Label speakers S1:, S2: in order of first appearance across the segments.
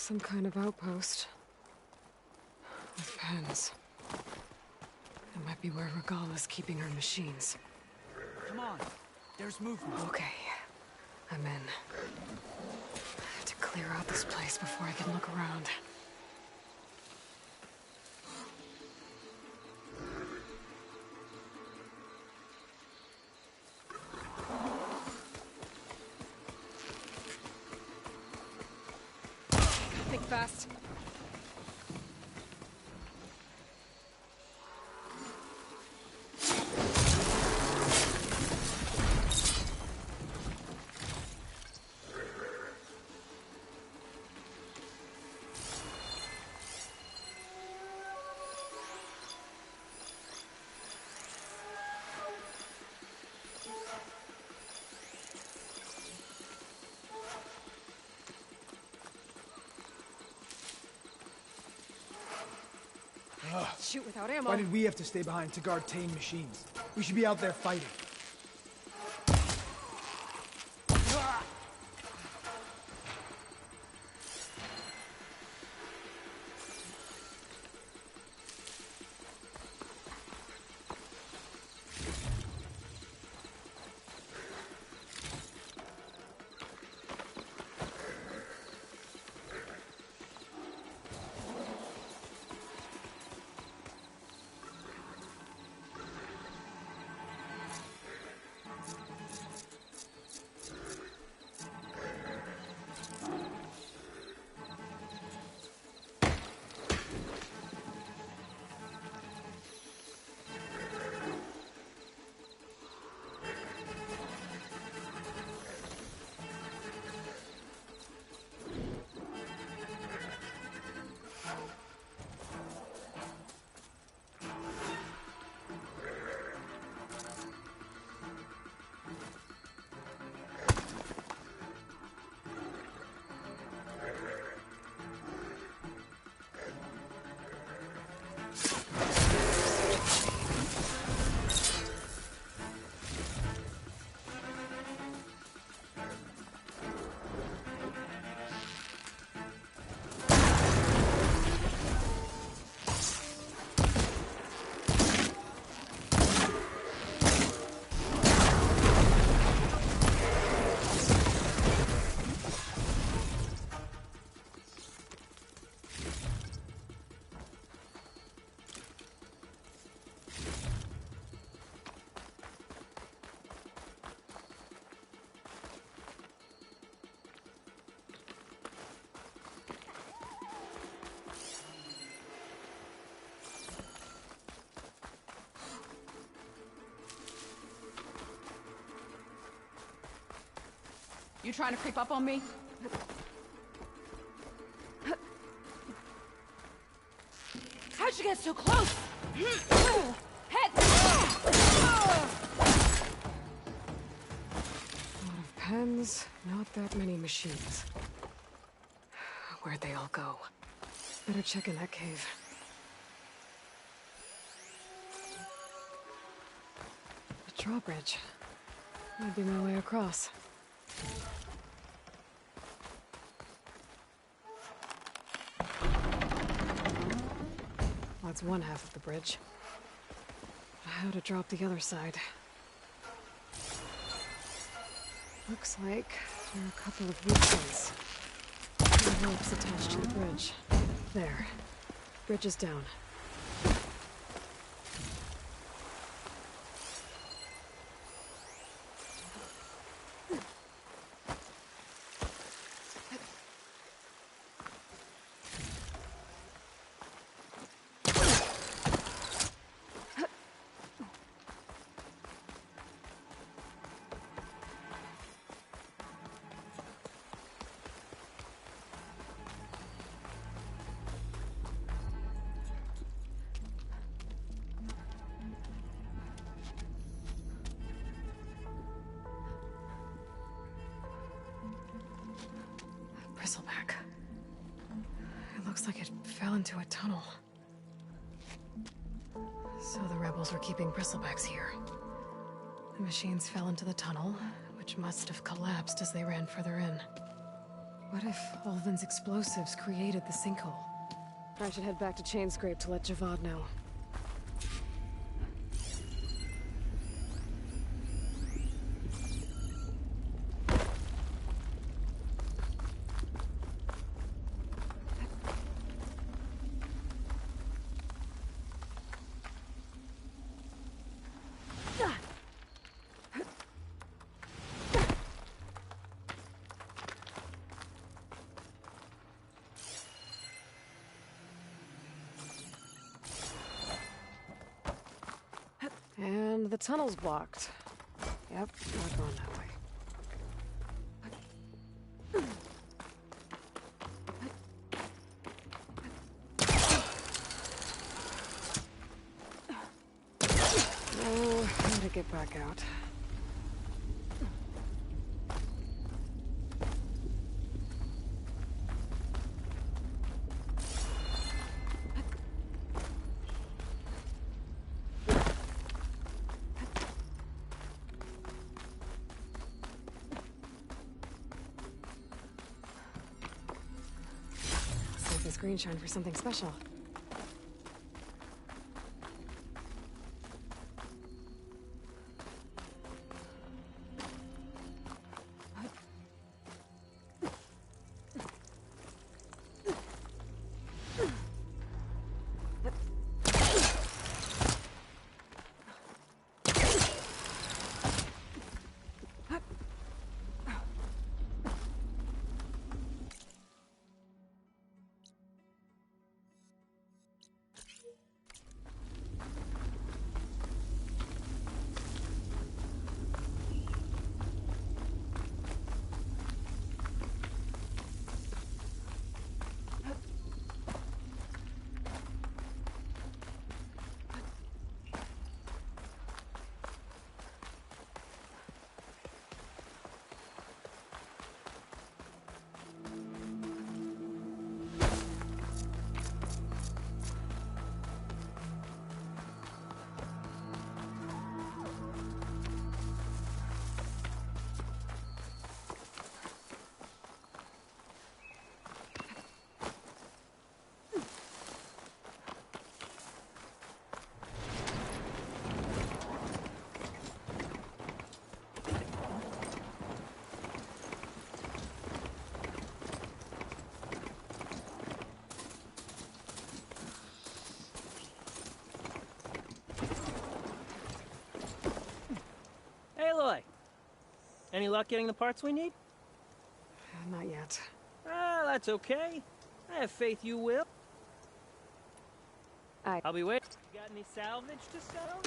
S1: Some kind of outpost. With pens. It might be where Regala's keeping her machines.
S2: Come on. There's movement.
S1: Okay. I'm in. I have to clear out this place before I can look around. Think fast. Shoot without ammo.
S3: Why did we have to stay behind to guard tame machines? We should be out there fighting.
S4: You trying to creep up on me? How'd you get so close? Head!
S1: A lot of pens, not that many machines. Where'd they all go? Better check in that cave. The drawbridge. Might be my way across. That's one half of the bridge. How to drop the other side? Looks like there are a couple of weak points. The ropes attached to the bridge. There. Bridge is down. Bristleback. It looks like it fell into a tunnel. So the rebels were keeping bristlebacks here. The machines fell into the tunnel, which must have collapsed as they ran further in. What if Ulvin's explosives created the sinkhole? I should head back to Chainscrape to let Javad know. And the tunnel's blocked. Yep, not going that way. Oh, how to get back out. Save this green shine for something special.
S5: Aloy! Any luck getting the parts we need?
S1: Not yet.
S5: Ah, that's okay. I have faith you will. I'll be waiting. You got any salvage to sell?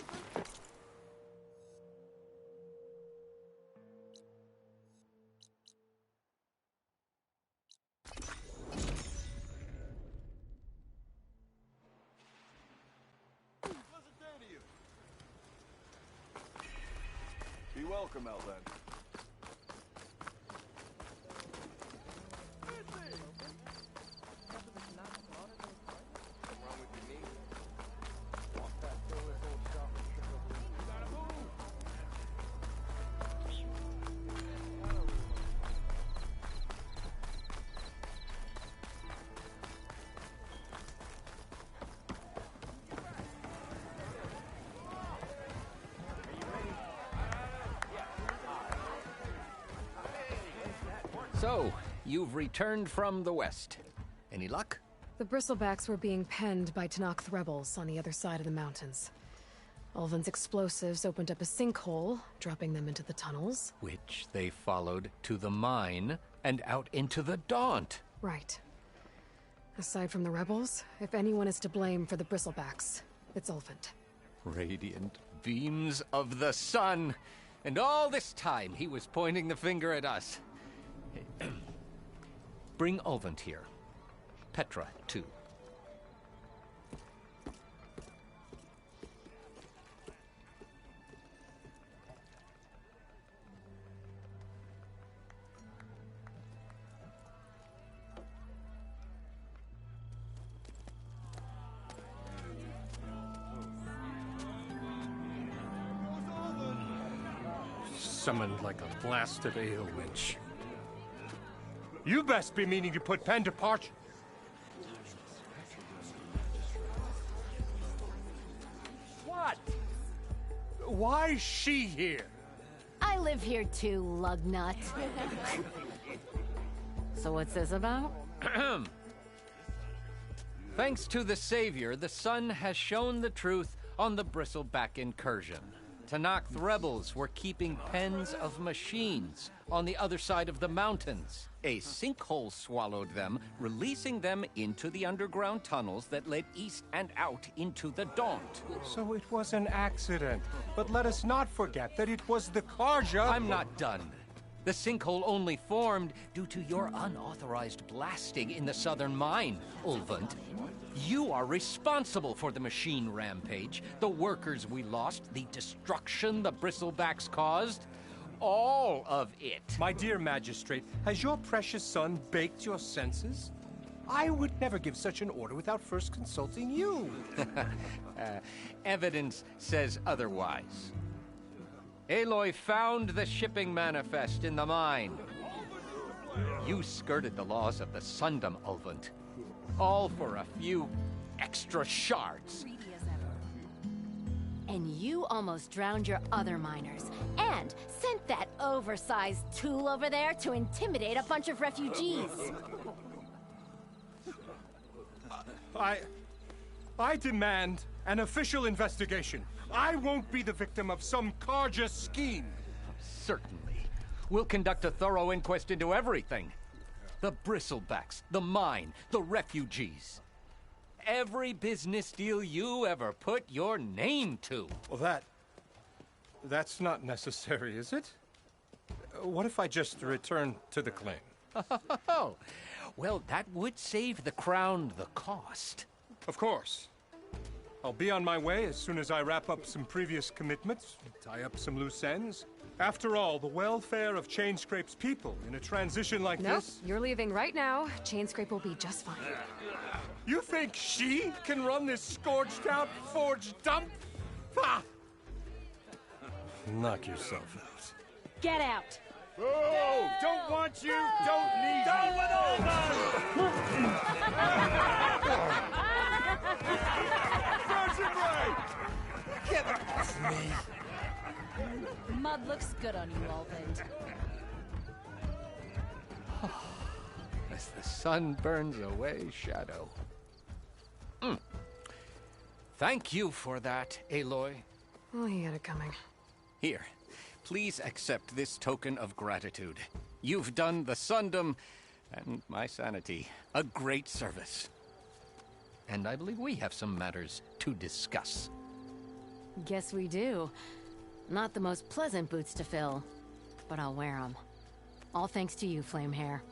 S6: Pleasant day to you. Be welcome, Elven.
S7: So, you've returned from the west. Any luck?
S1: The Bristlebacks were being penned by Tenakth rebels on the other side of the mountains. Ulvin's explosives opened up a sinkhole, dropping them into the tunnels.
S7: Which they followed to the mine and out into the Daunt.
S1: Right. Aside from the rebels, if anyone is to blame for the Bristlebacks, it's Ulvin.
S7: Radiant beams of the sun! And all this time he was pointing the finger at us. Bring Ulvin here. Petra, too.
S8: Summoned like a blasted ale witch. You best be meaning to put pen to parchment. What? Why is she here?
S9: I live here too, lugnut. So what's this about?
S7: Thanks to the Savior, the Sun has shown the truth on the Bristleback incursion. Tenakth rebels were keeping pens of machines on the other side of the mountains. A sinkhole swallowed them, releasing them into the underground tunnels that led east and out into the Daunt.
S8: So it was an accident. But let us not forget that it was the Carja...
S7: I'm not done. The sinkhole only formed due to your unauthorized blasting in the southern mine, Ulvund. You are responsible for the machine rampage, the workers we lost, the destruction the Bristlebacks caused. All of it.
S8: My dear magistrate, has your precious son baked your senses? I would never give such an order without first consulting you.
S7: Evidence says otherwise. Aloy found the shipping manifest in the mine. You skirted the laws of the Sundom, Ulvund. All for a few extra shards.
S9: And you almost drowned your other miners. And sent that oversized tool over there to intimidate a bunch of refugees.
S8: I demand an official investigation. I won't be the victim of some Carja scheme.
S7: Certainly. We'll conduct a thorough inquest into everything. The Bristlebacks, the mine, the refugees. Every business deal you ever put your name to.
S8: Well, that's not necessary, is it? What if I just return to the claim?
S7: Oh, well, that would save the Crown the cost.
S8: Of course. I'll be on my way as soon as I wrap up some previous commitments, tie up some loose ends. After all, the welfare of Chainscrape's people in a transition like
S1: Nope,
S8: this...
S1: you're leaving right now. Chainscrape will be just fine.
S8: You think she can run this scorched-out forged dump? Ha! Knock yourself out.
S9: Get out!
S6: Oh, don't want you, don't need you. With
S3: Get off me!
S9: Mud looks good on you, Ulvund.
S7: As the sun burns away shadow. Thank you for that, Aloy.
S1: Oh, he had it coming.
S7: Here, please accept this token of gratitude. You've done the Sundom and my sanity a great service. And I believe we have some matters to discuss.
S9: Guess we do. Not the most pleasant boots to fill, but I'll wear them. All thanks to you, Flamehair.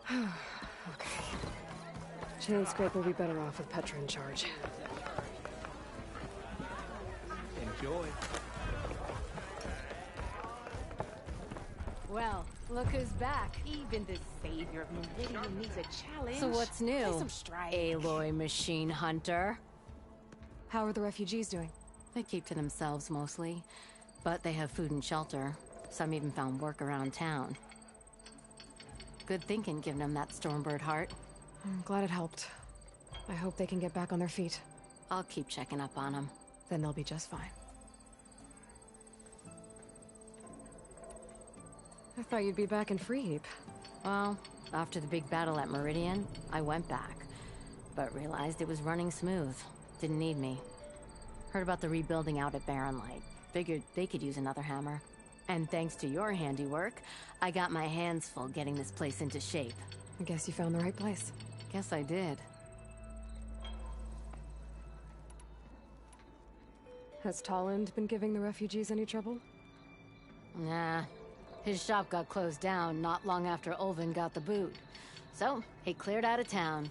S1: Okay. Chainscrape will be better off with Petra in charge.
S5: Enjoy.
S9: Well, look who's back.
S4: Even the savior of Meridian needs a challenge.
S9: So what's new?
S4: Play some strike.
S9: Aloy Machine Hunter.
S1: How are the refugees doing?
S9: They keep to themselves mostly, but they have food and shelter. Some even found work around town. Good thinking, giving them that Stormbird heart.
S1: I'm glad it helped. I hope they can get back on their feet.
S9: I'll keep checking up on them.
S1: Then they'll be just fine. I thought you'd be back in Freeheap.
S9: Well, after the big battle at Meridian, I went back, but realized it was running smooth. Didn't need me. Heard about the rebuilding out at Barren Light. Figured they could use another hammer. And thanks to your handiwork, I got my hands full getting this place into shape.
S1: I guess you found the right place.
S9: Guess I did.
S1: Has Tolland been giving the refugees any trouble?
S9: Nah. His shop got closed down not long after Ulvund got the boot. So, he cleared out of town.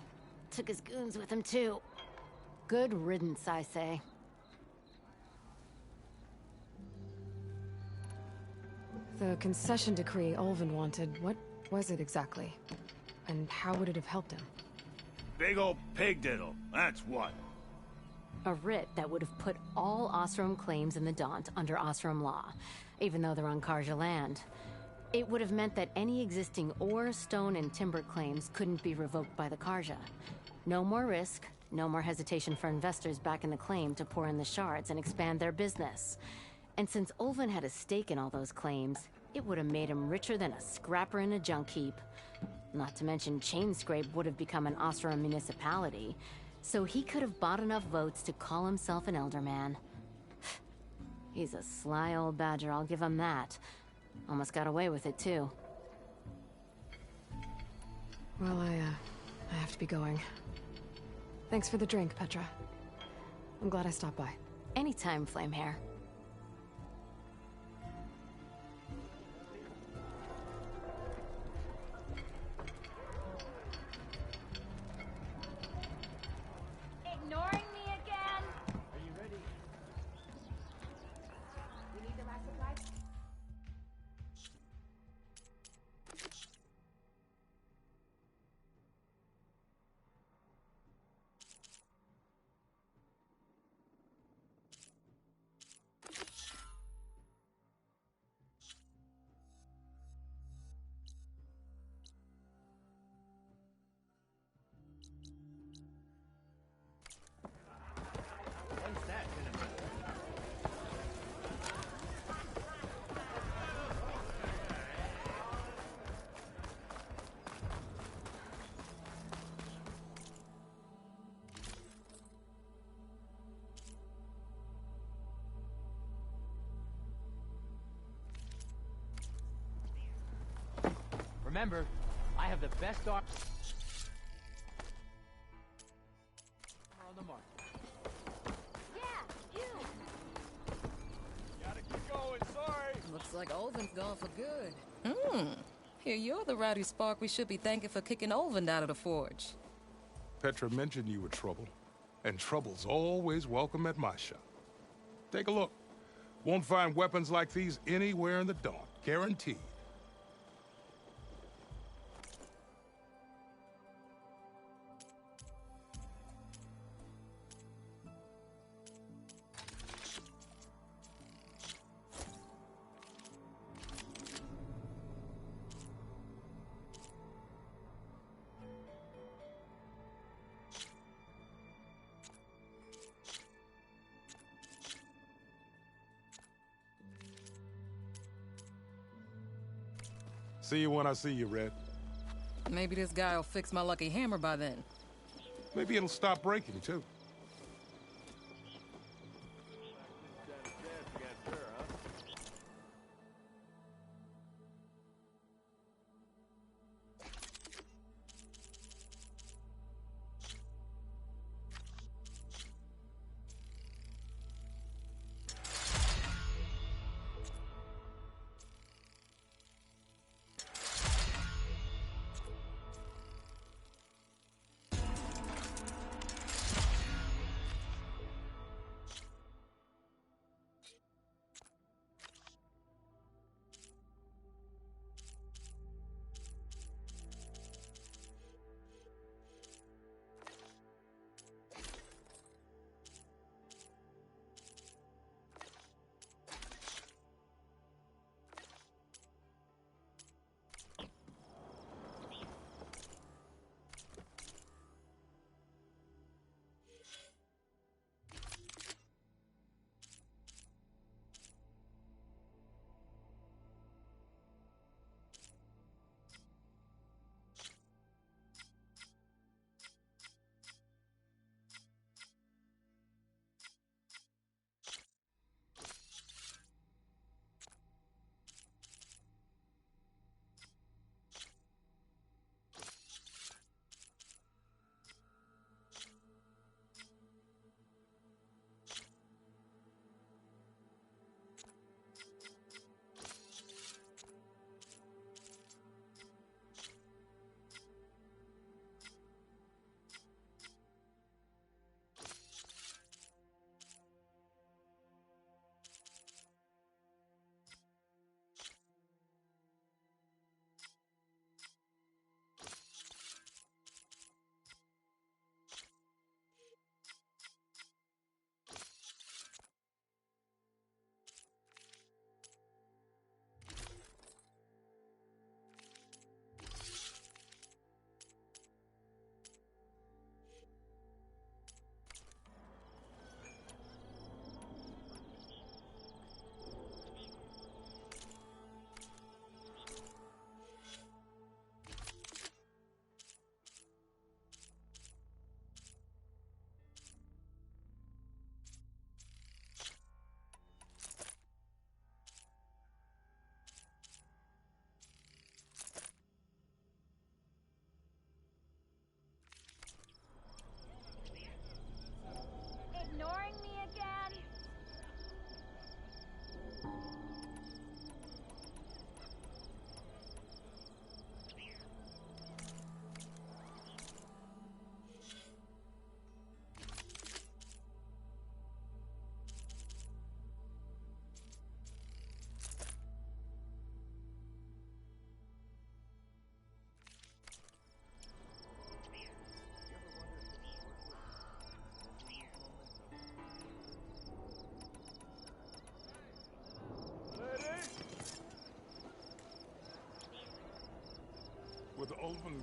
S9: Took his goons with him, too. Good riddance, I say.
S1: The concession decree Ulvund wanted, what was it exactly? And how would it have helped him?
S6: Big old pig diddle, that's what.
S9: A writ that would have put all Osram claims in the Daunt under Osram law, even though they're on Karja land. It would have meant that any existing ore, stone, and timber claims couldn't be revoked by the Karja. No more risk, no more hesitation for investors back in the claim to pour in the shards and expand their business. And since Ulvin had a stake in all those claims, it would have made him richer than a scrapper in a junk heap. Not to mention Chainscrape would have become an Osram municipality, so he could have bought enough votes to call himself an Elderman. He's a sly old badger, I'll give him that. Almost got away with it, too.
S1: Well, I have to be going. Thanks for the drink, Petra. I'm glad I stopped by.
S9: Anytime, Flamehair.
S4: Ignoring me again? Are you ready? We need the last supplies?
S2: Remember, I have the best art on the market.
S4: Yeah, you!
S6: Gotta keep going, sorry.
S10: Looks like Ulvin's gone for good. Here, you're the rowdy spark we should be thanking for kicking Ulvin out of the forge.
S11: Petra mentioned you were trouble, and trouble's always welcome at my shop. Take a look. Won't find weapons like these anywhere in the Daunt, guaranteed. See you when I see you, Red.
S10: Maybe this guy will fix my lucky hammer by then.
S11: Maybe it'll stop breaking, too.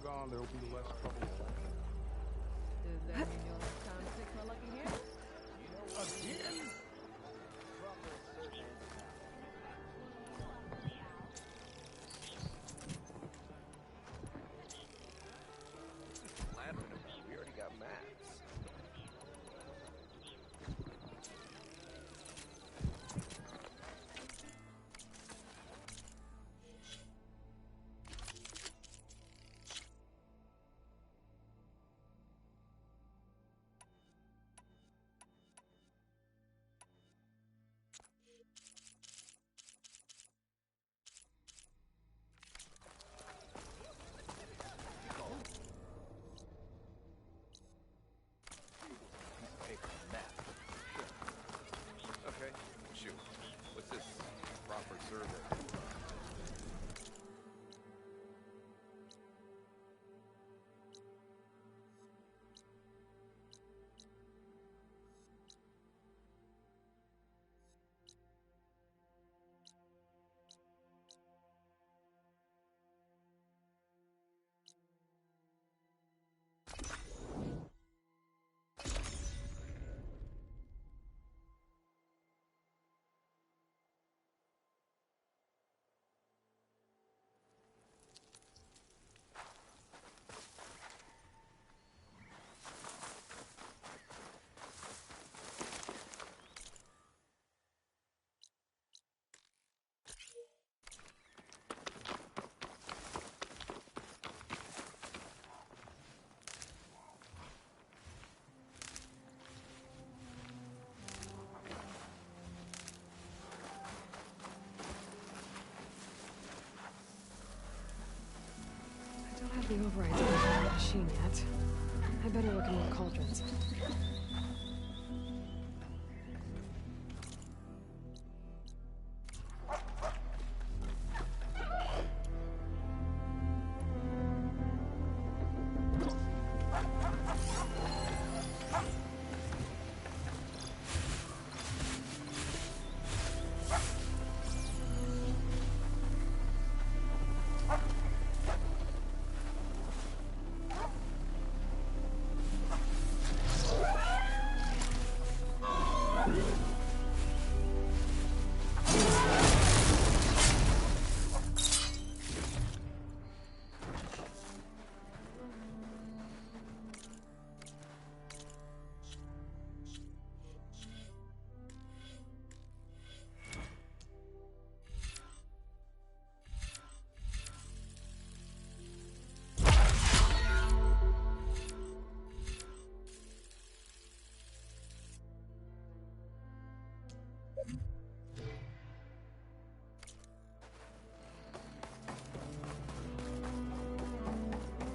S11: gone, there'll be less trouble.
S10: Does that mean you'll have time to fix my lucky hair?
S11: Again?
S12: We already got maps. Okay, shoot. What's this? Proper survey.
S1: I don't have the overrides on the machine yet. I better look in more cauldrons.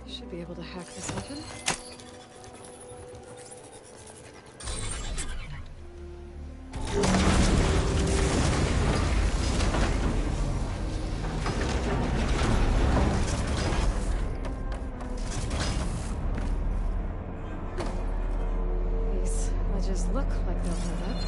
S1: Should be able to hack this open. These ledges look like they'll hold up.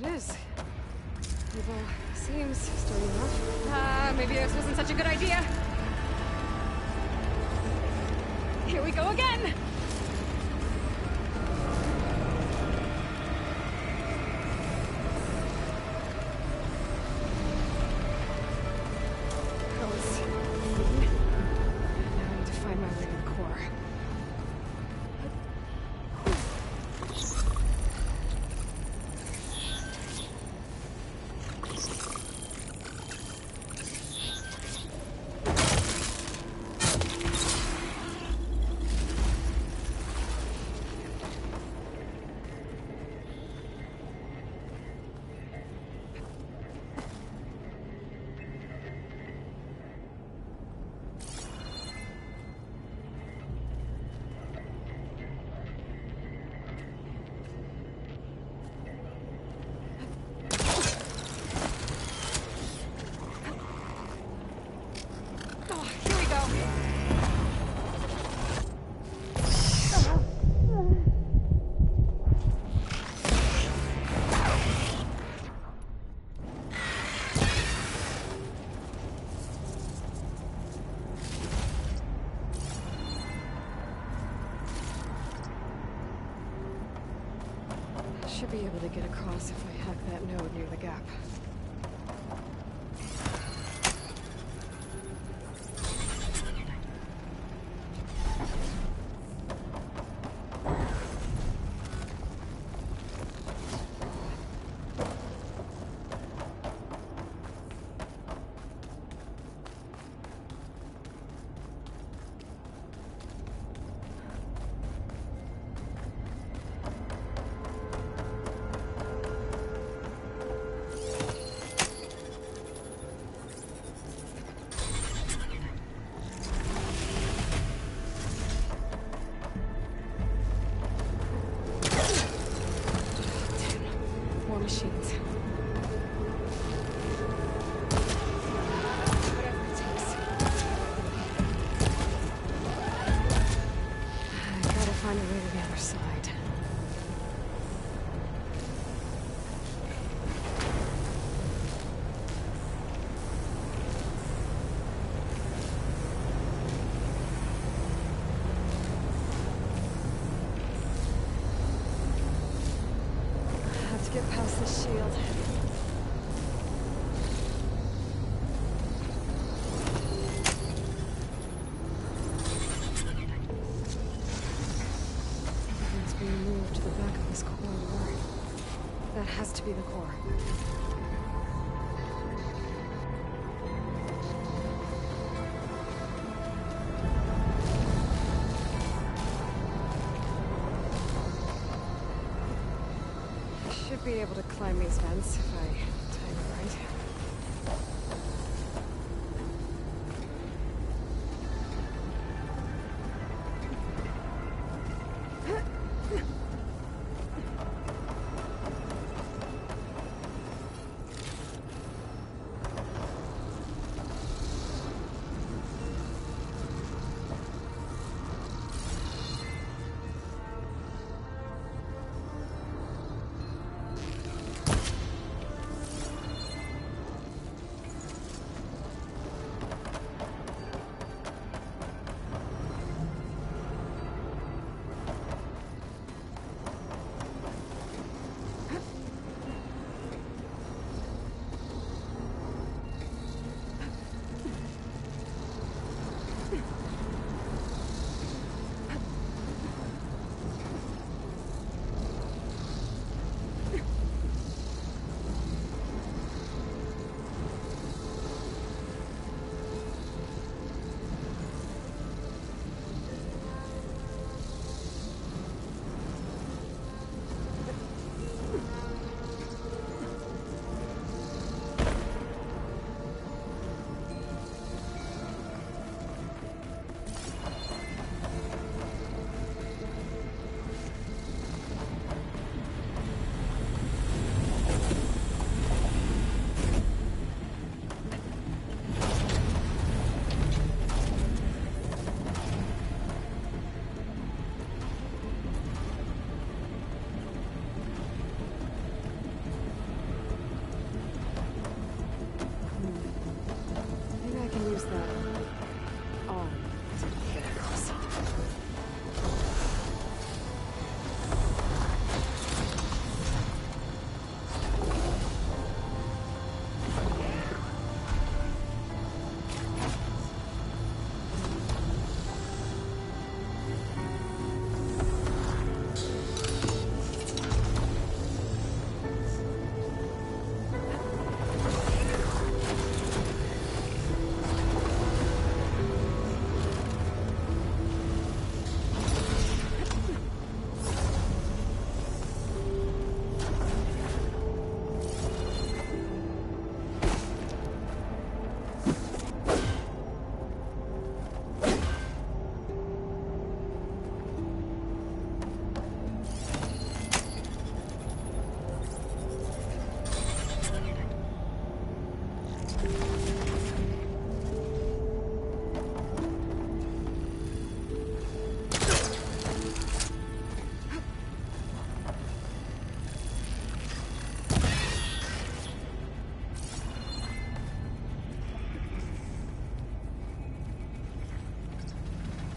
S1: It is. Evil seems sturdy enough. Maybe this wasn't such a good idea. Here we go again! Close. Now I need to find my way to the core. Should be able to get across if I hack that node near the gap. Machines. Whatever it takes. I gotta find a way to the other side. Get past the shield. Everything's being moved to the back of this corridor. That has to be the core. Should be able to climb these vents if I time it right.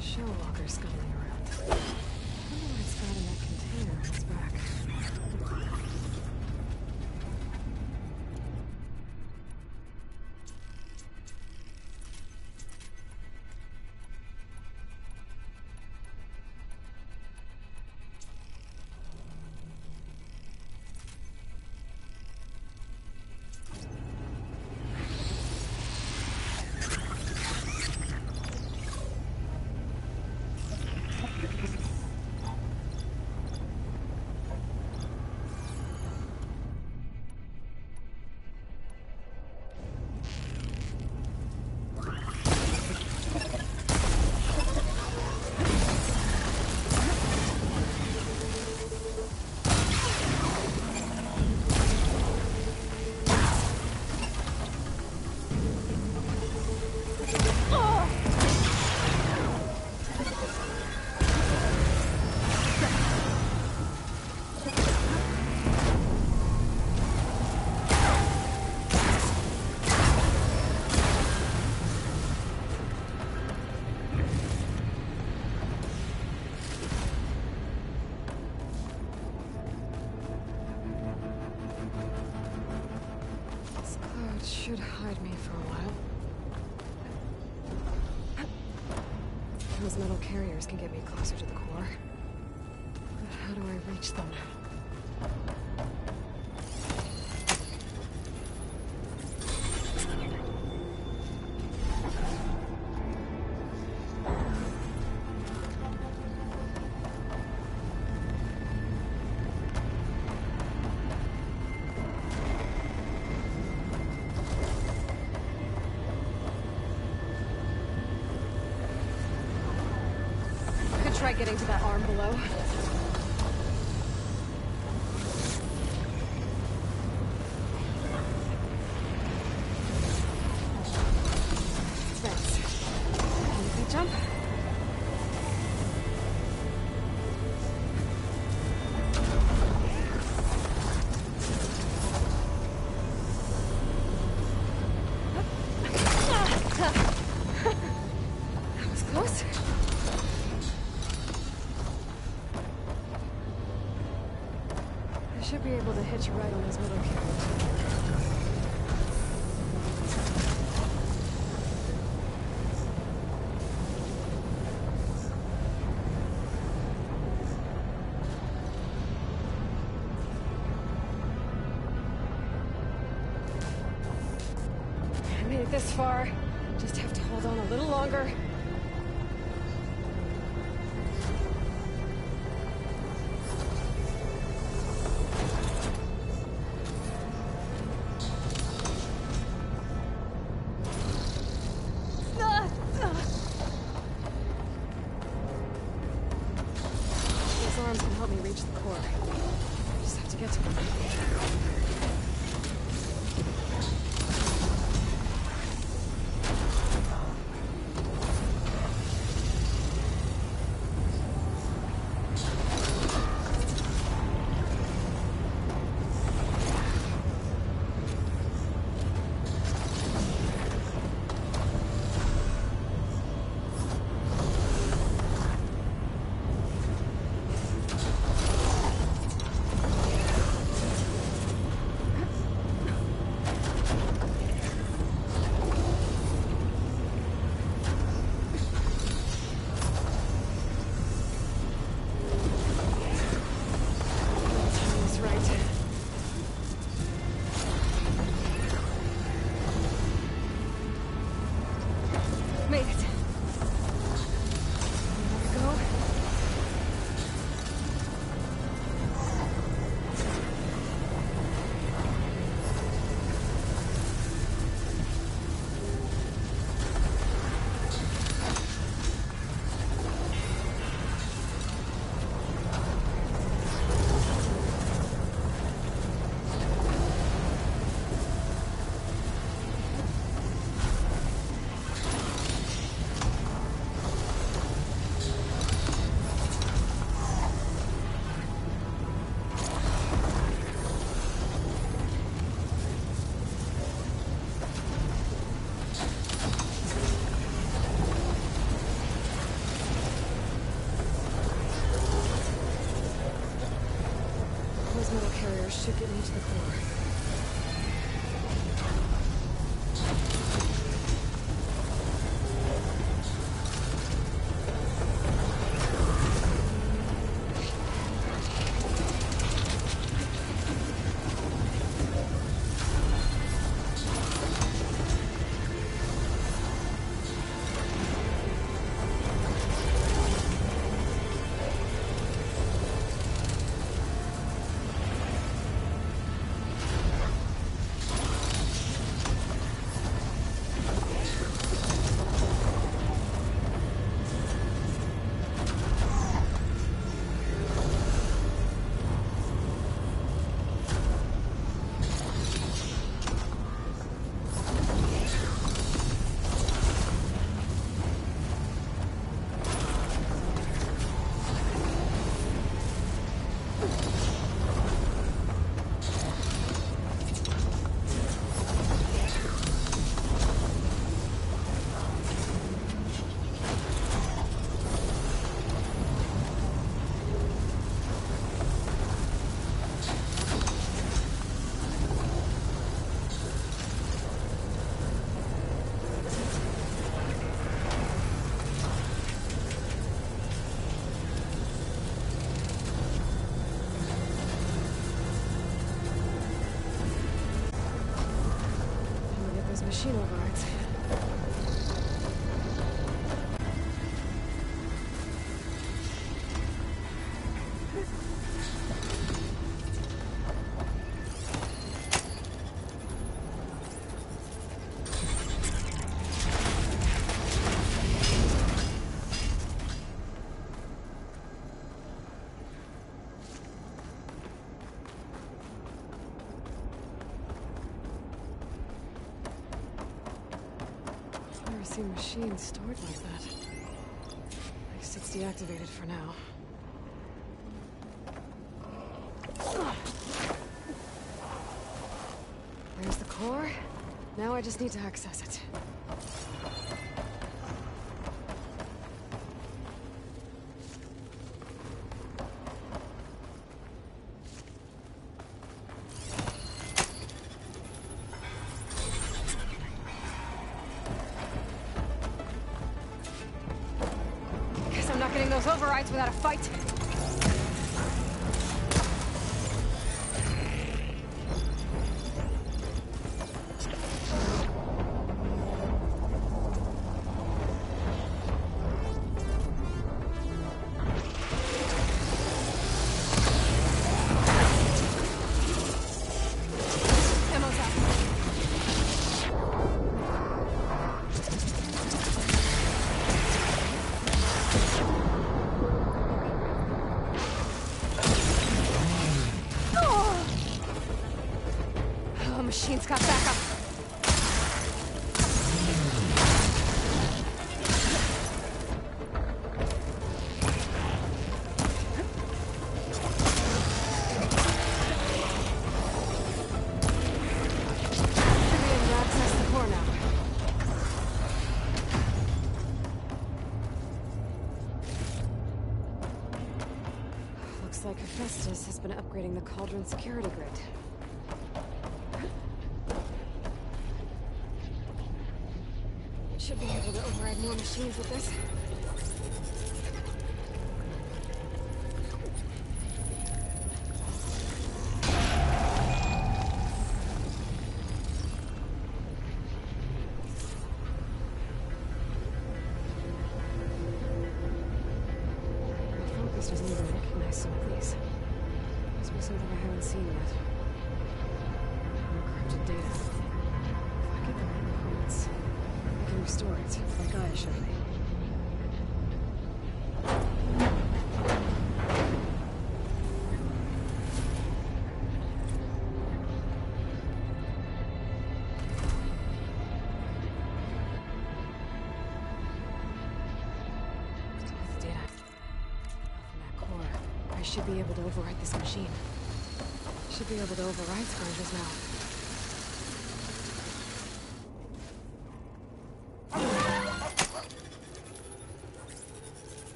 S1: Showwalker scuttling around. wonder what it's got in that container on its back. Should hide me for a while. Those metal carriers can get me closer to the core. But how do I reach them now? Try getting to that arm below. Thanks. Can you feet jump? That was close. Should be able to hitch a ride on those metal carriers. I made it this far. Just have to hold on a little longer. Arms can help me reach the core. I just have to get to them. Doors should get me to the core. Machine overrides. Seen machines stored like that. I guess it's deactivated for now. There's the core. Now I just need to access it. Not getting those overrides without a fight. Machine's got backup. Looks like Hephaestus has been upgrading the Cauldron security grid. Should be able to override more machines with this. My focus doesn't even recognize some of these. Must be something I haven't seen yet. Encrypted data. If I get the right components, I can restore it, like Gaia showed me. With the data from that core, I should be able to override this machine. Should be able to override Scourges now.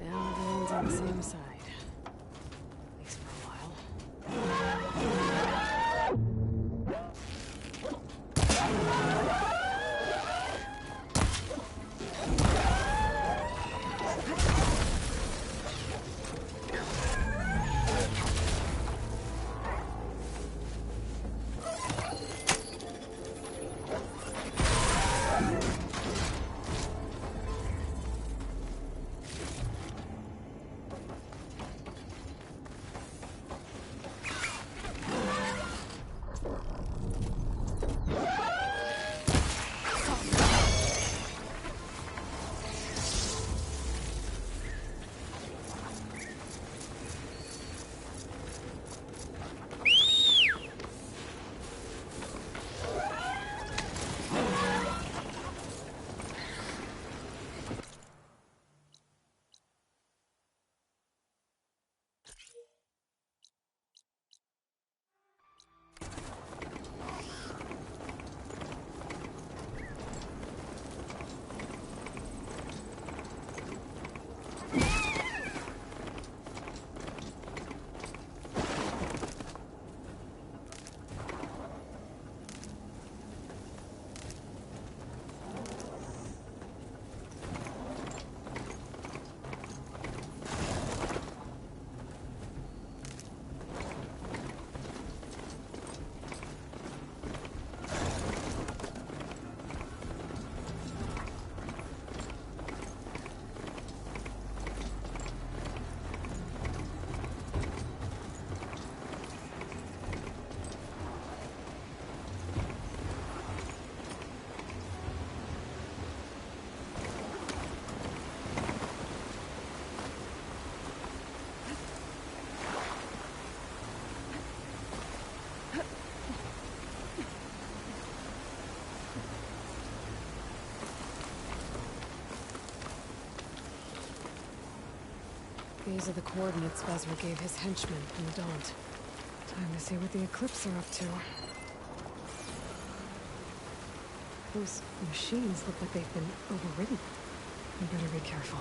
S1: Now everyone's on the same side. At least for a while. These are the coordinates Vezra gave his henchmen in the Daunt. Time to see what the Eclipse are up to. Those machines look like they've been overridden. We better be careful.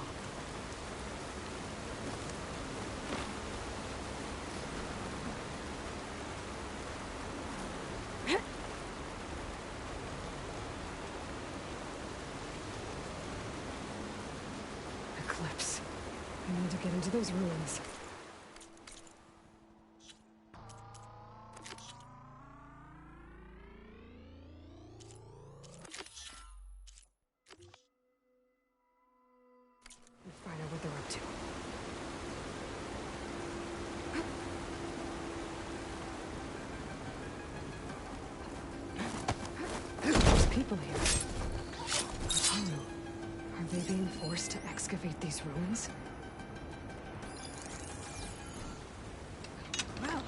S1: Eclipse. I need to get into those ruins. Find out what they're up to. There's people here. Apollo. Are they being forced to excavate these ruins? Well.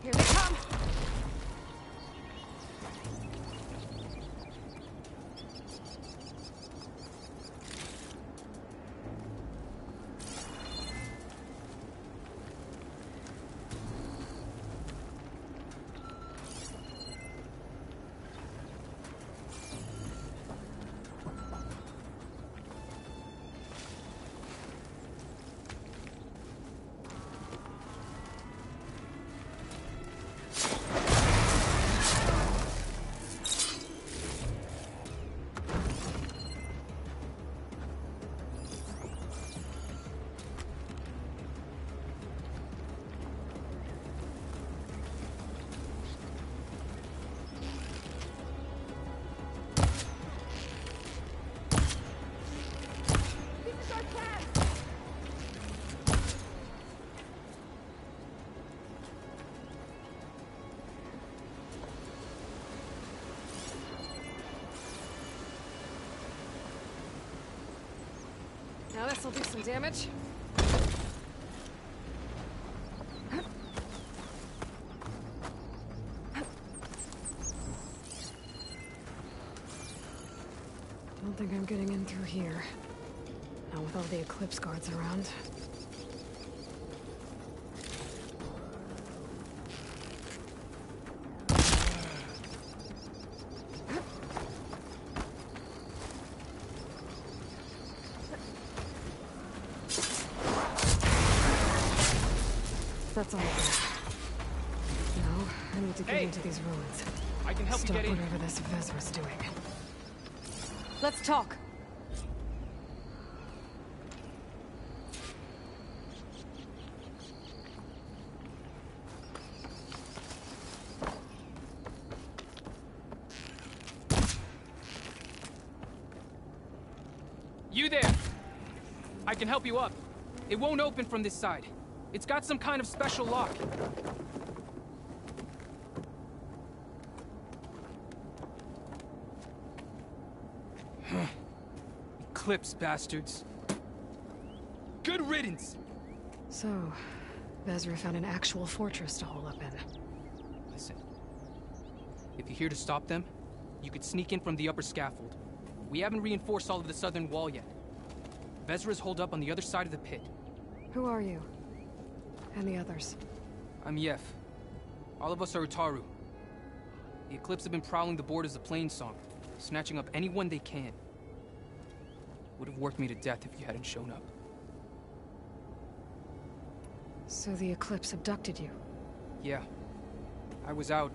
S1: Here they come! Now this'll do some damage. Don't think I'm getting in through here. Not with all the Eclipse guards around. That's all there. No, I need to get into these ruins.
S5: I can help you get in.
S1: Stop whatever this Vezra's doing. Let's talk.
S5: You there! I can help you up. It won't open from this side. It's got some kind of special lock. Eclipse bastards. Good riddance!
S1: So, Vezra found an actual fortress to hole up in.
S5: Listen. If you're here to stop them, you could sneak in from the upper scaffold. We haven't reinforced all of the southern wall yet. Vezra's holed up on the other side of the pit.
S1: Who are you? And the others?
S5: I'm Yef. All of us are Utaru. The Eclipse have been prowling the borders of Plainsong, snatching up anyone they can. Would have worked me to death if you hadn't shown up.
S1: So the Eclipse abducted you?
S5: Yeah. I was out,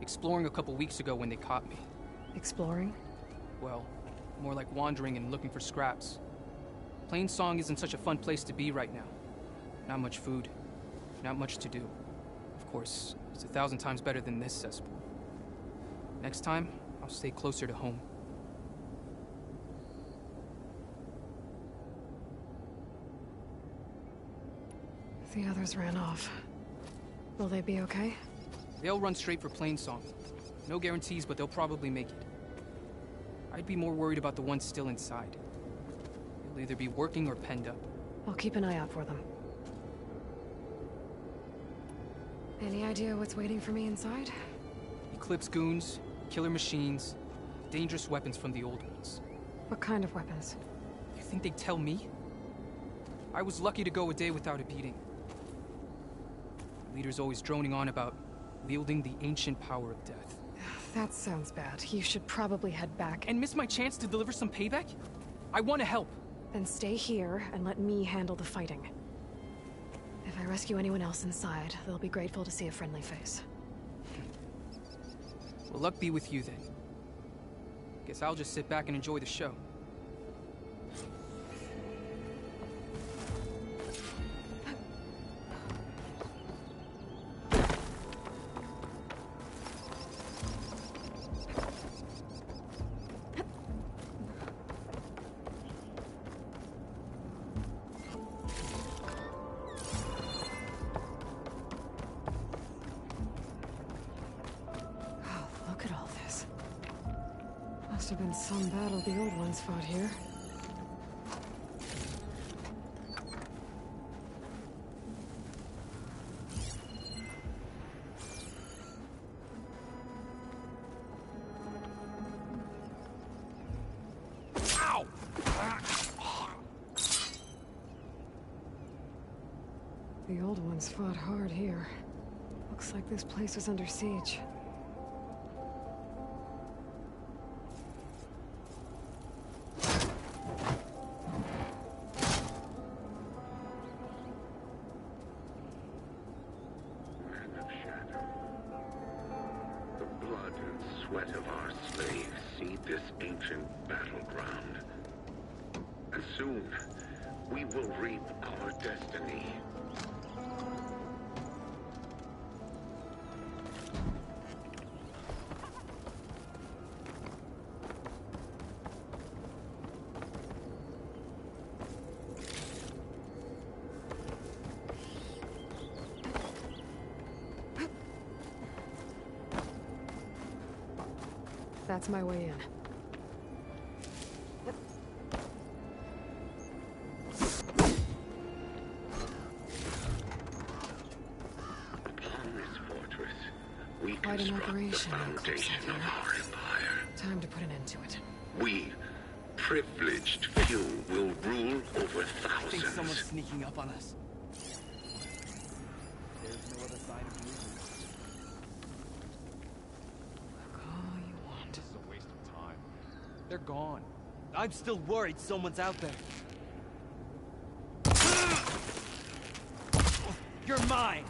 S5: exploring a couple weeks ago when they caught me.
S1: Exploring?
S5: Well, More like wandering and looking for scraps. Plainsong isn't such a fun place to be right now. Not much food. Not much to do. Of course, it's 1,000 times better than this cesspool. Next time, I'll stay closer to home.
S1: The others ran off. Will they be okay?
S5: They'll run straight for Plainsong. No guarantees, but they'll probably make it. I'd be more worried about the ones still inside. They'll either be working or penned up.
S1: I'll keep an eye out for them. Any idea what's waiting for me inside?
S5: Eclipse goons, killer machines, dangerous weapons from the old ones.
S1: What kind of weapons?
S5: You think they'd tell me? I was lucky to go a day without a beating. The leader's always droning on about wielding the ancient power of death.
S1: That sounds bad. You should probably head back.
S5: And miss my chance to deliver some payback? I want to help.
S1: Then stay here and let me handle the fighting. If I rescue anyone else inside, they'll be grateful to see a friendly face.
S5: Well, luck be with you then. Guess I'll just sit back and enjoy the show.
S1: Must have been some battle the old ones fought here.
S5: Ow!
S1: The old ones fought hard here. Looks like this place was under siege.
S13: Sweat of our slaves seed this ancient battleground. And soon, we will reap our destiny.
S1: That's my way in.
S13: Upon this fortress, we
S1: Quite an
S13: construct the
S1: operation,
S13: foundation of our empire.
S1: Time to put an end to it.
S13: We, privileged few, will rule over
S2: I
S13: thousands.
S2: think someone's sneaking up on us. There's no other sign of movement.
S12: This is a waste of time.
S2: They're gone. I'm still worried someone's out there. You're mine!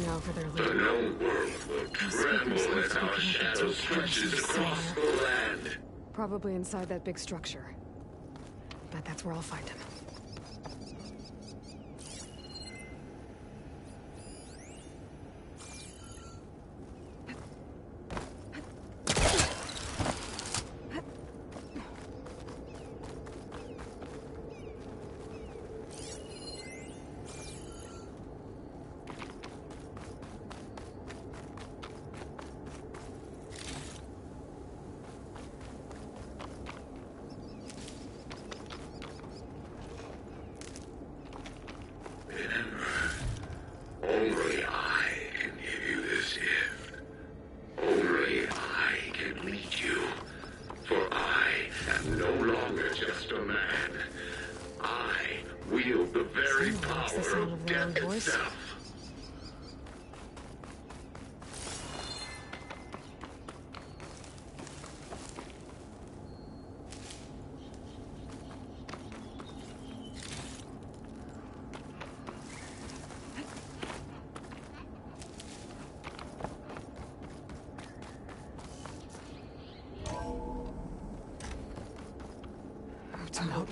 S1: Now for their
S13: The
S1: leader.
S13: known world will tremble as our shadow stretches across the land.
S1: Probably inside that big structure. Bet that's where I'll find him.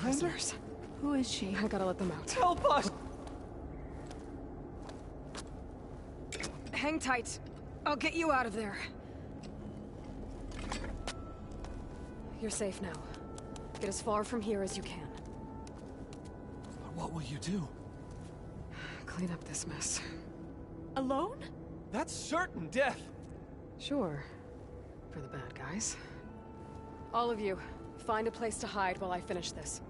S1: prisoners.
S14: Who is she?
S1: I gotta let them out.
S2: Help us!
S1: Hang tight. I'll get you out of there. You're safe now. Get as far from here as you can.
S2: What will you do?
S1: Clean up this mess.
S14: Alone?
S2: That's certain death.
S1: Sure. For the bad guys. All of you, find a place to hide while I finish this.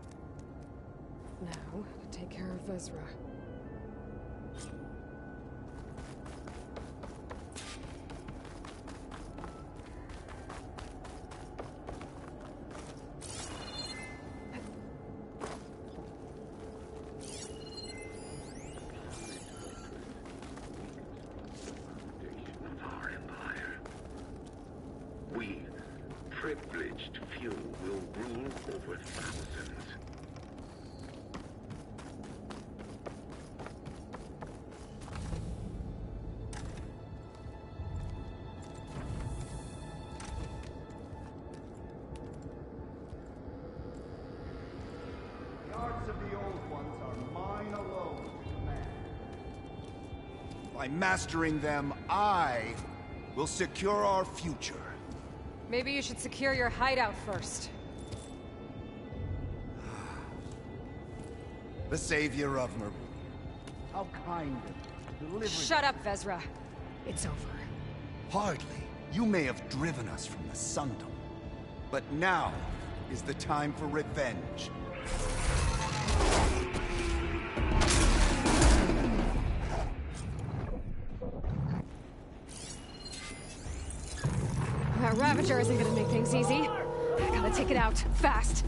S1: Now, to take care of Vezra.
S13: We, privileged few, will rule over thousands.
S15: The arts of the old ones are mine alone to command. By mastering them, I will secure our future.
S1: Maybe you should secure your hideout first.
S15: The savior of Meridian. How kind of you, delivering...
S1: Shut up, Vezra. It's over.
S15: Hardly. You may have driven us from the Sundom. But now is the time for revenge.
S1: That Ravager isn't gonna make things easy. I gotta take it out, fast.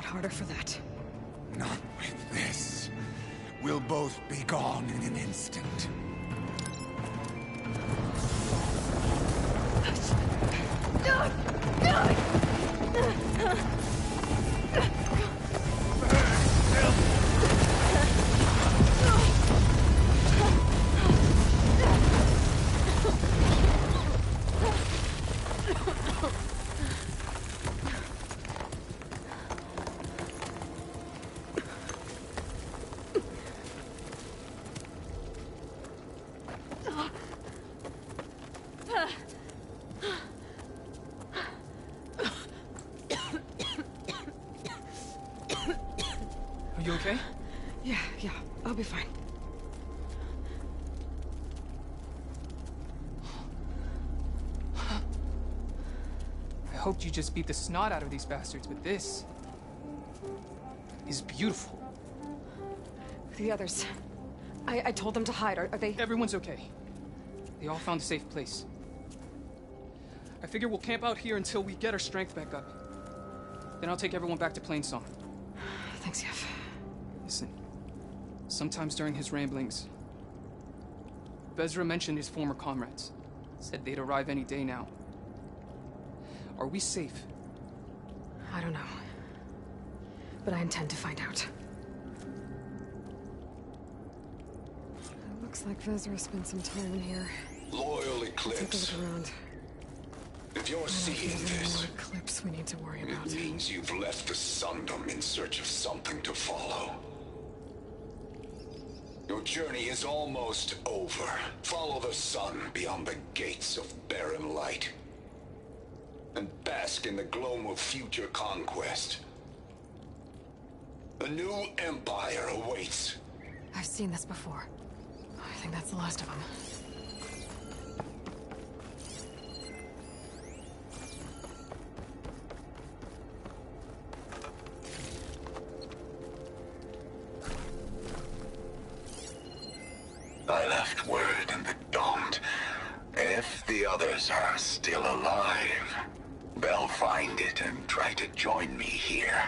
S1: Harder for that.
S15: Not with this. We'll both be gone in an instant.
S5: Are you okay?
S1: Yeah, I'll be fine.
S5: I hoped you just beat the snot out of these bastards, but this is beautiful.
S1: The others. I told them to hide. Are they...
S5: Everyone's okay. They all found a safe place. I figure we'll camp out here until we get our strength back up. Then I'll take everyone back to Plainsong.
S1: Thanks, Yev.
S5: Listen, sometimes during his ramblings, Vezra mentioned his former comrades. Said they'd arrive any day now. Are we safe?
S1: I don't know. But I intend to find out. It looks like Vezra spent some time in here.
S13: Loyal Eclipse.
S1: Take a look around.
S13: If you're seeing this,
S1: Eclipse we need to worry about.
S13: it means you've left the Sundom in search of something to follow. Your journey is almost over. Follow the sun beyond the gates of barren light. And bask in the gloam of future conquest. A new empire awaits.
S1: I've seen this before. I think that's the last of them.
S13: I left word in the Daunt. If the others are still alive, they'll find it and try to join me here.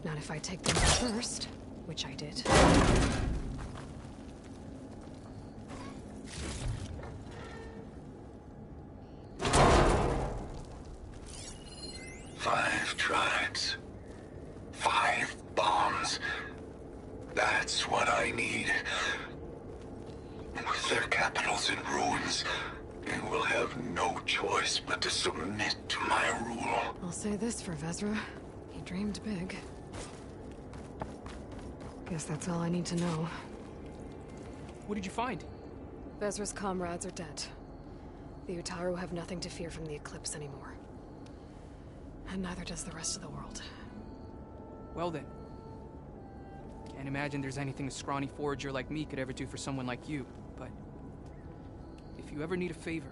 S1: Not if I take them first, which I did.
S13: Five tribes. 5 bombs. That's what I need. With their capitals in ruins, they will have no choice but to submit to my rule.
S1: I'll say this for Vezra. He dreamed big. Guess that's all I need to know.
S5: What did you find?
S1: Vezra's comrades are dead. The Utaru have nothing to fear from the Eclipse anymore. And neither does the rest of the world.
S5: Well then. Can't imagine there's anything a scrawny forager like me could ever do for someone like you, but... if you ever need a favor,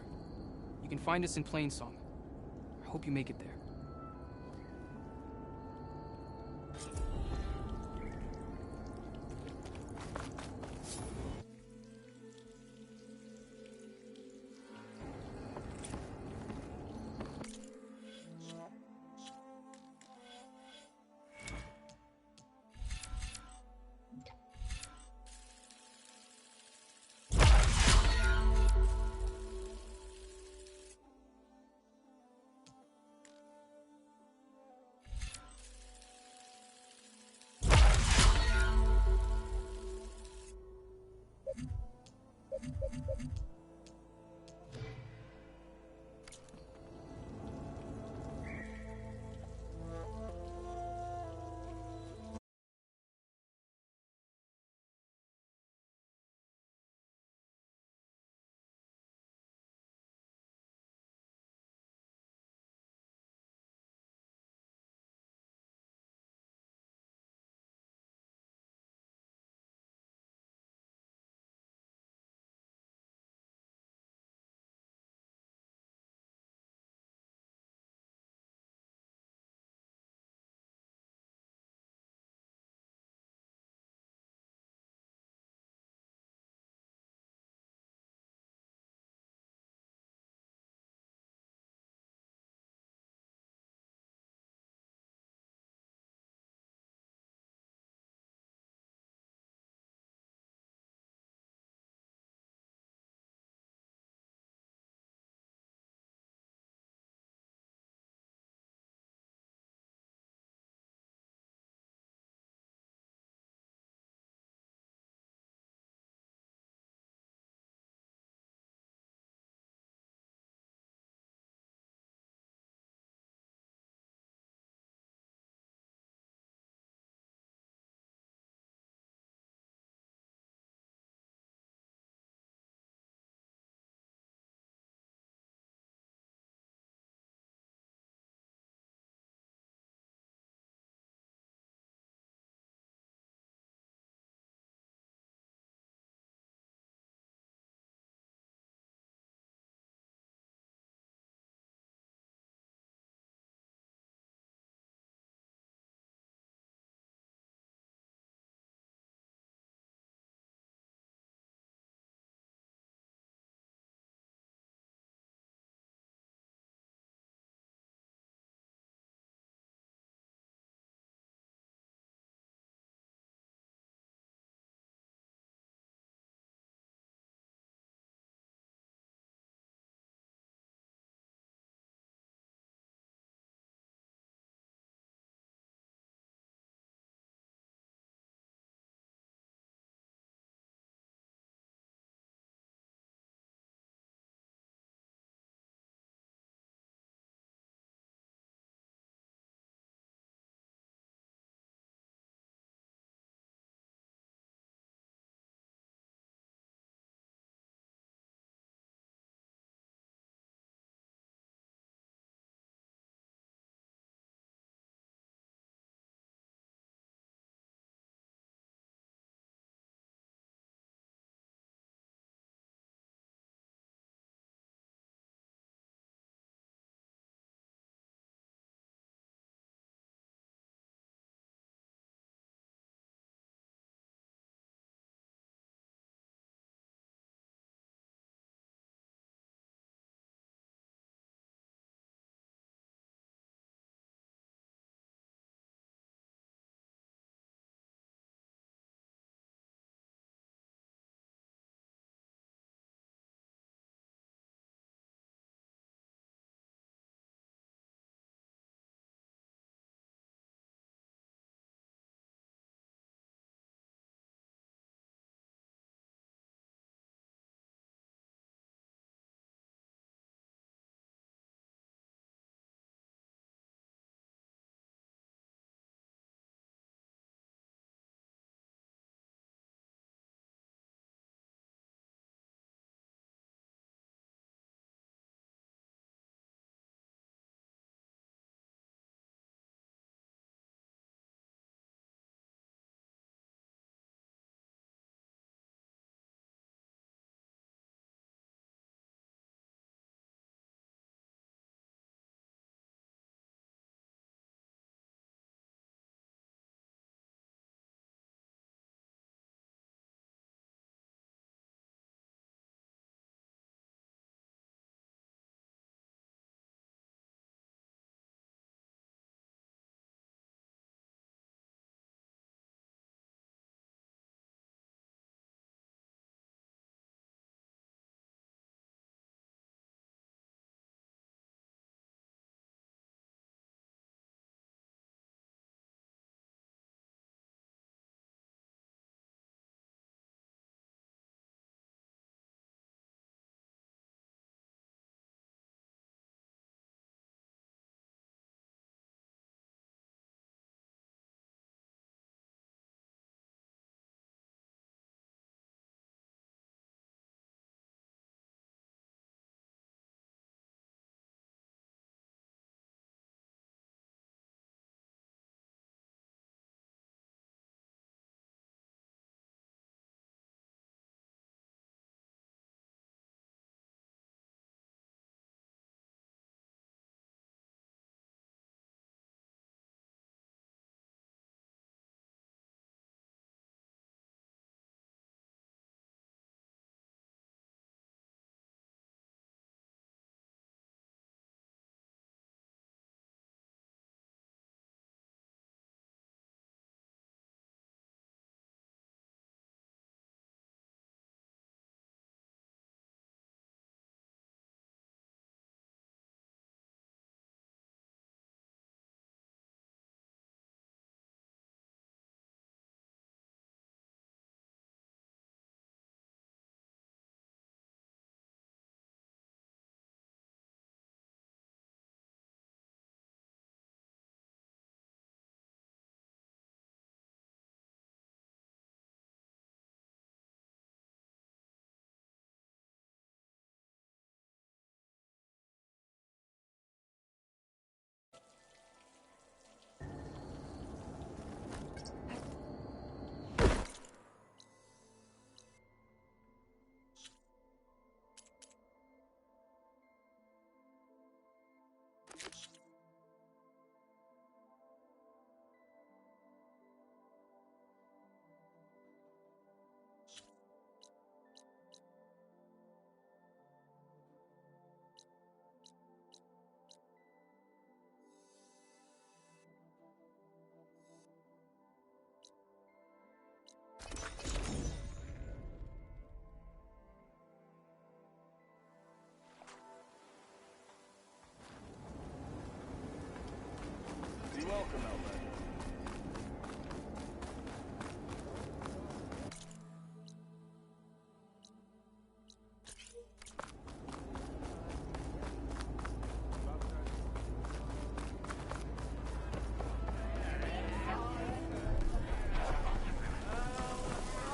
S5: you can find us in Plainsong. I hope you make it there.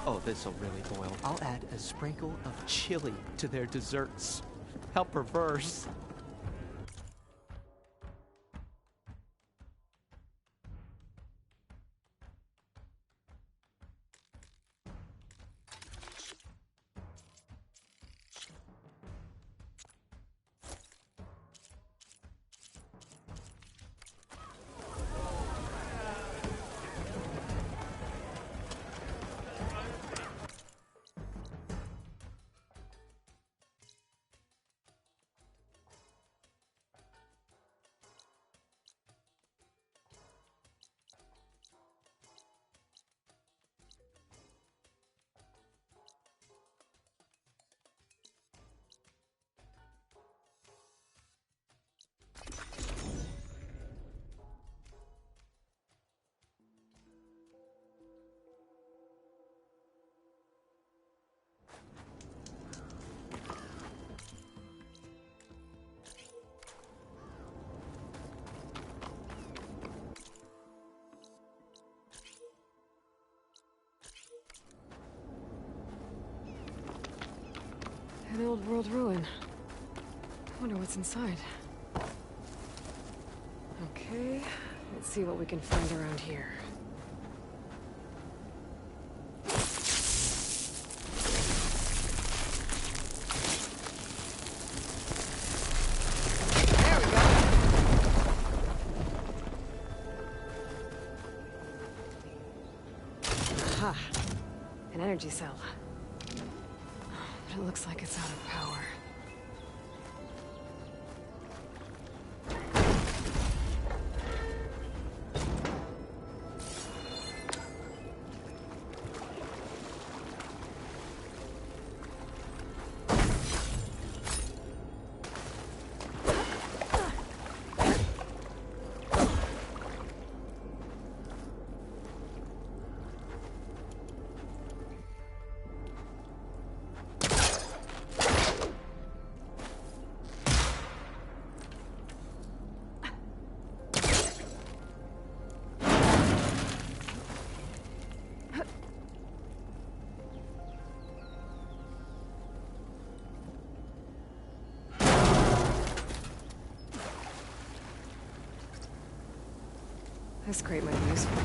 S2: Oh, this'll really boil. I'll add a sprinkle of chili to their desserts. How perverse.
S1: An old world ruin. I wonder what's inside. Okay, let's see what we can find around here. There we go. Aha! An energy cell. It looks like it's out of power. This crate might be useful.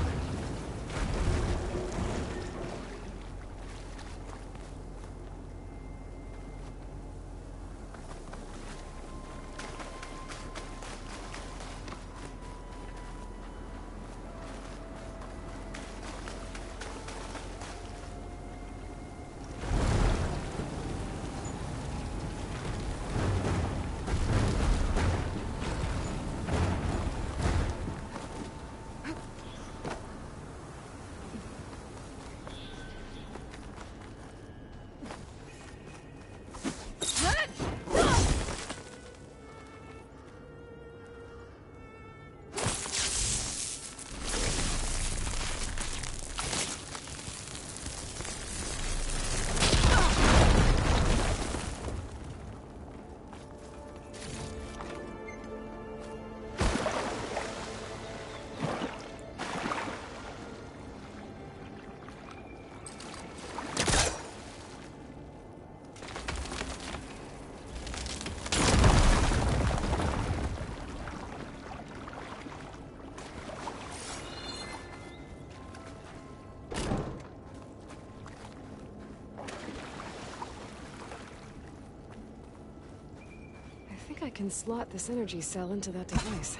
S1: I can slot this energy cell into that device.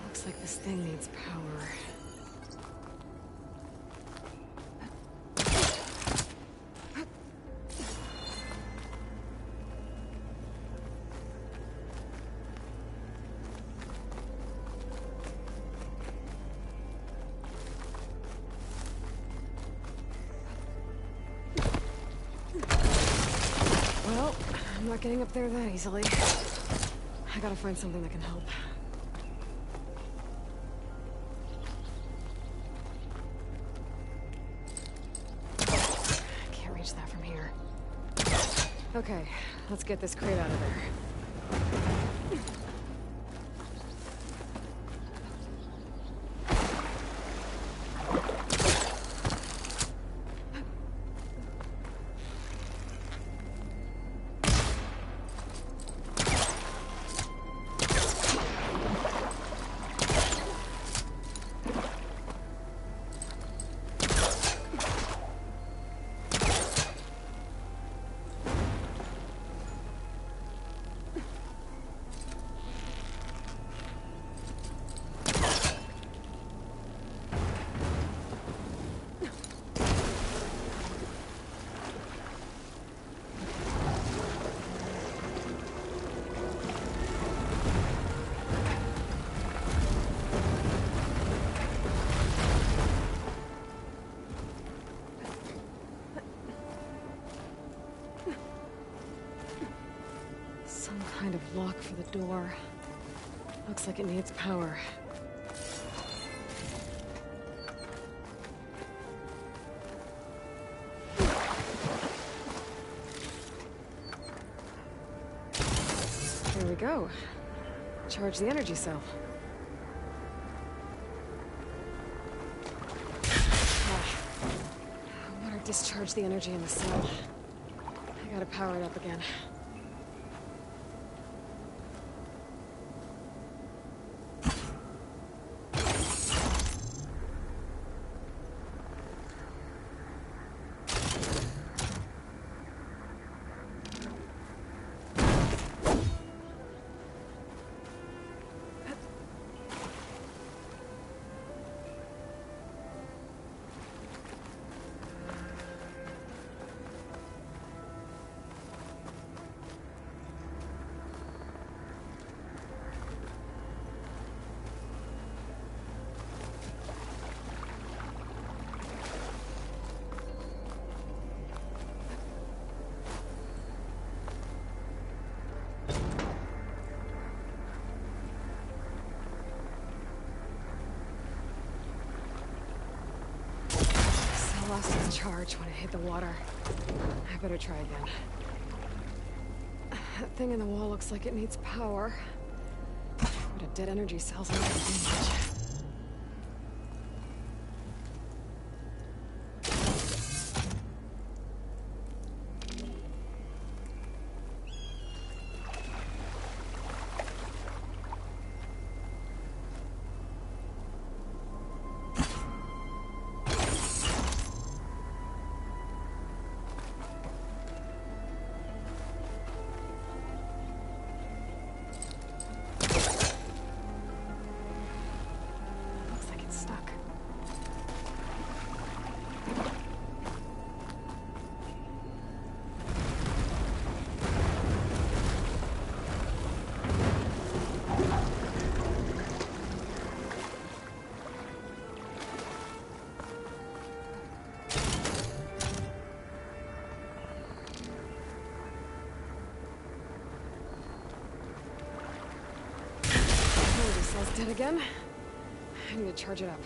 S1: Looks like this thing needs power. I'm not getting up there that easily. I gotta find something that can help. Okay, let's get this crate out of there. Some kind of lock for the door. Looks like it needs power. There we go. Charge the energy cell. Water discharge the energy in the cell. I gotta power it up again. Lost its charge when it hit the water. I better try again. That thing in the wall looks like it needs power. But a dead energy cell's not gonna do much. Dead again? I need to charge it up.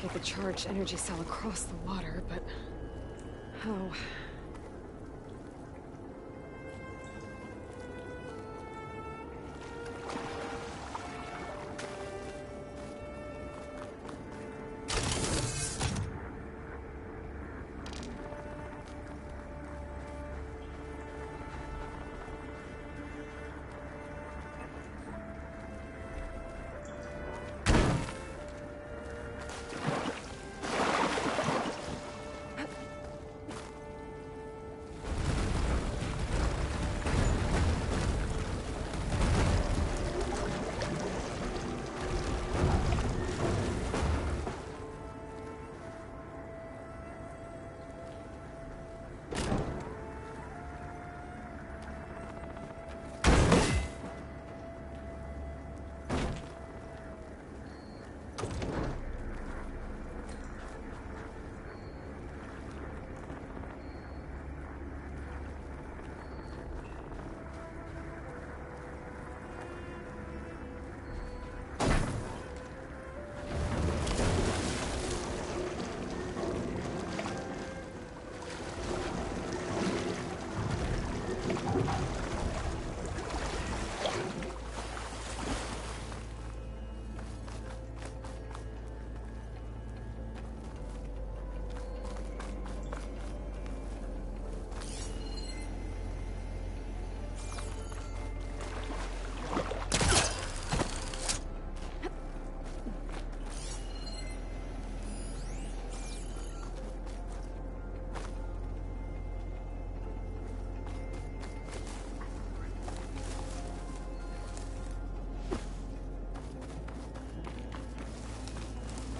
S1: get the charged energy cell across the water, but... how?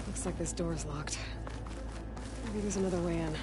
S1: Looks like this door's locked. Maybe there's another way in.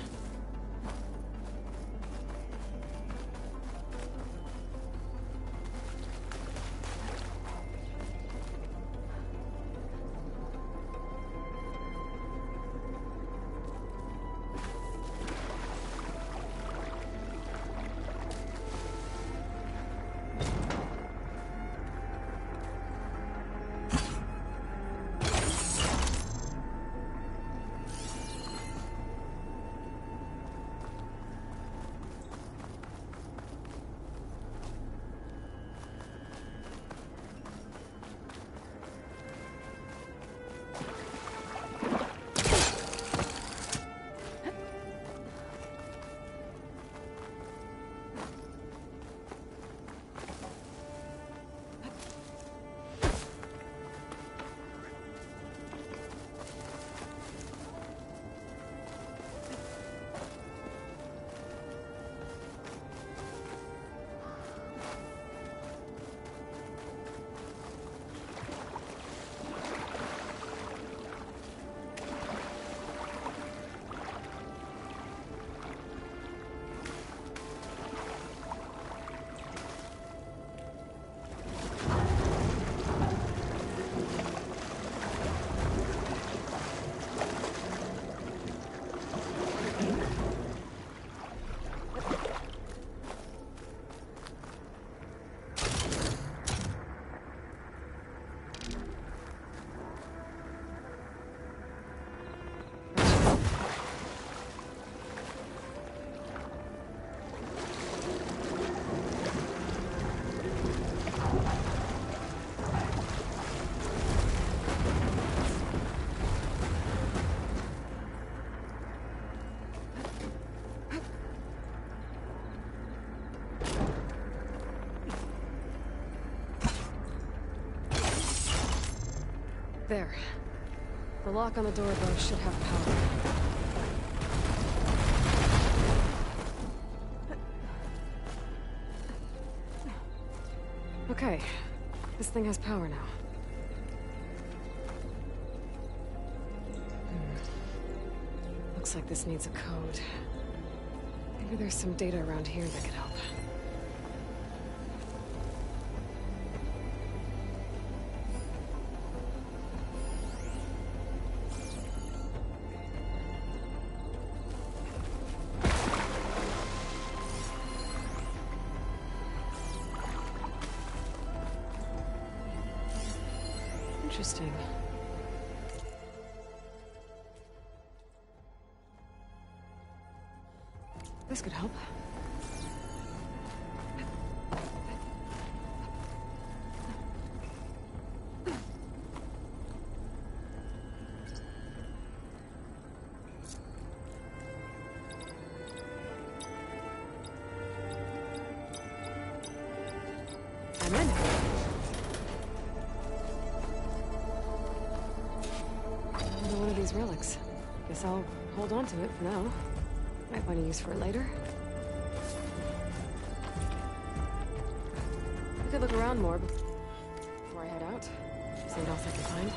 S1: There. The lock on the door above should have power. Okay. This thing has power now. Looks like this needs a code. Maybe there's some data around here that could help. Interesting. This could help. I'm in. Another one of these relics. Guess I'll hold on to it for now. Might find a use for it later. I could look around more before I head out. See what else I can find.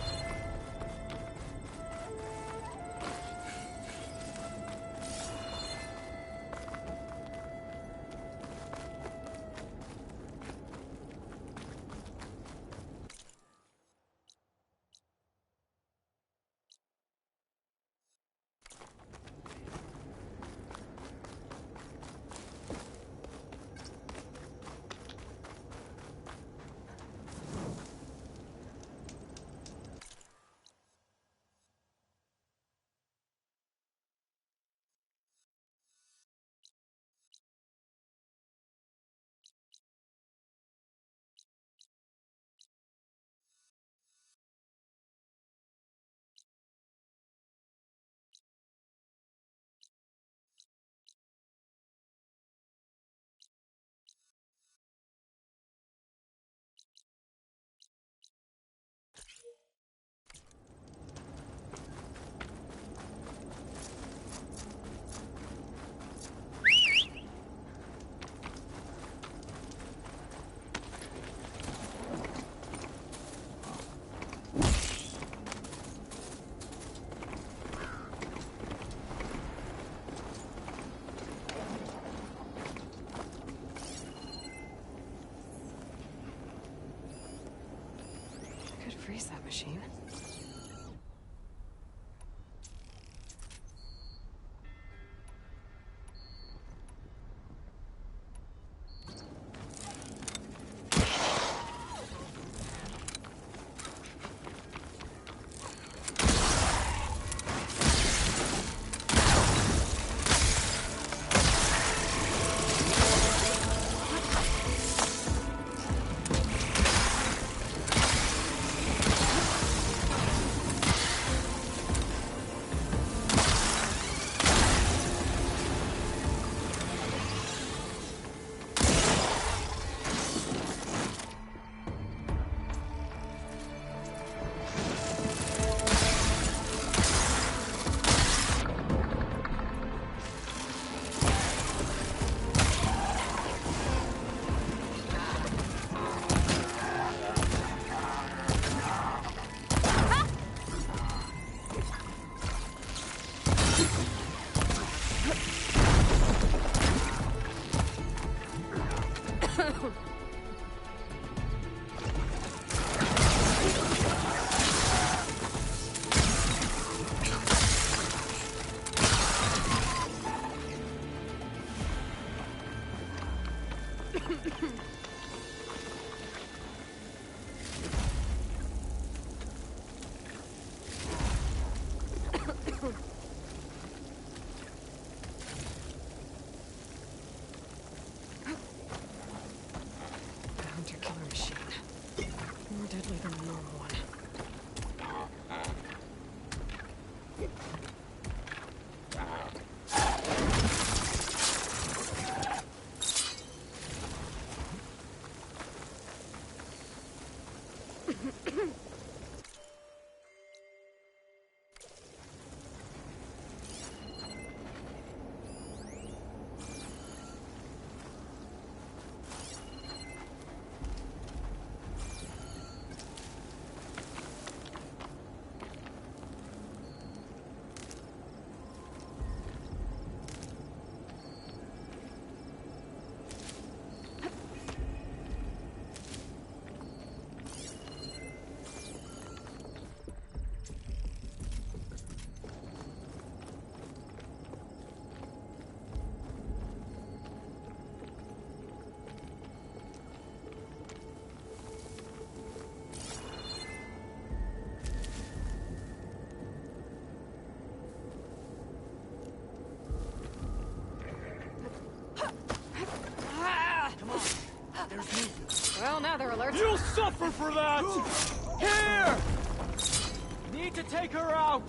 S1: Freeze that machine. Hunter-killer machine. More deadly than the normal one. hurt.
S6: You'll suffer for that! Here! Need to take her out!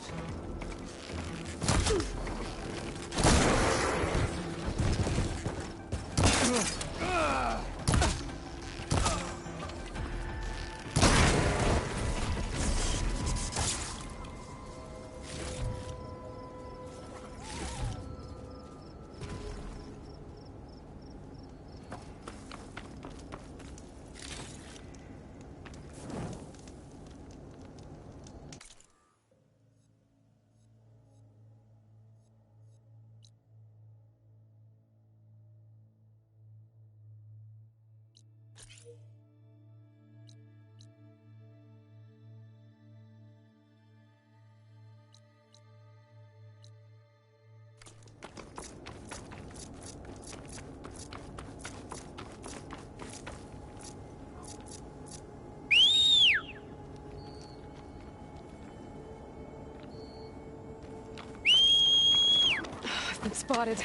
S1: I've been spotted.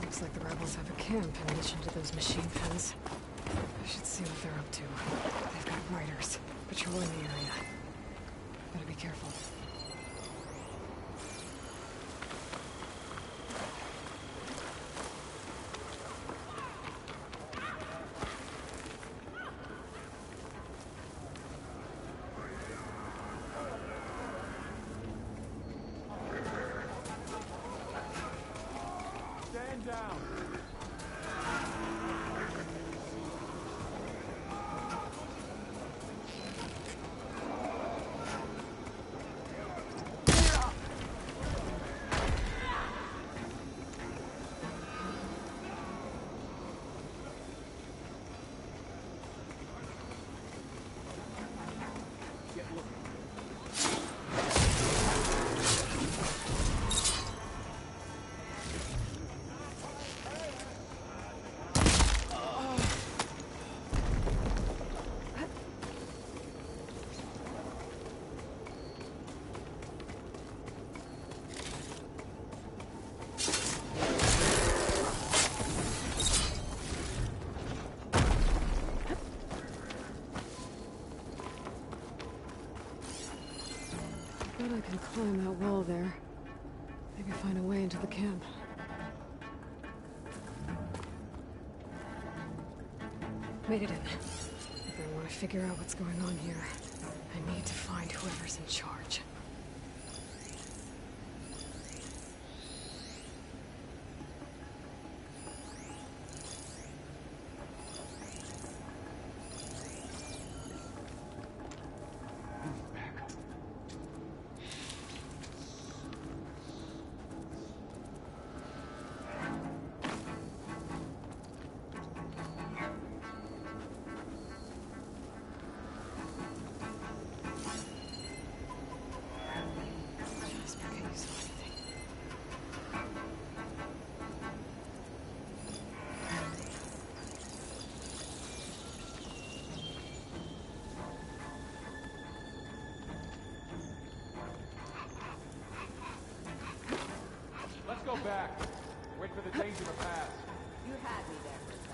S1: Looks like the rebels have a camp in addition to those machine pens. I should see what they're up to. They've got riders patrolling the area. Better be careful.
S6: Stand down!
S1: Bet I can climb that wall there. Maybe find a way into the camp. Made it in. If I want to figure out what's going on here, I need to find whoever's in charge.
S6: Let's go back. Wait for the danger to pass.
S10: You had me there for a second.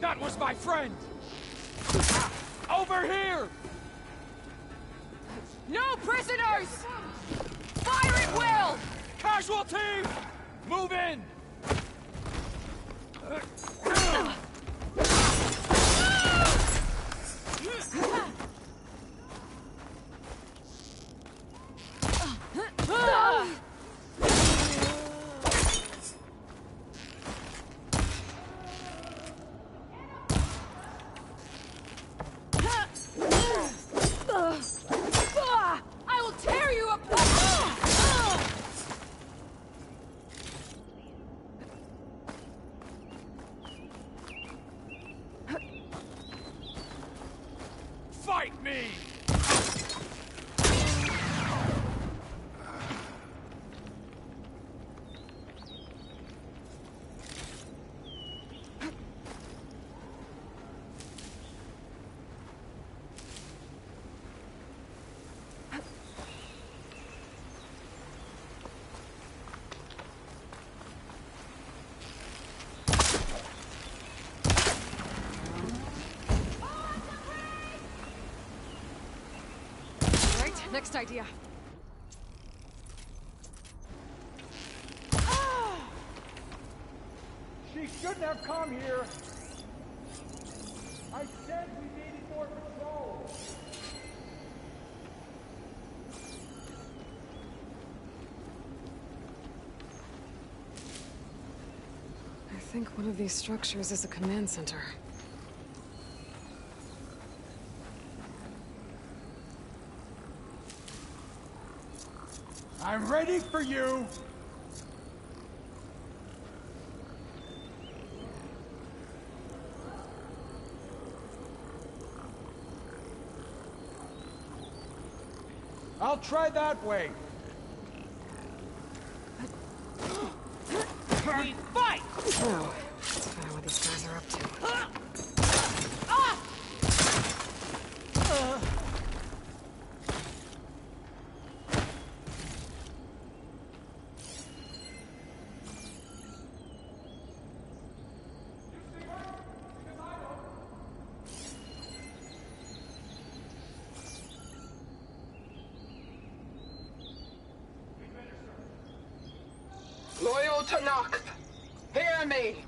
S6: That was my friend! Over here!
S10: No prisoners! Fire at will!
S6: Casualty! Move in!
S10: I will tear you apart!
S6: Fight me!
S1: Next idea.
S6: She shouldn't have come here. I said we needed more patrol.
S1: I think one of these structures is a command center.
S6: I'm ready for you! I'll try that way. We fight!
S1: Oh, let's find out what these guys are up to.
S16: Loyal Tanakh, hear me.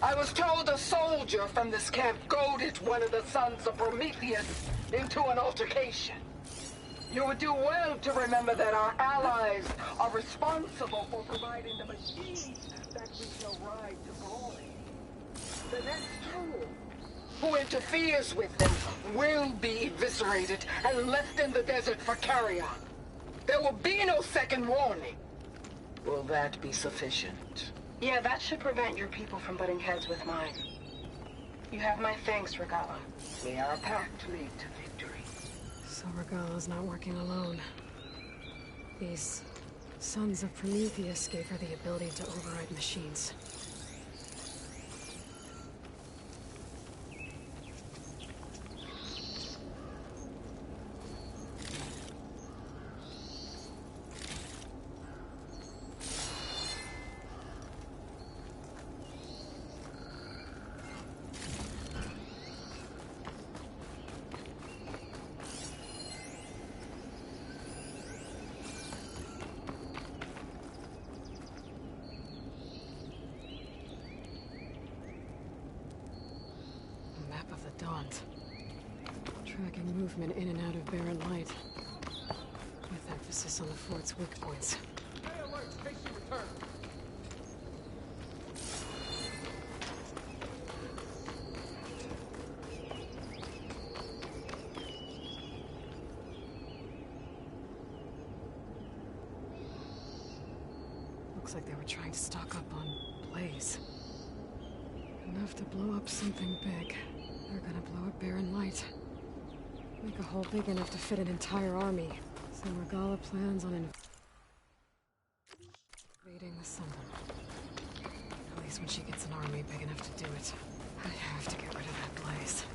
S16: I was told a soldier from this camp goaded one of the sons of Prometheus into an altercation. You would do well to remember that our allies are responsible for providing the machines that we shall ride to glory. The next tool who interferes with them will be eviscerated and left in the desert for carrion. There will be no second warning. Will that be sufficient?
S17: Yeah, that should prevent your people from butting heads with mine. You have my thanks, Regala.
S16: May our pact lead to victory.
S1: So Regala's not working alone. These sons of Prometheus gave her the ability to override machines. Daunt. Tracking movement in and out of Barren Light. With emphasis on the fort's weak points. Looks like they were trying to stock up on Blaze. Enough to blow up something big. They're gonna blow up Barren Light. Make a hole big enough to fit an entire army. So Regala plans on invading the Sun. At least when she gets an army big enough to do it. I have to get rid of that Blaze.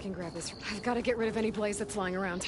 S1: can grab this. I've got to get rid of any blaze that's lying around.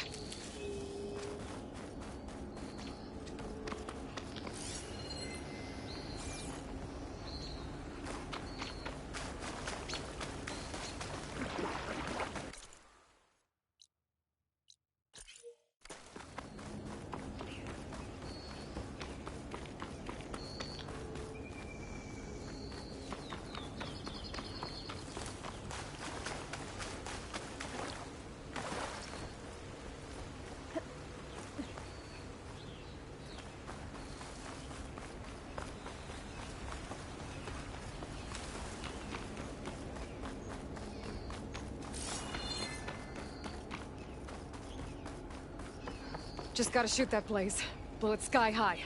S1: Just gotta shoot that blaze. Blow it sky high.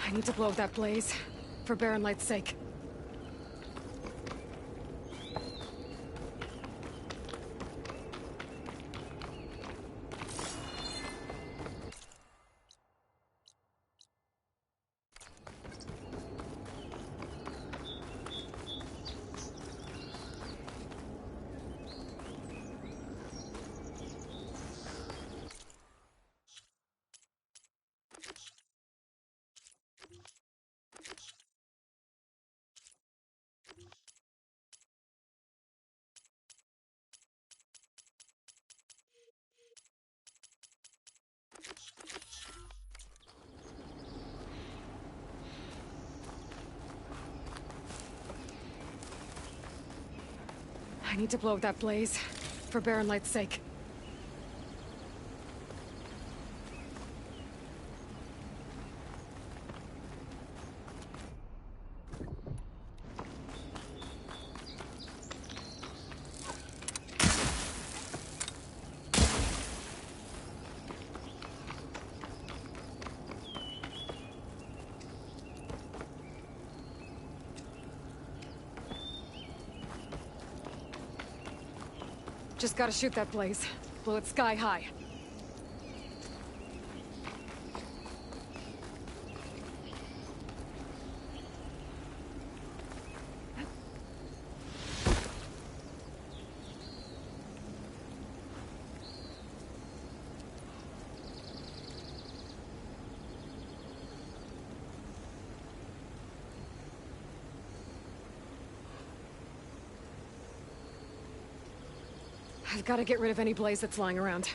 S1: I need to blow that blaze, for Barren Light's sake. I need to blow that blaze, for Barren Light's sake. Just gotta shoot that blaze. Blow it sky high. I've got to get rid of any blaze that's lying around.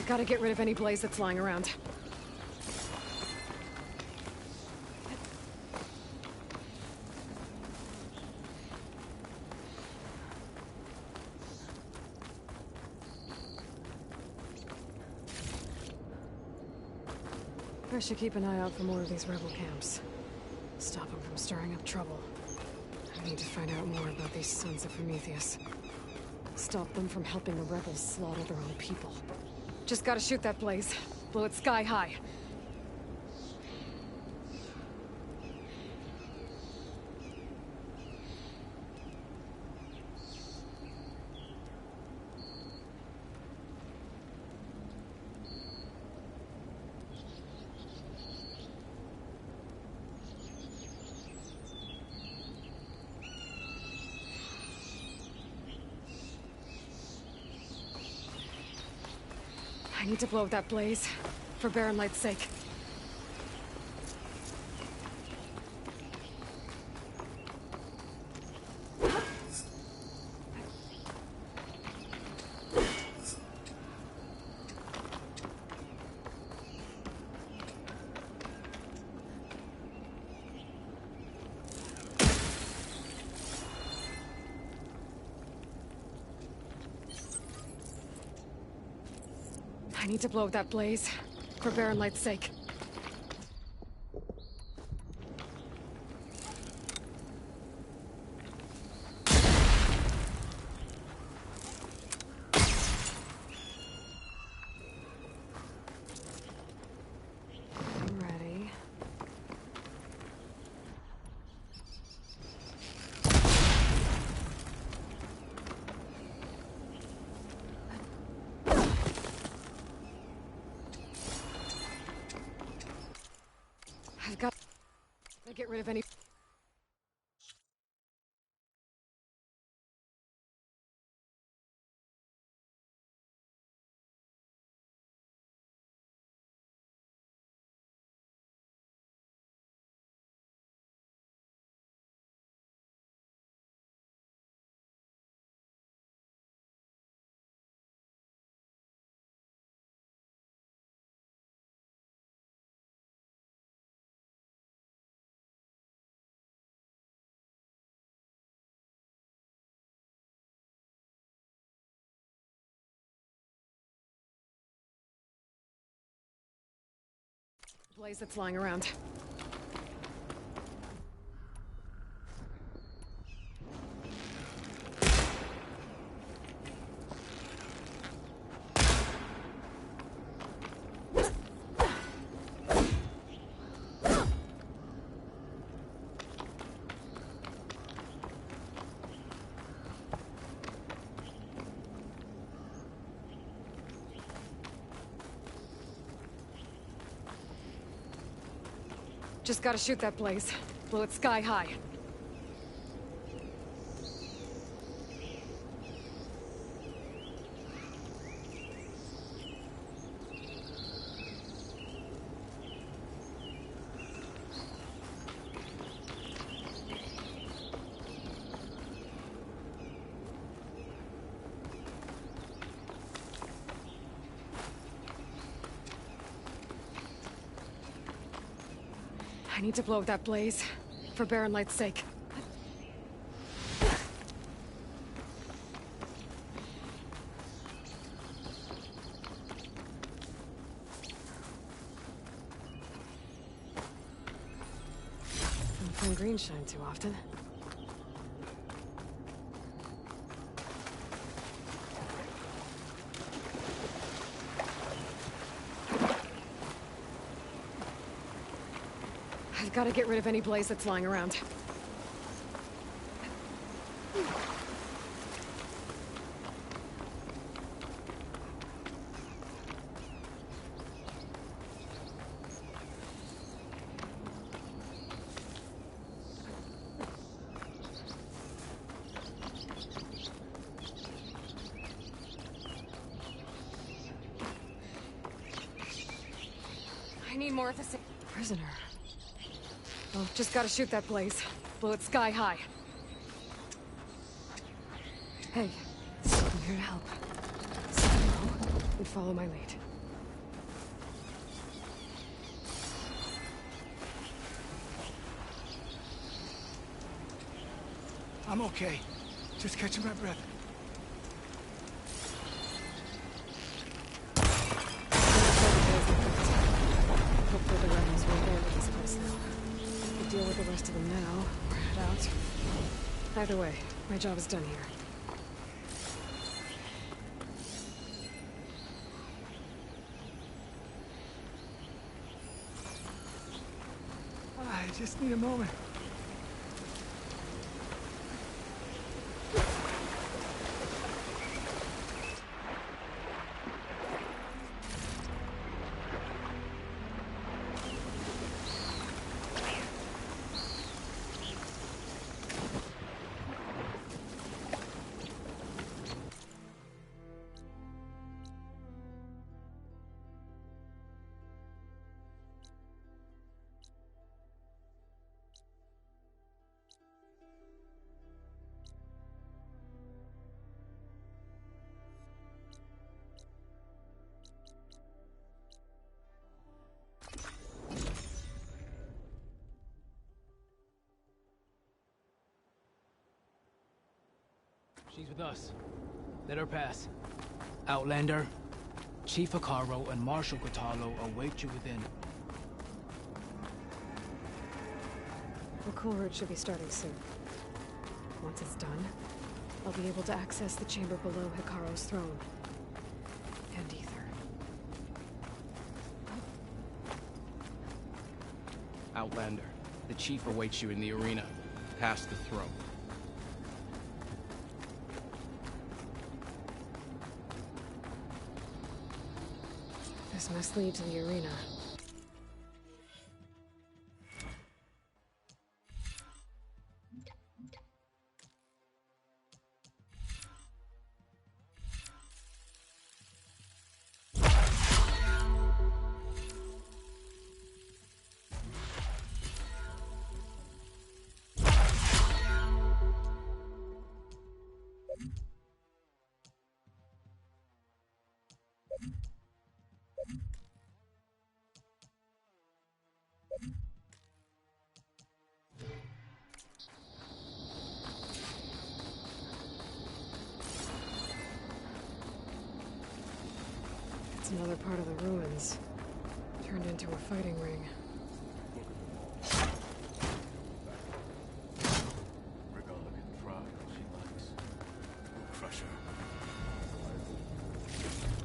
S1: Gotta get rid of any blaze that's lying around. I should keep an eye out for more of these rebel camps. Stop them from stirring up trouble. I need to find out more about these sons of Prometheus. Stop them from helping the rebels slaughter their own people. Just gotta shoot that blaze. Blow it sky high. I need to blow that blaze, for Barren Light's sake. I need to blow up that blaze. For Baron Light's sake. I'm ready. I've got to get rid of any... blaze that's lying around. Just gotta shoot that blaze. Blow it sky high. I need to blow up that blaze. For Baron Light's sake. Don't find green shine too often. I've got to get rid of any blaze that's lying around. I need more of the same prisoner. Oh, just gotta shoot that blaze. Blow it sky high. Hey, I'm here to help. Stay low and follow my lead.
S3: I'm okay. Just catching my breath.
S1: Hopefully the rebels won't go into this place now. We'll deal with the rest of them now, or head out. Either way, my job is done here.
S3: I just need a moment.
S6: She's with us. Let her pass. Outlander, Chief Hekarro and Marshal Kotallo await you within.
S1: The Cool Route should be starting soon. Once it's done, I'll be able to access the chamber below Hekarro's throne. And Ether.
S5: Outlander, the Chief awaits you in the arena, past the throne.
S1: This must lead to the arena. It's another part of the ruins, turned into a fighting ring.
S18: Regalla can try if she likes. We'll crush her.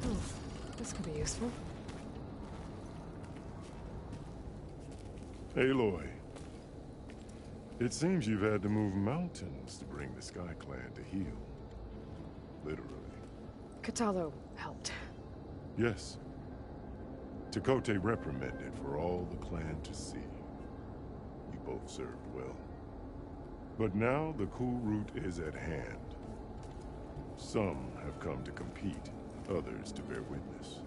S1: Oh, this could be useful.
S19: Aloy. It seems you've had to move mountains to bring the Sky Clan to heal. Literally.
S1: Kotallo helped.
S19: Yes. Tekote reprimanded for all the clan to see. You both served well. But now the Cool Route is at hand. Some have come to compete, others to bear witness.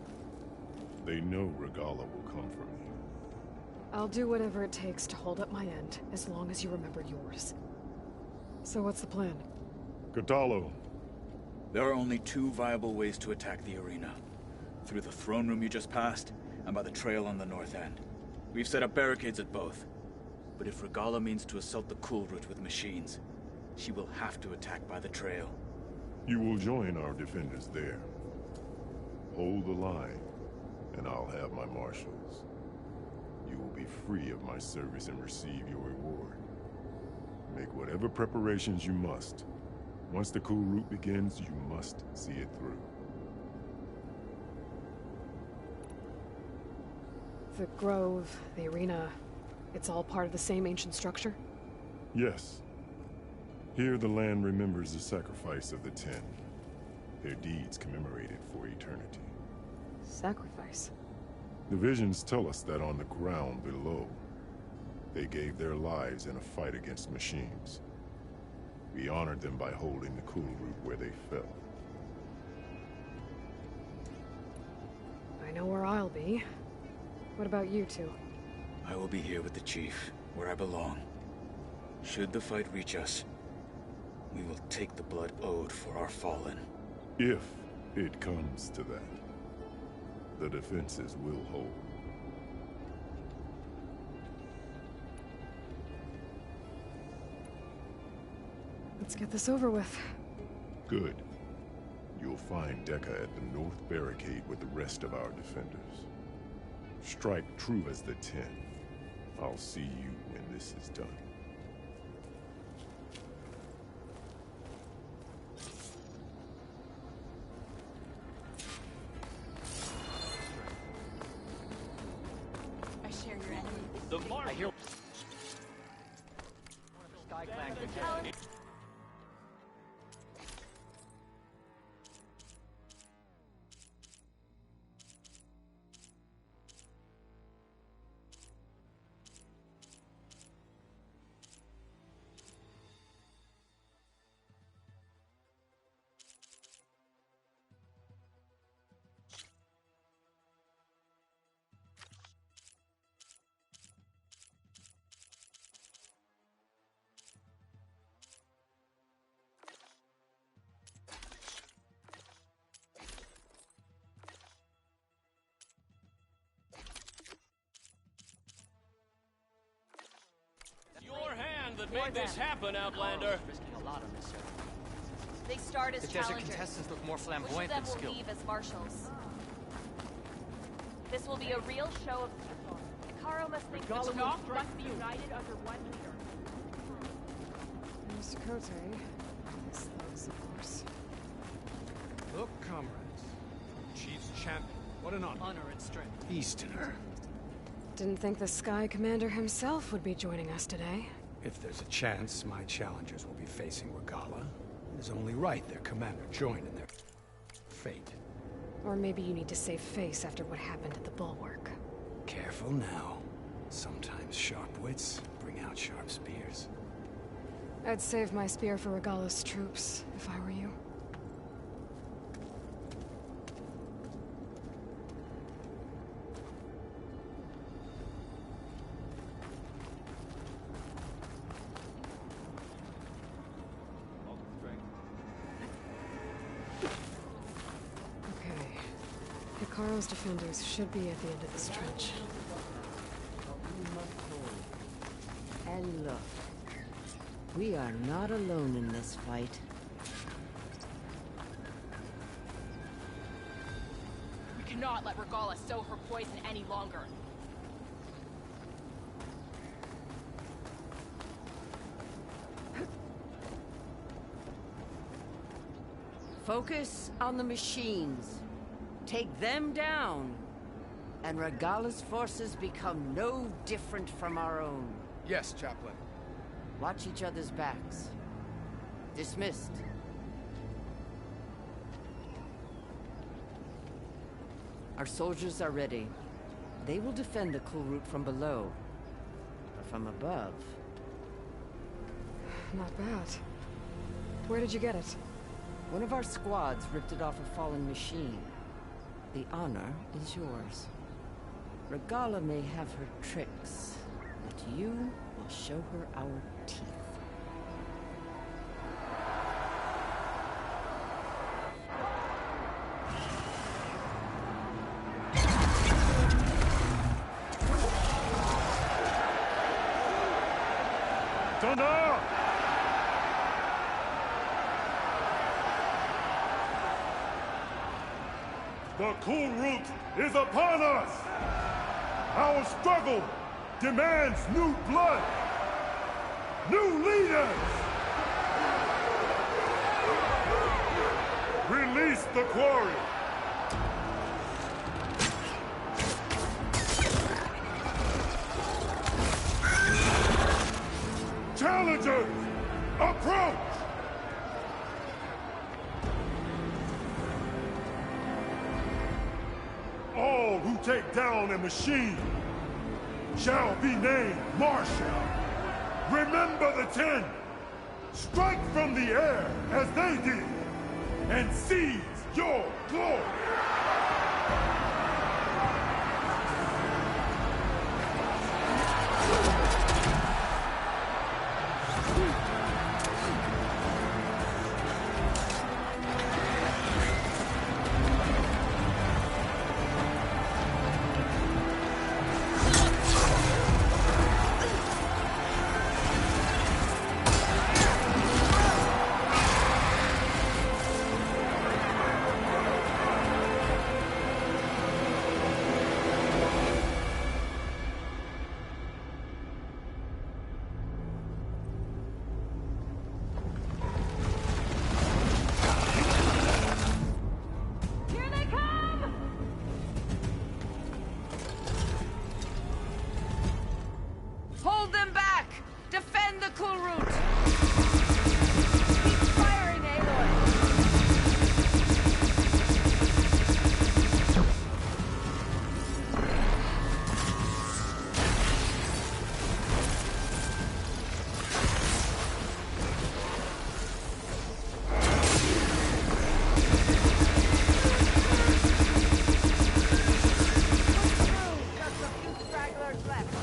S19: They know Regalla will come from you.
S1: I'll do whatever it takes to hold up my end, as long as you remember yours. So what's the plan?
S19: Kotallo.
S18: There are only two viable ways to attack the arena. Through the throne room you just passed, and by the trail on the north end. We've set up barricades at both. But if Regalla means to assault the Cool Route with machines, she will have to attack by the trail.
S19: You will join our defenders there. Hold the line, and I'll have my marshals. You will be free of my service and receive your reward. Make whatever preparations you must. Once the Cool Route begins, you must see it through.
S1: The Grove, the arena, it's all part of the same ancient structure?
S19: Yes. Here the land remembers the sacrifice of the Ten. Their deeds commemorated for eternity.
S1: Sacrifice?
S19: The visions tell us that on the ground below, they gave their lives in a fight against machines. We honored them by holding the Cool Route where they fell.
S1: I know where I'll be. What about you two?
S18: I will be here with the Chief, where I belong. Should the fight reach us, we will take the blood owed for our fallen.
S19: If it comes to that, the defenses will hold.
S1: Let's get this over with.
S19: Good. You'll find Dekka at the north barricade with the rest of our defenders. Strike true as the Ten. I'll see you when this is done.
S14: I share your enemy.
S6: The mark. I hear.
S2: Sky Clan could
S6: Your hand that made this happen, Outlander.
S2: Risking a lot on this service.
S20: They start as
S2: The desert
S20: challengers.
S2: contestants look more
S20: Which
S2: flamboyant
S20: of them
S2: than
S20: will
S2: skilled.
S20: leave as marshals?
S14: will be a real show of people. Hikaru must think the Tenakth must be united under one leader.
S1: There's Kote. This is, of course.
S6: Look, comrades. Chief's champion. What an honor. Honor and strength. Easterner.
S1: Didn't think the Sky Commander himself would be joining us today.
S6: If there's a chance my challengers will be facing Regalla, it is only right their commander join in their fate.
S1: Or maybe you need to save face after what happened at the Bulwark.
S6: Careful now. Sometimes sharp wits bring out sharp spears.
S1: I'd save my spear for Regalla's troops, if I were you. Hikaru's defenders should be at the end of this trench.
S20: And look, we are not alone in this fight.
S14: We cannot let Regalla sow her poison any longer.
S20: Focus on the machines. Take them down, and Regalla's forces become no different from our own.
S3: Yes, Chaplain.
S20: Watch each other's backs. Dismissed. Our soldiers are ready. They will defend the Kulrut from below. But from above...
S1: Not bad. Where did you get it?
S20: One of our squads ripped it off a fallen machine. The honor is yours. Regalla may have her tricks, but you will show her our teeth.
S19: Tana! The Kulrut is upon us! Our struggle demands new blood! New leaders! Release the quarry! Challengers, approach! All who take down a machine shall be named Marshal. Remember the 10. Strike from the air as they did, and seize your glory.
S20: Hold them back! Defend the Kulrut! Keep firing, Aloy! Just a few stragglers left.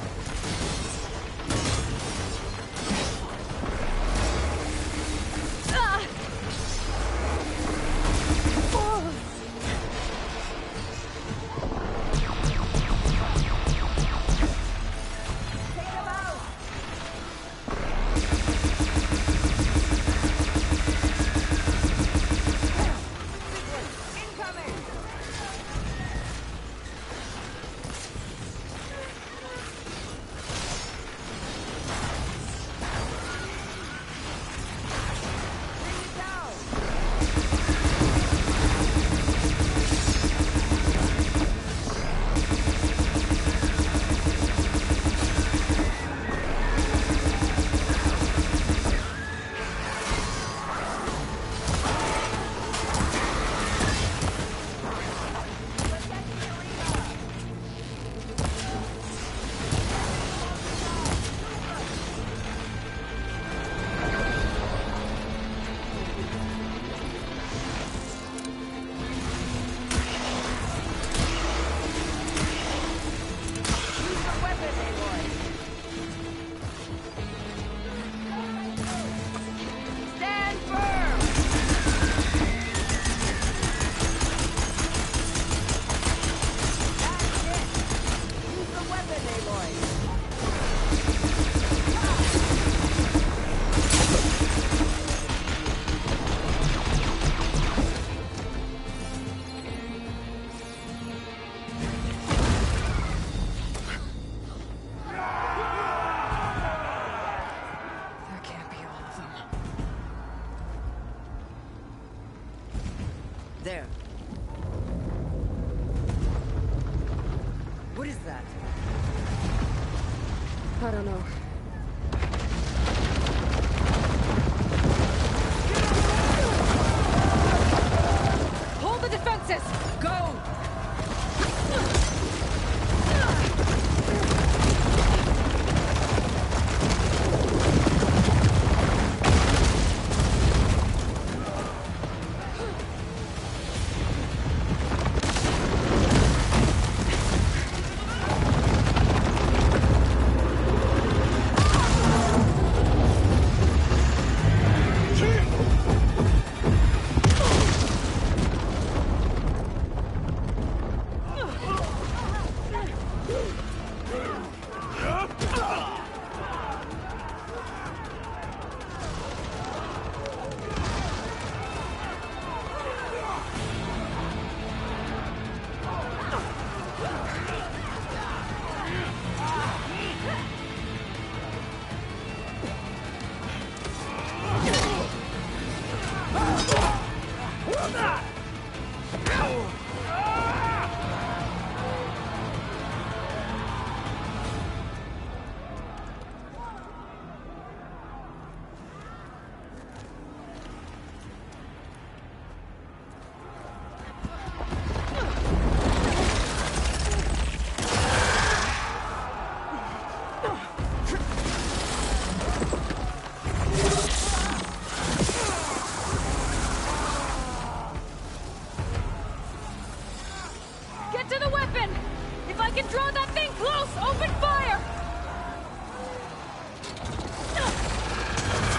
S1: I don't know.
S10: Hold the defenses! Go!
S4: Get to the weapon! If I can draw that thing close, open fire!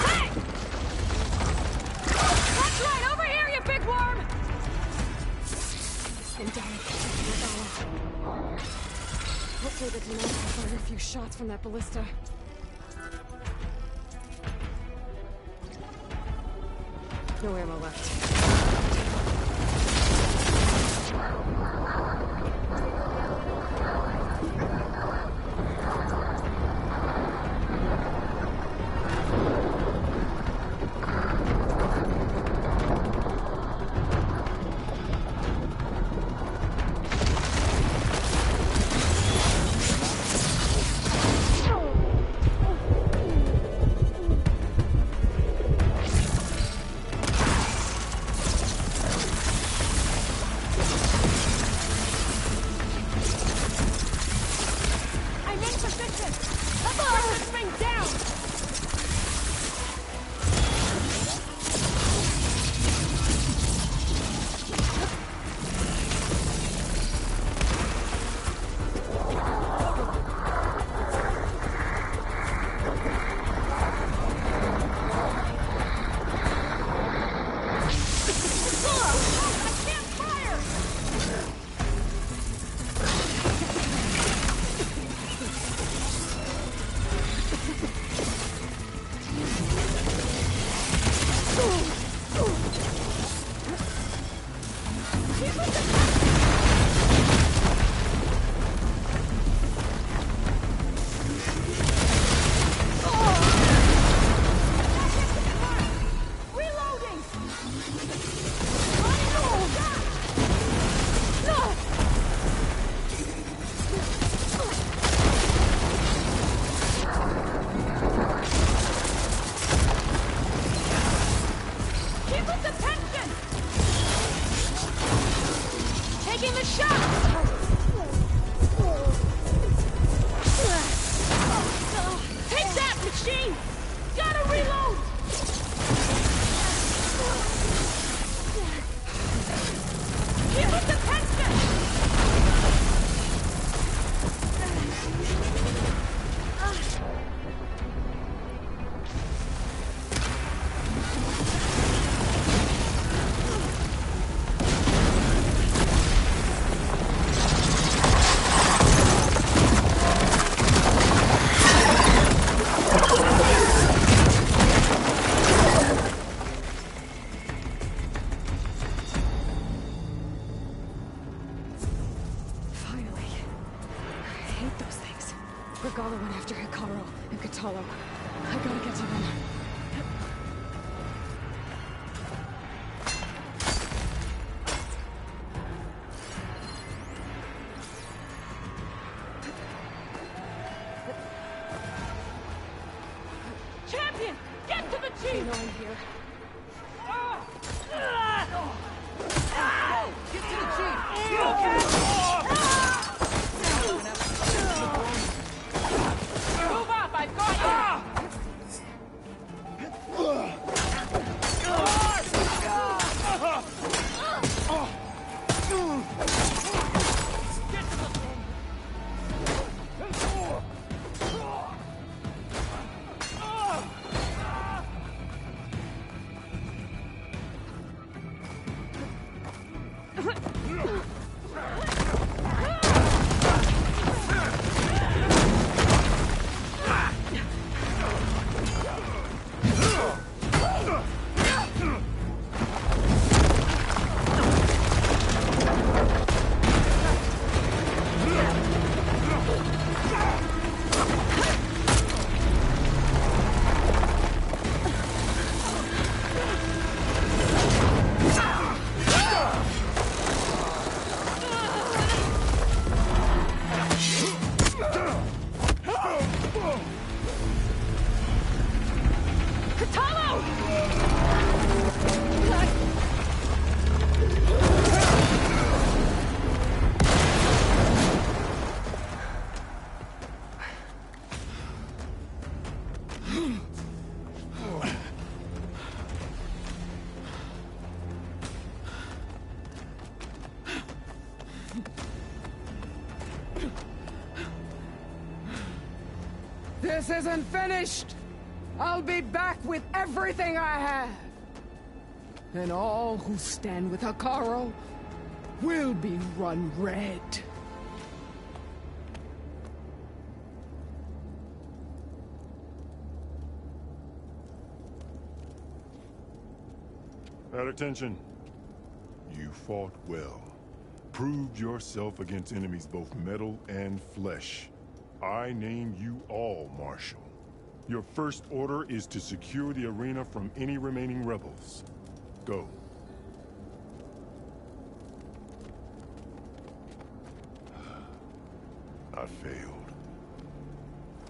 S4: Hey! That's right, over here, you big worm!
S1: And down. Hopefully the Tenaz will fire a few shots from that ballista. No ammo left. Regala went after Hikaru and Kotallo. I gotta get to them. here.
S4: Get to the chief! Move up! I've got you!
S20: This isn't finished! I'll be back with everything I have! And all who stand with Hekarro will be run red.
S19: At attention. You fought well. Proved yourself against enemies both metal and flesh. I name you all Marshal. Your first order is to secure the arena from any remaining rebels. Go. I failed.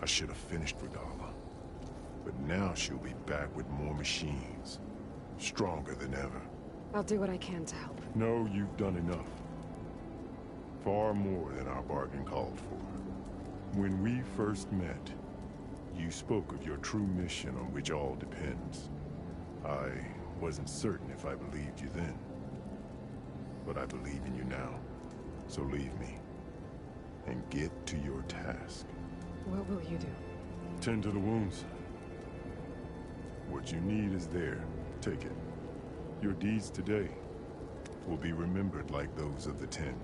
S19: I should have finished Regalla. But now she'll be back with more machines. Stronger than ever.
S1: I'll do what I can to help.
S19: No, you've done enough. Far more than our bargain called for. When we first met, you spoke of your true mission on which all depends. I wasn't certain if I believed you then. But I believe in you now. So leave me. And get to your task.
S1: What will you do?
S19: Tend to the wounds. What you need is there. Take it. Your deeds today will be remembered like those of the 10.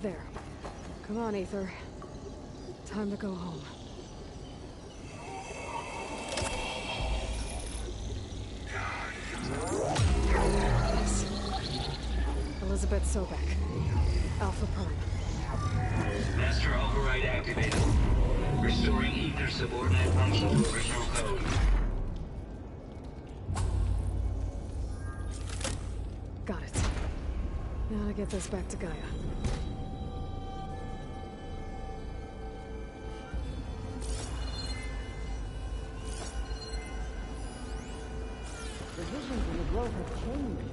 S1: There. Come on, Aether. Time to go home. Yes. Elizabeth Sobek. Alpha Prime.
S21: Master override activated. Restoring Aether subordinate function to original code.
S1: Got it. Now to get this back to Gaia.
S20: The visions in the grove have changed.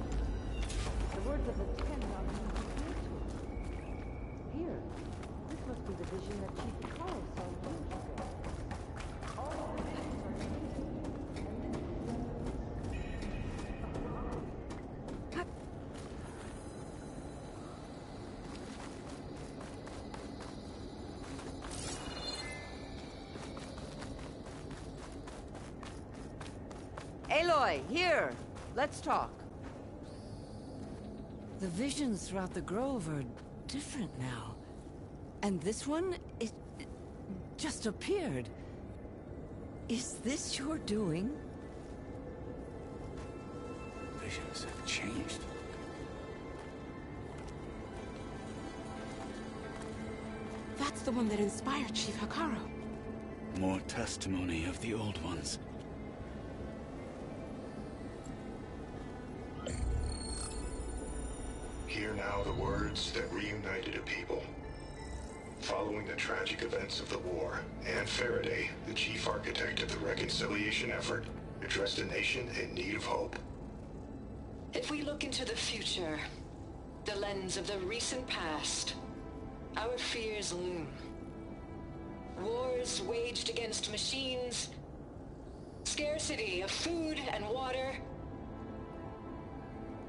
S20: The words of the 10 are here. This must be the vision that Chief Carl saw years ago. All of the visions are Aloy, here! Let's talk. The visions throughout the grove are different now. And this one, it just appeared. Is this your doing?
S18: Visions have changed.
S8: That's the one that inspired Chief Hekarro.
S18: More testimony of the Old Ones.
S13: Hear now the words that reunited a people. Following the tragic events of the war, Anne Faraday, the chief architect of the reconciliation effort, addressed a nation in need of hope.
S16: If we look into the future, the lens of the recent past, our fears loom. Wars waged against machines, scarcity of food and water,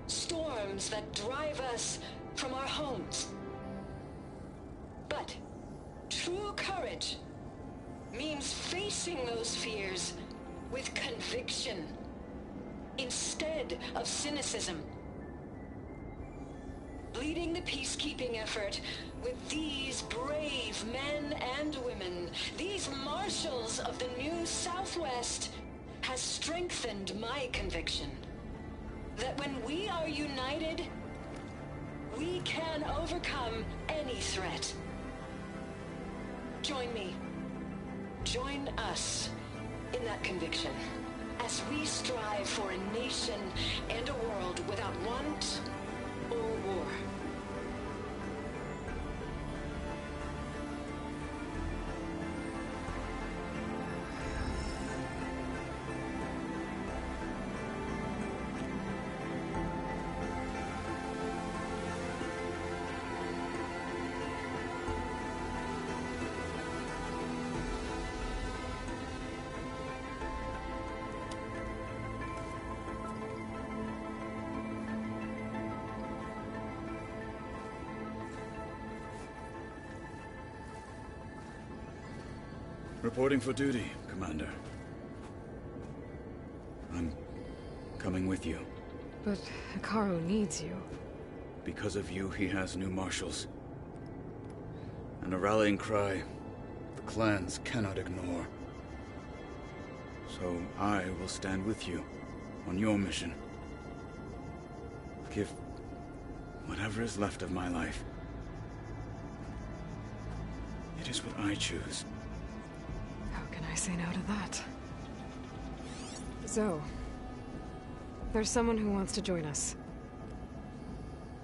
S16: storms that drive us from our homes. But true courage means facing those fears with conviction instead of cynicism. Leading the peacekeeping effort with these brave men and women, these marshals of the new Southwest, has strengthened my conviction that when we are united, we can overcome any threat. Join me. Join us in that conviction as we strive for a nation and a world without want or war.
S18: Reporting for duty, Commander. I'm coming with you.
S1: But Hekarro needs you.
S18: Because of you, he has new marshals. And a rallying cry the clans cannot ignore. So I will stand with you on your mission. Give whatever is left of my life. It is what I choose.
S1: How can I say no to that? Zoe, there's someone who wants to join us.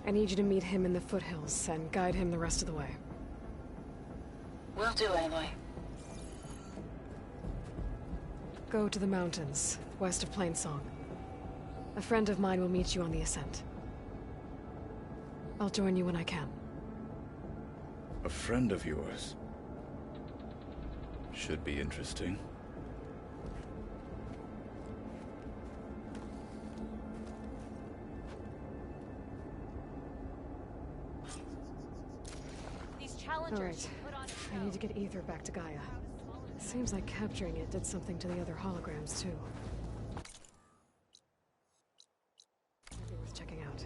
S1: I need you to meet him in the foothills and guide him the rest of the way.
S17: Will do, Aloy.
S1: Go to the mountains, west of Plainsong. A friend of mine will meet you on the ascent. I'll join you when I can.
S18: A friend of yours? Should be interesting.
S4: These challengers
S1: All right.
S4: put on a show.
S1: I need to get Ether back to Gaia. Seems like capturing it did something to the other holograms, too. Might be worth checking out.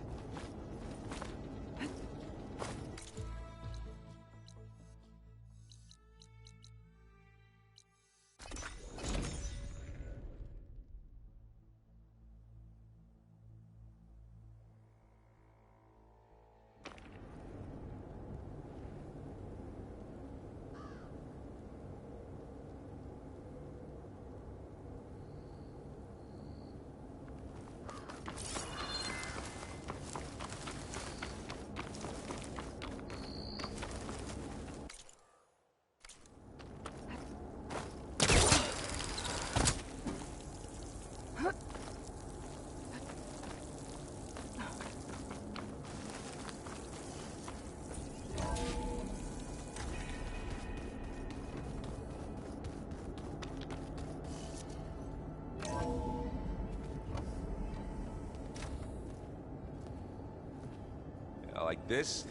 S12: Like this?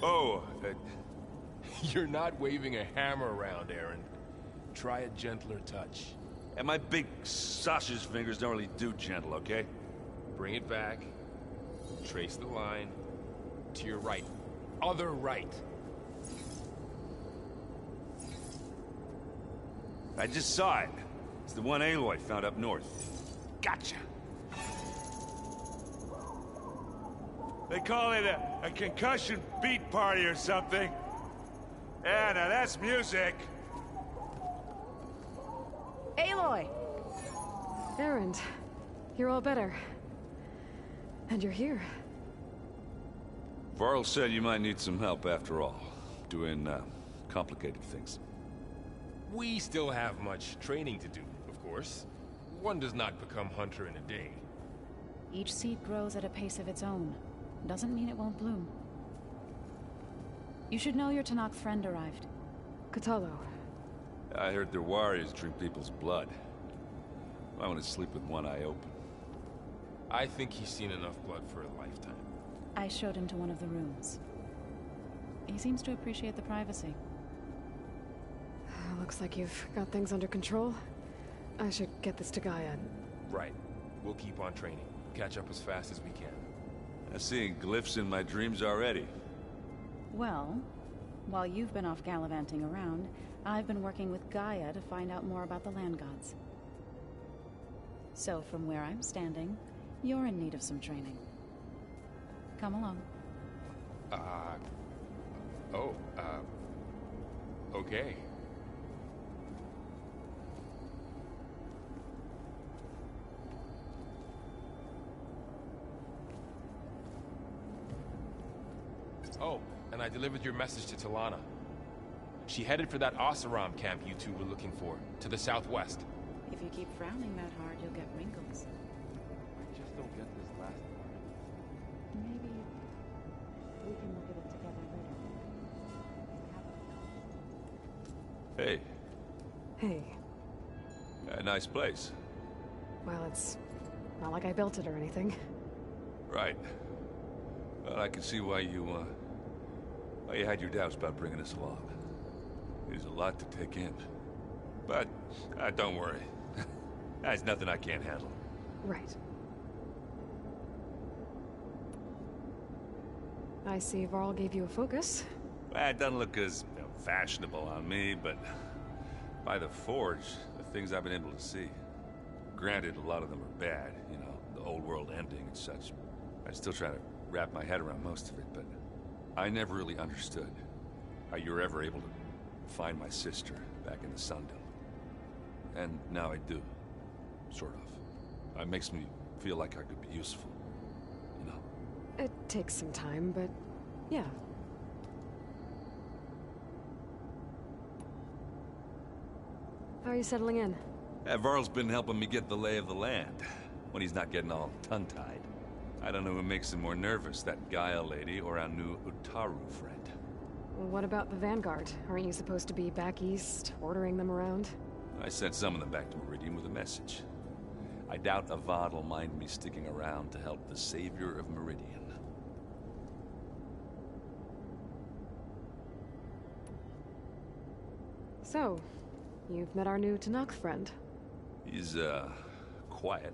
S12: Oh, you're not waving a hammer around, Aaron. Try a gentler touch.
S7: And my big sausage fingers don't really do gentle, okay?
S12: Bring it back. Trace the line. To your right. Other right.
S7: I just saw it. It's the one Aloy found up north. Gotcha! They call it a concussion beat party or something. Yeah, now that's music.
S1: Aloy! Erend, you're all better. And you're here.
S7: Varl said you might need some help after all. Doing, complicated things.
S12: We still have much training to do, of course. One does not become hunter in a day.
S22: Each seed grows at a pace of its own. Doesn't mean it won't bloom. You should know your Tenakth friend arrived.
S1: Kotallo.
S7: I heard their warriors drink people's blood. I want to sleep with one eye open.
S12: I think he's seen enough blood for a lifetime.
S22: I showed him to one of the rooms. He seems to appreciate the privacy.
S1: Looks like you've got things under control. I should get this to Gaia.
S12: Right. We'll keep on training. Catch up as fast as we can.
S7: I'm seeing glyphs in my dreams already.
S22: Well, while you've been off gallivanting around, I've been working with Gaia to find out more about the land gods. So from where I'm standing, you're in need of some training. Come along.
S12: Okay. Oh, and I delivered your message to Talana. She headed for that Oseram camp you two were looking for, to the southwest.
S22: If you keep frowning that hard, you'll get wrinkles.
S12: I just don't get this last part.
S22: Maybe we can look at it together later.
S7: Hey.
S1: Hey.
S7: A nice place.
S1: Well, it's not like I built it or anything.
S7: Right. Well, I can see why you had your doubts about bringing us along. There's a lot to take in. But, don't worry. There's nothing I can't handle.
S1: Right. I see Varl gave you a focus.
S7: Well, it doesn't look as fashionable on me, but by the Forge, the things I've been able to see. Granted, a lot of them are bad, you know, the old world ending and such. I'm still trying to wrap my head around most of it, but I never really understood how you were ever able to find my sister back in the Sundom. And now I do. Sort of. It makes me feel like I could be useful. You know?
S1: It takes some time, but yeah. How are you settling in?
S7: Varl's been helping me get the lay of the land, when he's not getting all tongue-tied. I don't know who makes him more nervous, that Gaia lady or our new Utaru friend.
S1: What about the Vanguard? Aren't you supposed to be back east, ordering them around?
S7: I sent some of them back to Meridian with a message. I doubt Avad will mind me sticking around to help the savior of Meridian.
S1: So, you've met our new Tenakth friend.
S7: He's, quiet.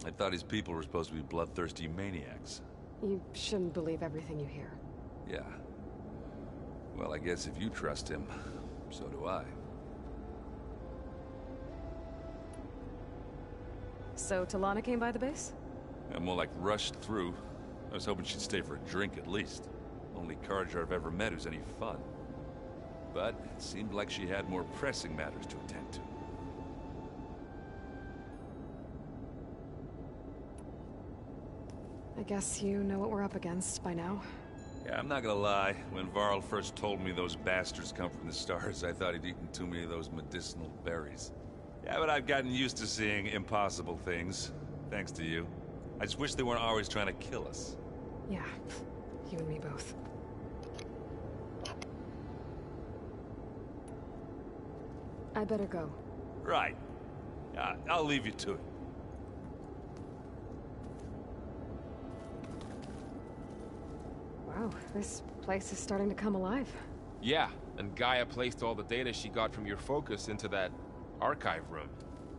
S7: I thought his people were supposed to be bloodthirsty maniacs.
S1: You shouldn't believe everything you hear.
S7: Yeah. Well, I guess if you trust him, so do I.
S1: So Talana came by the base?
S7: I'm more like rushed through. I was hoping she'd stay for a drink at least. Only Carja I've ever met who's any fun. But it seemed like she had more pressing matters to attend to.
S1: I guess you know what we're up against by now.
S7: Yeah, I'm not gonna lie. When Varl first told me those bastards come from the stars, I thought he'd eaten too many of those medicinal berries. Yeah, but I've gotten used to seeing impossible things, thanks to you. I just wish they weren't always trying to kill us.
S1: Yeah, you and me both. I better go.
S7: Right. I'll leave you to it.
S1: Wow, this place is starting to come alive.
S12: Yeah, and Gaia placed all the data she got from your focus into that archive room.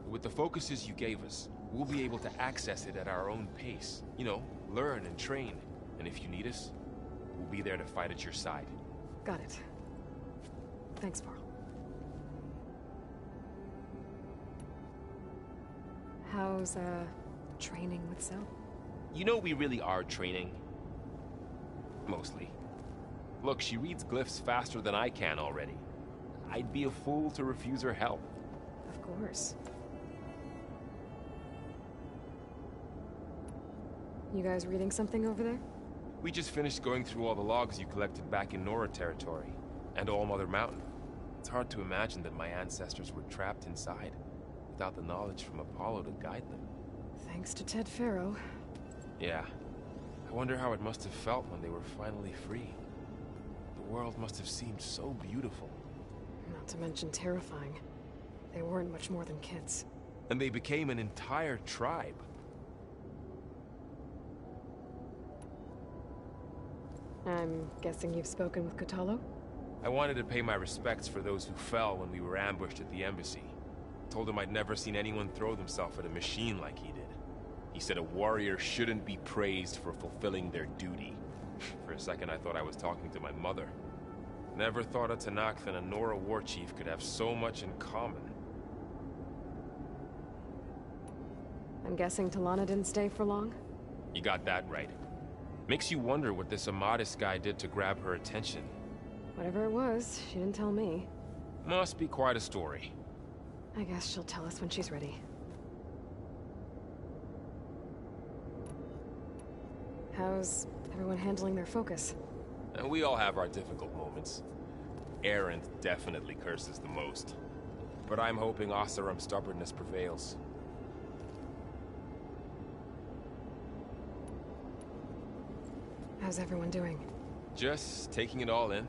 S12: With the focuses you gave us, we'll be able to access it at our own pace. You know, learn and train. And if you need us, we'll be there to fight at your side.
S1: Got it. Thanks, Varl. How's, training with Cell?
S12: You know we really are training. Mostly. Look, she reads glyphs faster than I can already. I'd be a fool to refuse her help.
S1: Of course. You guys reading something over there?
S12: We just finished going through all the logs you collected back in Nora territory, and All Mother Mountain. It's hard to imagine that my ancestors were trapped inside, without the knowledge from Apollo to guide them.
S1: Thanks to Ted Faro.
S12: Yeah. I wonder how it must have felt when they were finally free. The world must have seemed so beautiful.
S1: Not to mention terrifying. They weren't much more than kids.
S12: And they became an entire tribe.
S1: I'm guessing you've spoken with Kotallo?
S12: I wanted to pay my respects for those who fell when we were ambushed at the embassy. Told him I'd never seen anyone throw themselves at a machine like he did. He said a warrior shouldn't be praised for fulfilling their duty. For a second I thought I was talking to my mother. Never thought a Tenakth and a Nora war chief could have so much in common.
S1: I'm guessing Talana didn't stay for long?
S12: You got that right. Makes you wonder what this Amadis guy did to grab her attention.
S1: Whatever it was, she didn't tell me.
S12: Must be quite a story.
S1: I guess she'll tell us when she's ready. How's everyone handling their focus?
S12: And we all have our difficult moments. Erend definitely curses the most. But I'm hoping Oseram's stubbornness prevails.
S1: How's everyone doing?
S12: Just taking it all in.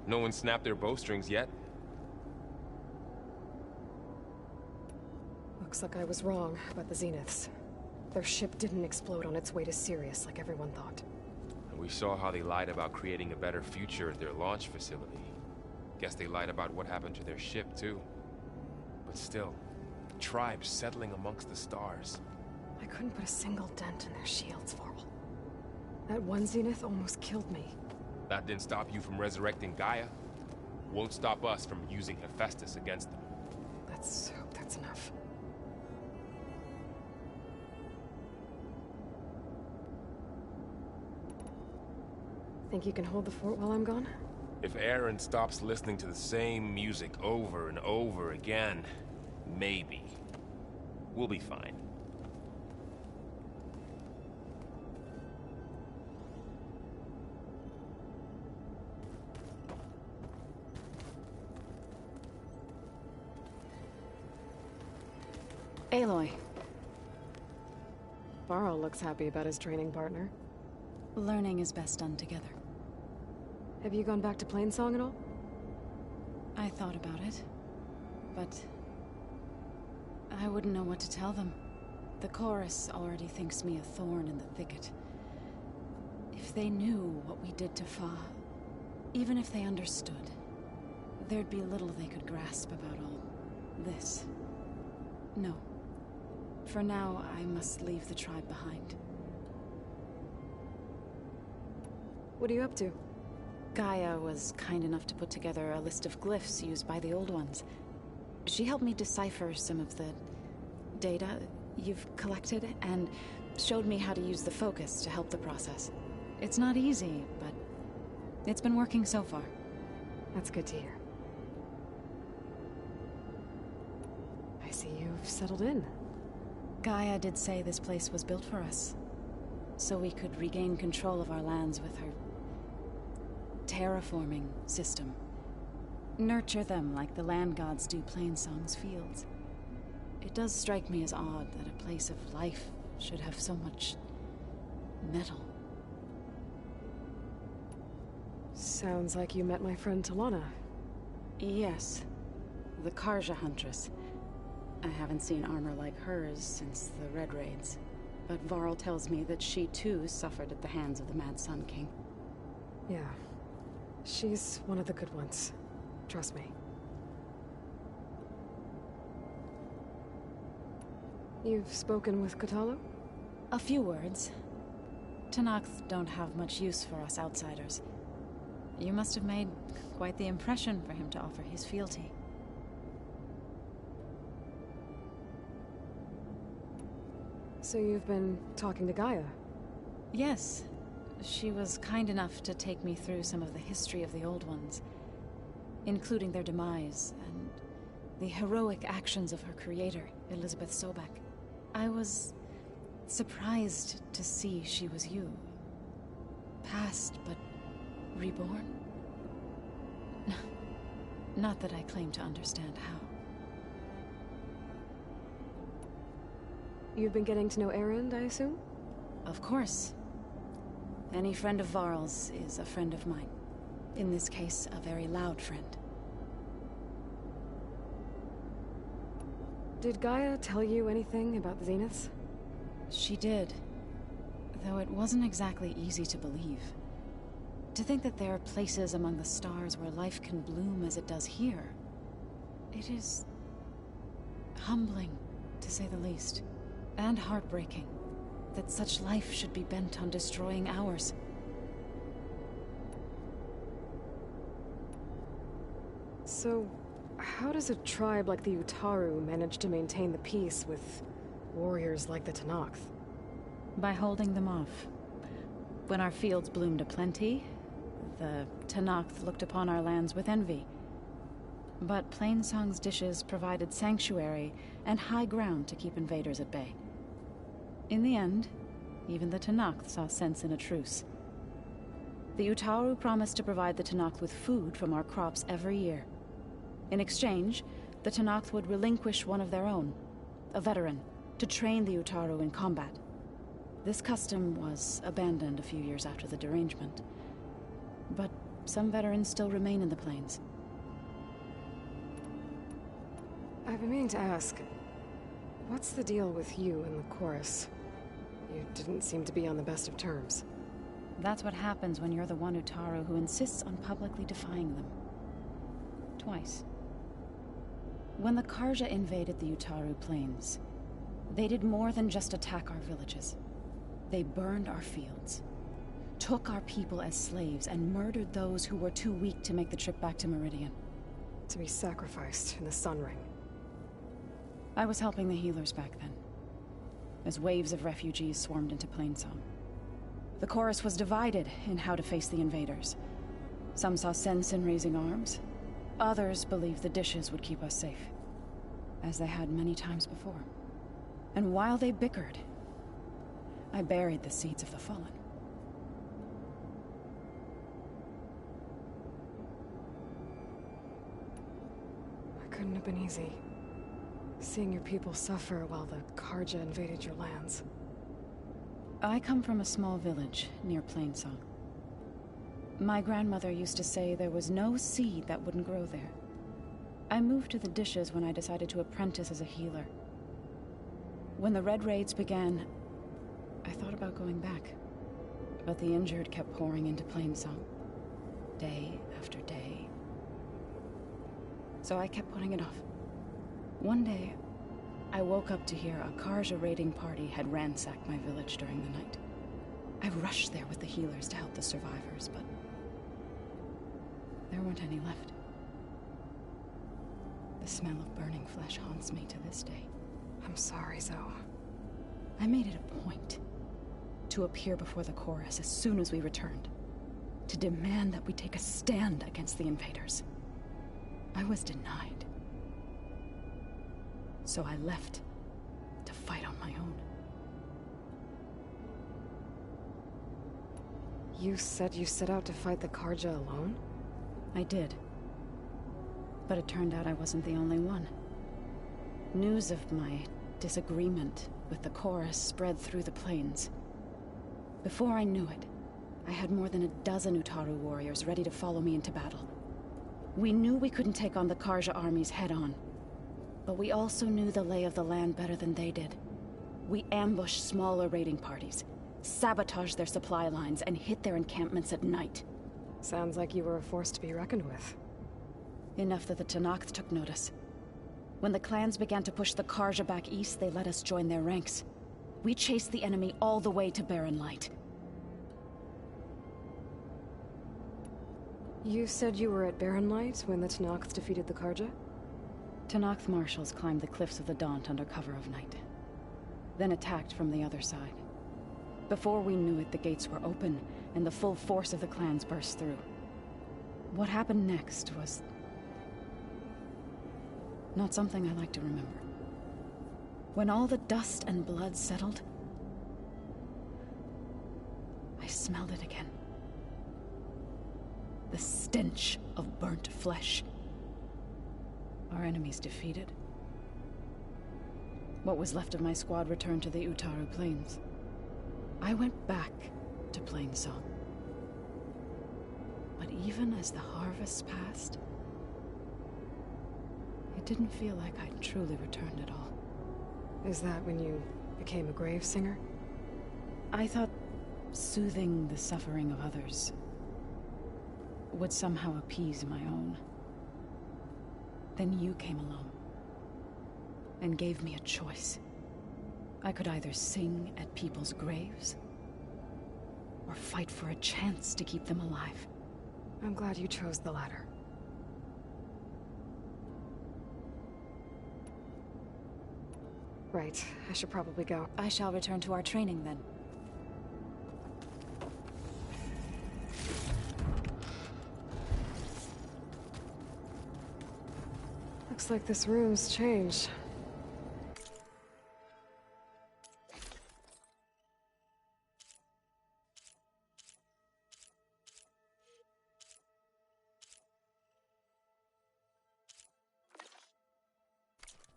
S12: No one snapped their bowstrings yet.
S1: Looks like I was wrong about the Zeniths. Their ship didn't explode on its way to Sirius like everyone thought.
S12: And we saw how they lied about creating a better future at their launch facility. Guess they lied about what happened to their ship, too. But still, the tribe's settling amongst the stars.
S1: I couldn't put a single dent in their shields, Varl. That one Zenith almost killed me.
S12: That didn't stop you from resurrecting Gaia. Won't stop us from using Hephaestus against them.
S1: Let's hope that's enough. Think you can hold the fort while I'm gone?
S12: If Erend stops listening to the same music over and over again, maybe. We'll be fine.
S22: Aloy.
S1: Varl looks happy about his training partner.
S22: Learning is best done together.
S1: Have you gone back to Plainsong at all?
S22: I thought about it, but I wouldn't know what to tell them. The chorus already thinks me a thorn in the thicket. If they knew what we did to Fa, even if they understood, there'd be little they could grasp about all this. No. For now, I must leave the tribe behind.
S1: What are you up to?
S22: Gaia was kind enough to put together a list of glyphs used by the Old Ones. She helped me decipher some of the data you've collected, and showed me how to use the focus to help the process. It's not easy, but it's been working so far.
S1: That's good to hear. I see you've settled in.
S22: Gaia did say this place was built for us, so we could regain control of our lands with her terraforming system. Nurture them like the land gods do Plainsong's fields. It does strike me as odd that a place of life should have so much metal.
S1: Sounds like you met my friend Talana.
S22: Yes. The Karja Huntress. I haven't seen armor like hers since the Red Raids. But Varl tells me that she too suffered at the hands of the Mad Sun King.
S1: Yeah. She's one of the good ones. Trust me. You've spoken with Kotallo?
S22: A few words. Tenakth don't have much use for us outsiders. You must have made quite the impression for him to offer his fealty.
S1: So you've been talking to Gaia?
S22: Yes. She was kind enough to take me through some of the history of the Old Ones, including their demise and the heroic actions of her creator, Elizabeth Sobek. I was surprised to see she was you. Past, but reborn? Not that I claim to understand how.
S1: You've been getting to know Erend, I assume?
S22: Of course. Any friend of Varl's is a friend of mine. In this case, a very loud friend.
S1: Did Gaia tell you anything about the Zeniths?
S22: She did. Though it wasn't exactly easy to believe. To think that there are places among the stars where life can bloom as it does here. It is humbling, to say the least. And heartbreaking that such life should be bent on destroying ours.
S1: So, how does a tribe like the Utaru manage to maintain the peace with warriors like the Tenakth?
S22: By holding them off. When our fields bloomed aplenty, the Tenakth looked upon our lands with envy. But Plainsong's dishes provided sanctuary and high ground to keep invaders at bay. In the end, even the Tenakth saw sense in a truce. The Utaru promised to provide the Tenakth with food from our crops every year. In exchange, the Tenakth would relinquish one of their own, a veteran, to train the Utaru in combat. This custom was abandoned a few years after the derangement. But some veterans still remain in the plains.
S1: I've been meaning to ask, what's the deal with you and the chorus? You didn't seem to be on the best of terms.
S22: That's what happens when you're the one Utaru who insists on publicly defying them. Twice. When the Karja invaded the Utaru plains, they did more than just attack our villages. They burned our fields, took our people as slaves, and murdered those who were too weak to make the trip back to Meridian.
S1: To be sacrificed in the Sun Ring.
S22: I was helping the healers back then, as waves of refugees swarmed into Plainsong. The chorus was divided in how to face the invaders. Some saw sense in raising arms. Others believed the dishes would keep us safe, as they had many times before. And while they bickered, I buried the seeds of the fallen.
S1: It couldn't have been easy. Seeing your people suffer while the Karja invaded your lands.
S22: I come from a small village near Plainsong. My grandmother used to say there was no seed that wouldn't grow there. I moved to the dishes when I decided to apprentice as a healer. When the Red Raids began, I thought about going back. But the injured kept pouring into Plainsong, day after day. So I kept putting it off. One day, I woke up to hear a Karja raiding party had ransacked my village during the night. I rushed there with the healers to help the survivors, but there weren't any left. The smell of burning flesh haunts me to this day.
S1: I'm sorry, Zoe.
S22: I made it a point to appear before the chorus as soon as we returned, to demand that we take a stand against the invaders. I was denied. So I left to fight on my own.
S1: You said you set out to fight the Karja alone?
S22: I did. But it turned out I wasn't the only one. News of my disagreement with the chorus spread through the plains. Before I knew it, I had more than a dozen Utaru warriors ready to follow me into battle. We knew we couldn't take on the Karja armies head-on. But we also knew the lay of the land better than they did. We ambushed smaller raiding parties, sabotaged their supply lines, and hit their encampments at night.
S1: Sounds like you were a force to be reckoned with.
S22: Enough that the Tenakth took notice. When the clans began to push the Carja back east, they let us join their ranks. We chased the enemy all the way to Barren Light.
S1: You said you were at Barren Light when the Tenakth defeated the Carja?
S22: Tenakth marshals climbed the cliffs of the Daunt under cover of night, then attacked from the other side. Before we knew it, the gates were open, and the full force of the clans burst through. What happened next was not something I like to remember. When all the dust and blood settled, I smelled it again. The stench of burnt flesh. Our enemies defeated. What was left of my squad returned to the Utaru Plains. I went back to Plainsong. But even as the harvest passed, it didn't feel like I'd truly returned at all.
S1: Is that when you became a grave singer?
S22: I thought soothing the suffering of others would somehow appease my own. Then you came along and gave me a choice. I could either sing at people's graves or fight for a chance to keep them alive.
S1: I'm glad you chose the latter. Right, I should probably go.
S22: I shall return to our training then.
S1: Looks like this room's changed.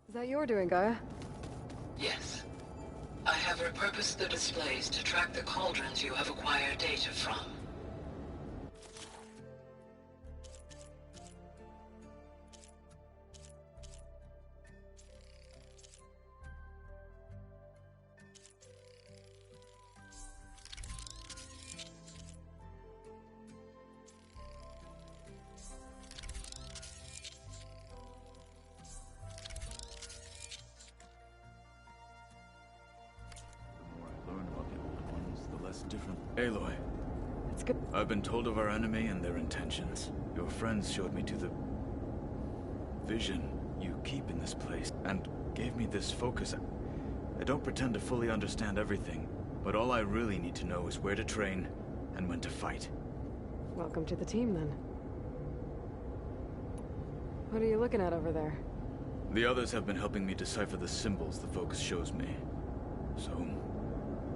S1: Is that your doing, Gaia?
S16: Yes. I have repurposed the displays to track the cauldrons you have acquired data from.
S18: Aloy.
S1: It's good.
S18: I've been told of our enemy and their intentions. Your friends showed me to the vision you keep in this place and gave me this focus. I don't pretend to fully understand everything, but all I really need to know is where to train and when to fight.
S1: Welcome to the team, then. What are you looking at over there?
S18: The others have been helping me decipher the symbols the focus shows me. So,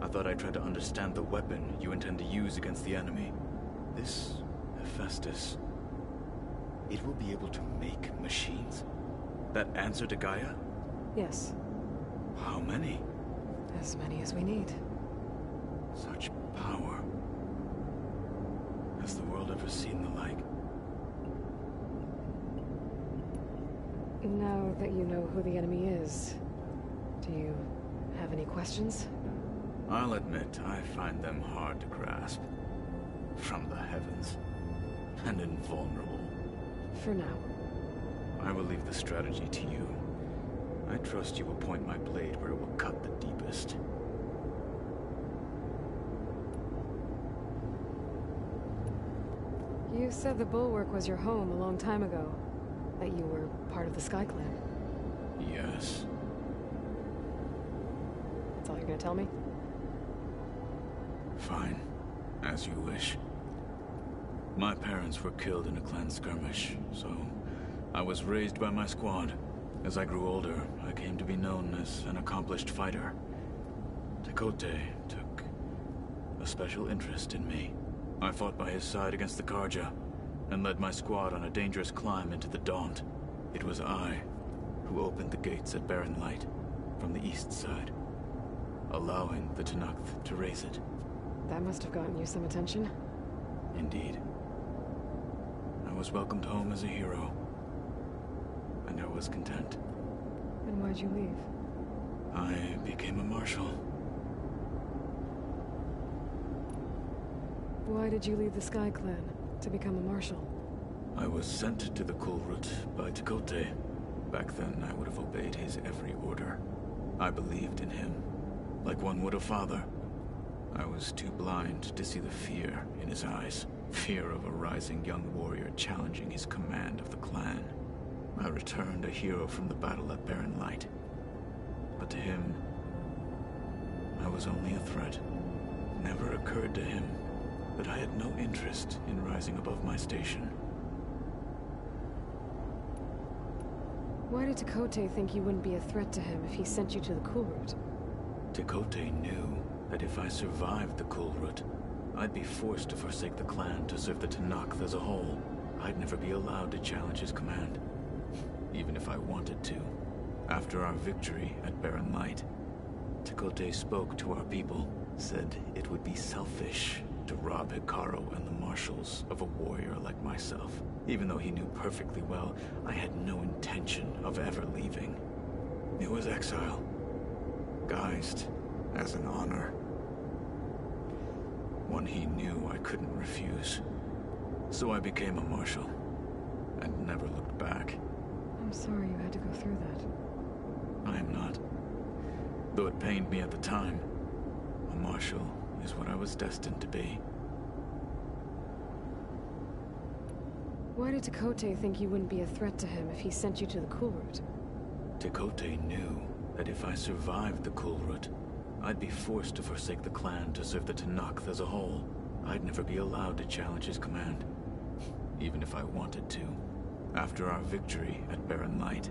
S18: I thought I'd try to understand the weapon you intend to use against the enemy. This Hephaestus, it will be able to make machines? That answer to Gaia?
S1: Yes.
S18: How many?
S1: As many as we need.
S18: Such power. Has the world ever seen the like?
S1: Now that you know who the enemy is, do you have any questions?
S18: I'll admit, I find them hard to grasp. From the heavens. And invulnerable.
S1: For now.
S18: I will leave the strategy to you. I trust you will point my blade where it will cut the deepest.
S1: You said the Bulwark was your home a long time ago. That you were part of the Sky Clan.
S18: Yes.
S1: That's all you're gonna tell me?
S18: Fine. As you wish. My parents were killed in a clan skirmish, so I was raised by my squad. As I grew older, I came to be known as an accomplished fighter. Tekotteh took a special interest in me. I fought by his side against the Carja, and led my squad on a dangerous climb into the Daunt. It was I who opened the gates at Barren Light from the east side, allowing the Tenakth to raise it.
S1: That must have gotten you some attention.
S18: Indeed. I was welcomed home as a hero, and I was content.
S1: And why'd you leave?
S18: I became a marshal.
S1: Why did you leave the Sky Clan to become a marshal?
S18: I was sent to the Kulrut by Tekotteh Back then, I would have obeyed his every order. I believed in him, like one would a father. I was too blind to see the fear in his eyes. Fear of a rising young warrior challenging his command of the clan. I returned a hero from the battle at Barren Light. But to him, I was only a threat. It never occurred to him that I had no interest in rising above my station.
S1: Why did Tekotteh think you wouldn't be a threat to him if he sent you to the Kulrut?
S18: Tekotteh knew that if I survived the Kulrut, I'd be forced to forsake the clan to serve the Tenakth as a whole. I'd never be allowed to challenge his command, even if I wanted to. After our victory at Barren Light, Tekotteh spoke to our people, said it would be selfish to rob Hekarro and the Marshals of a warrior like myself. Even though he knew perfectly well, I had no intention of ever leaving. It was exile, guised as an honor. One he knew I couldn't refuse. So I became a Marshal, and never looked back.
S1: I'm sorry you had to go through that.
S18: I am not. Though it pained me at the time, a Marshal is what I was destined to be.
S1: Why did Tekotteh think you wouldn't be a threat to him if he sent you to the Kulrut?
S18: Tekotteh knew that if I survived the Kulrut, I'd be forced to forsake the clan to serve the Tenakth as a whole. I'd never be allowed to challenge his command, even if I wanted to. After our victory at Barren Light,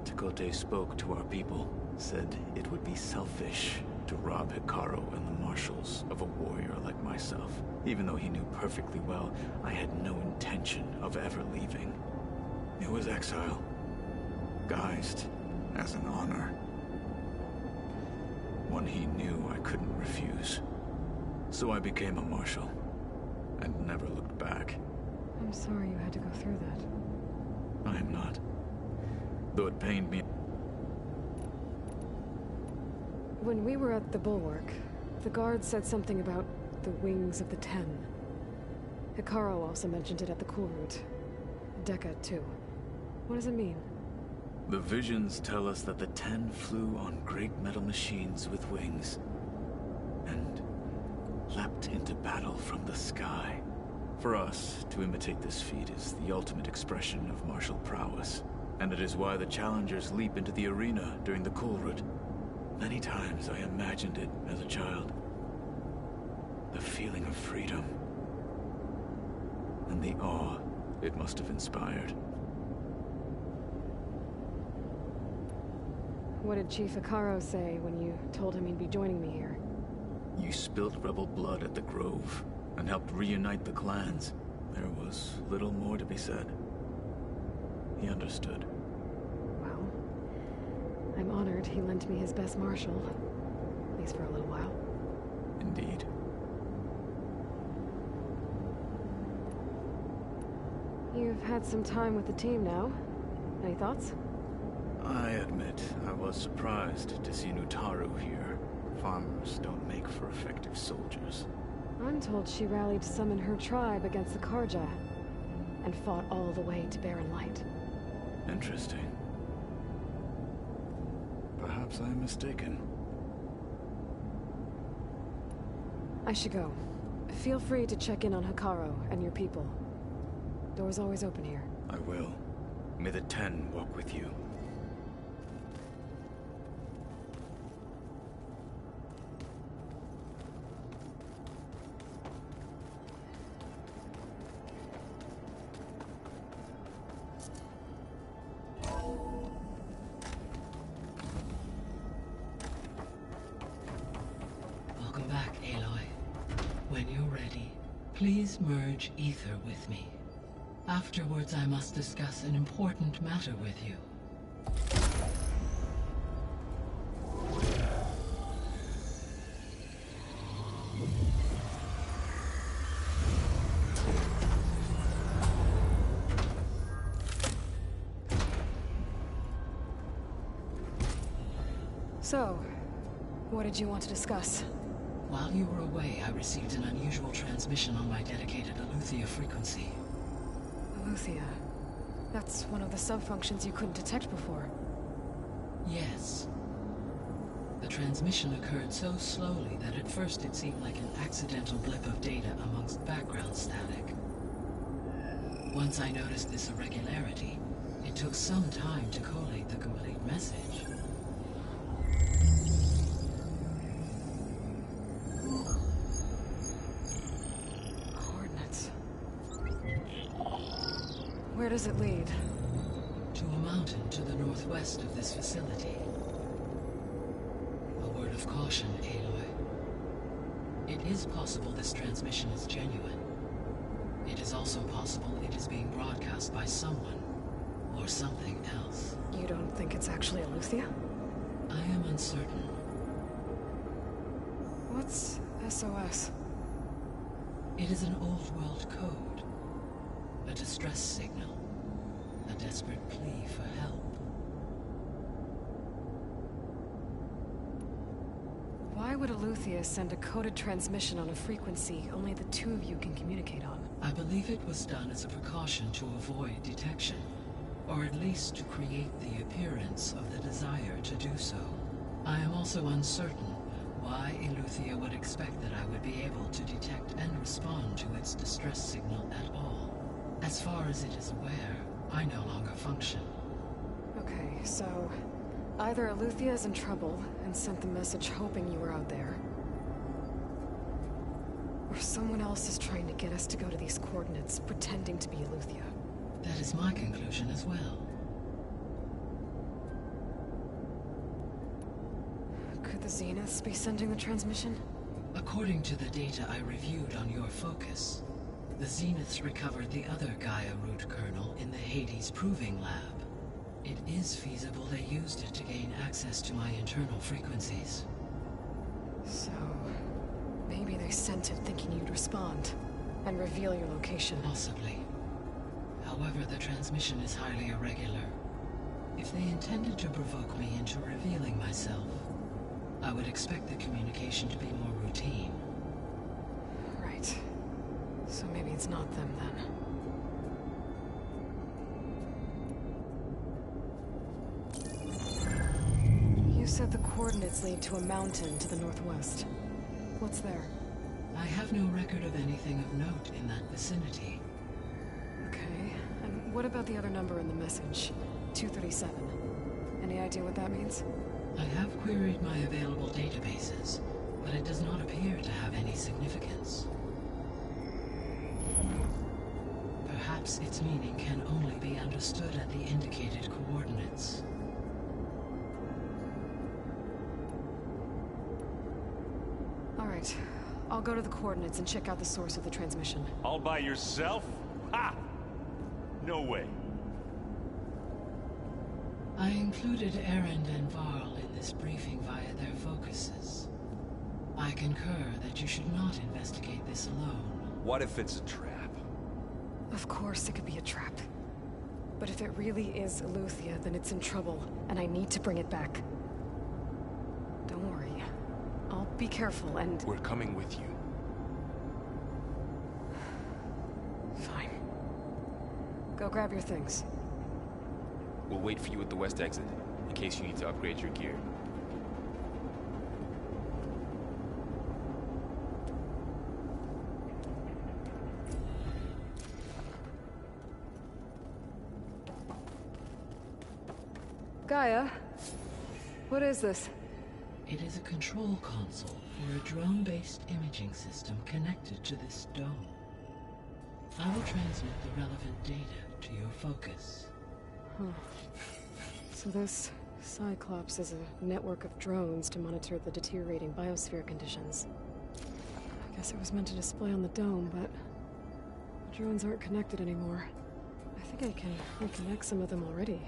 S18: Tekotteh spoke to our people, said it would be selfish to rob Hekarro and the Marshals of a warrior like myself. Even though he knew perfectly well, I had no intention of ever leaving. It was exile, guised as an honor. One he knew I couldn't refuse. So I became a Marshal, and never looked back.
S1: I'm sorry you had to go through that.
S18: I am not. Though it pained me.
S1: When we were at the Bulwark, the guard said something about the Wings of the Ten. Hekarro also mentioned it at the Kulrut. Dekka, too. What does it mean?
S18: The visions tell us that the Ten flew on great metal machines with wings, and leapt into battle from the sky. For us, to imitate this feat is the ultimate expression of martial prowess, and it is why the challengers leap into the arena during the Kulrut. Many times I imagined it as a child. The feeling of freedom, and the awe it must have inspired.
S1: What did Chief Hekarro say when you told him he'd be joining me here?
S18: You spilt rebel blood at the Grove, and helped reunite the clans. There was little more to be said. He understood.
S1: Well, I'm honored he lent me his best marshal. At least for a little while.
S18: Indeed.
S1: You've had some time with the team now. Any thoughts?
S18: I admit, I was surprised to see Nutaru here. Farmers don't make for effective soldiers.
S1: I'm told she rallied to summon her tribe against the Carja, and fought all the way to Barren Light.
S18: Interesting. Perhaps I'm mistaken.
S1: I should go. Feel free to check in on Hekarro and your people. Door's always open here.
S18: I will. May the Ten walk with you.
S9: Welcome back, Aloy. When you're ready, please merge ether with me. Afterwards, I must discuss an important matter with you.
S1: So, what did you want to discuss?
S9: While you were away, I received an unusual transmission on my dedicated Aletheia frequency.
S1: Aletheia? That's one of the sub-functions you couldn't detect before.
S9: Yes. The transmission occurred so slowly that at first it seemed like an accidental blip of data amongst background static. Once I noticed this irregularity, it took some time to collate the complete message.
S1: Coordinates. Where does it lead?
S9: To a mountain to the northwest of this facility. A word of caution, Aloy. It is possible this transmission is genuine. It is also possible it is being broadcast by someone, or something else.
S1: You don't think it's actually Eleuthia?
S9: I am uncertain.
S1: What's SOS?
S9: It is an old-world code. A distress signal. A desperate plea for help.
S1: Why would Eleuthia send a coded transmission on a frequency only the two of you can communicate on?
S9: I believe it was done as a precaution to avoid detection, or at least to create the appearance of the desire to do so. I am also uncertain why Eleuthia would expect that I would be able to detect and respond to its distress signal at all. As far as it is aware, I no longer function.
S1: Okay, so either Eleuthia is in trouble and sent the message hoping you were out there, or someone else is trying to get us to go to these coordinates, pretending to be Eleuthia.
S9: That is my conclusion as well.
S1: Could the Zeniths be sending the transmission?
S9: According to the data I reviewed on your focus, the Zeniths recovered the other Gaia root kernel in the Hades Proving Lab. It is feasible they used it to gain access to my internal frequencies.
S1: So, maybe they sent it thinking you'd respond, and reveal your location.
S9: Possibly. However, the transmission is highly irregular. If they intended to provoke me into revealing myself, I would expect the communication to be more routine.
S1: Right. So maybe it's not them then. You said the coordinates lead to a mountain to the northwest. What's there?
S9: I have no record of anything of note in that vicinity.
S1: Okay, and what about the other number in the message? 237. Any idea what that means?
S9: I have queried my available databases, but it does not appear to have any significance. Perhaps its meaning can only be understood at the indicated coordinates.
S1: All right, I'll go to the coordinates and check out the source of the transmission.
S11: All by yourself? Ha! No way.
S9: I included Erend and Varl in this briefing via their focuses. I concur that you should not investigate this alone.
S11: What if it's a trap?
S1: Of course it could be a trap. But if it really is Eleuthia, then it's in trouble, and I need to bring it back. Don't worry. I'll be careful and...
S12: We're coming with you.
S1: Fine. Go grab your things.
S12: We'll wait for you at the west exit, in case you need to upgrade your gear.
S1: Gaia? What is this?
S9: It is a control console for a drone-based imaging system connected to this dome. I will transmit the relevant data to your focus.
S1: Huh. So this Cyclops is a network of drones to monitor the deteriorating biosphere conditions. I guess it was meant to display on the dome, but the drones aren't connected anymore. I think I can reconnect some of them already.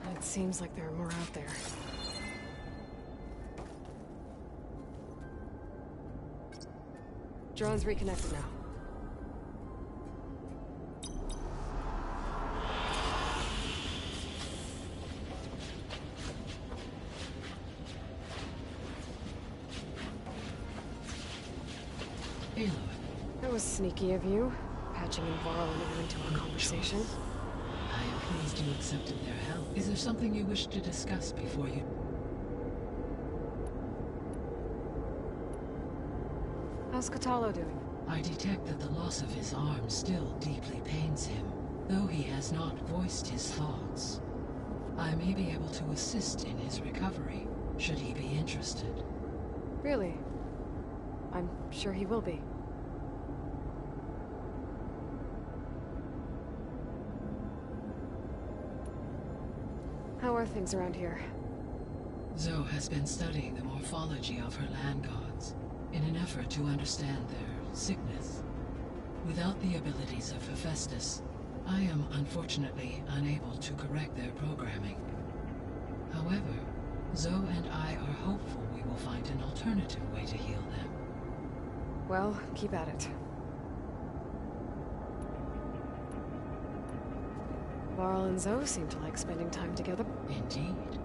S1: And it seems like there are more out there. Drones reconnected now.
S9: Aloy.
S1: That was sneaky of you, patching in Varl and into our conversation.
S9: pleased you accepted their help. Is there something you wish to discuss before you...
S1: How's Kotallo doing?
S9: I detect that the loss of his arm still deeply pains him, though he has not voiced his thoughts. I may be able to assist in his recovery, should he be interested.
S1: Really? I'm sure he will be. How are things around here?
S9: Zoe has been studying the morphology of her land gods in an effort to understand their sickness. Without the abilities of Hephaestus, I am unfortunately unable to correct their programming. However, Zoe and I are hopeful we will find an alternative way to heal them.
S1: Well, keep at it. Varl and Zoe seem to like spending time together.
S9: Indeed.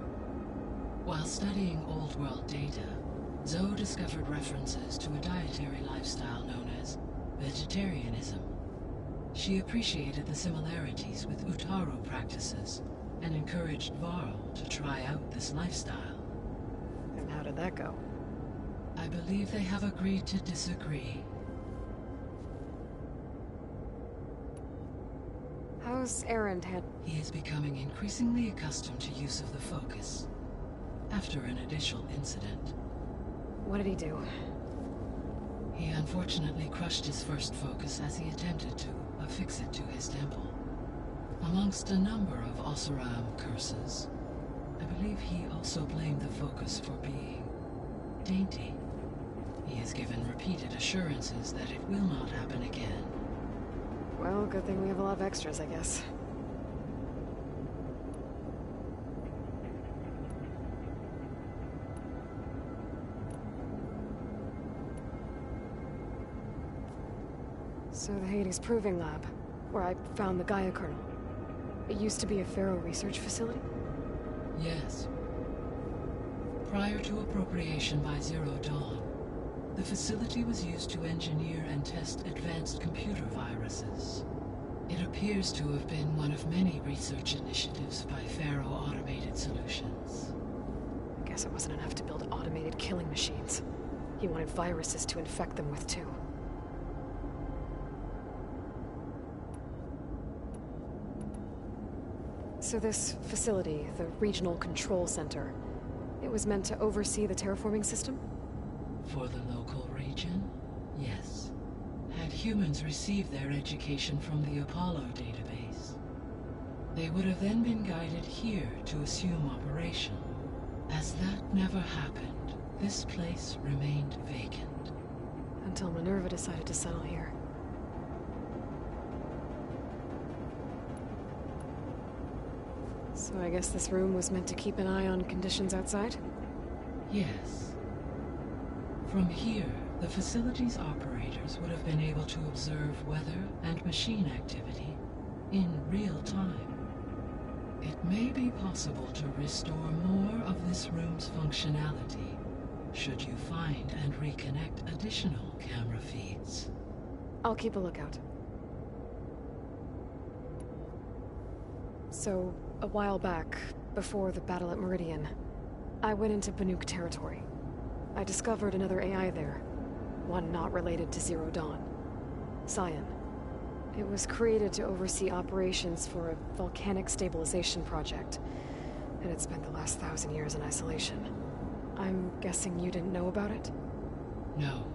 S9: While studying Old World data, Zoe discovered references to a dietary lifestyle known as vegetarianism. She appreciated the similarities with Utaru practices and encouraged Varl to try out this lifestyle.
S1: And how did that go?
S9: I believe they have agreed to disagree.
S1: How's Erend had?
S9: He is becoming increasingly accustomed to use of the focus, after an initial incident.
S1: What did he do?
S9: He unfortunately crushed his first focus as he attempted to affix it to his temple. Amongst a number of Oseram curses, I believe he also blamed the focus for being dainty. He has given repeated assurances that it will not happen again.
S1: Well, good thing we have a lot of extras, I guess. So the Hades Proving Lab, where I found the Gaia kernel. It used to be a Pharaoh research facility?
S9: Yes. Prior to appropriation by Zero Dawn, the facility was used to engineer and test advanced computer viruses. It appears to have been one of many research initiatives by Pharaoh Automated Solutions.
S1: I guess it wasn't enough to build automated killing machines. He wanted viruses to infect them with, too. So this facility, the Regional Control Center, it was meant to oversee the terraforming system?
S9: For the local region, yes. Had humans received their education from the Apollo database, they would have then been guided here to assume operation. As that never happened, this place remained vacant.
S1: Until Minerva decided to settle here. So I guess this room was meant to keep an eye on conditions outside?
S9: Yes. From here, the facility's operators would have been able to observe weather and machine activity in real time. It may be possible to restore more of this room's functionality, should you find and reconnect additional camera feeds.
S1: I'll keep a lookout. So, a while back, before the battle at Meridian, I went into Banuk territory. I discovered another AI there, one not related to Zero Dawn. Scion. It was created to oversee operations for a volcanic stabilization project, and it spent the last 1,000 years in isolation. I'm guessing you didn't know about it?
S9: No.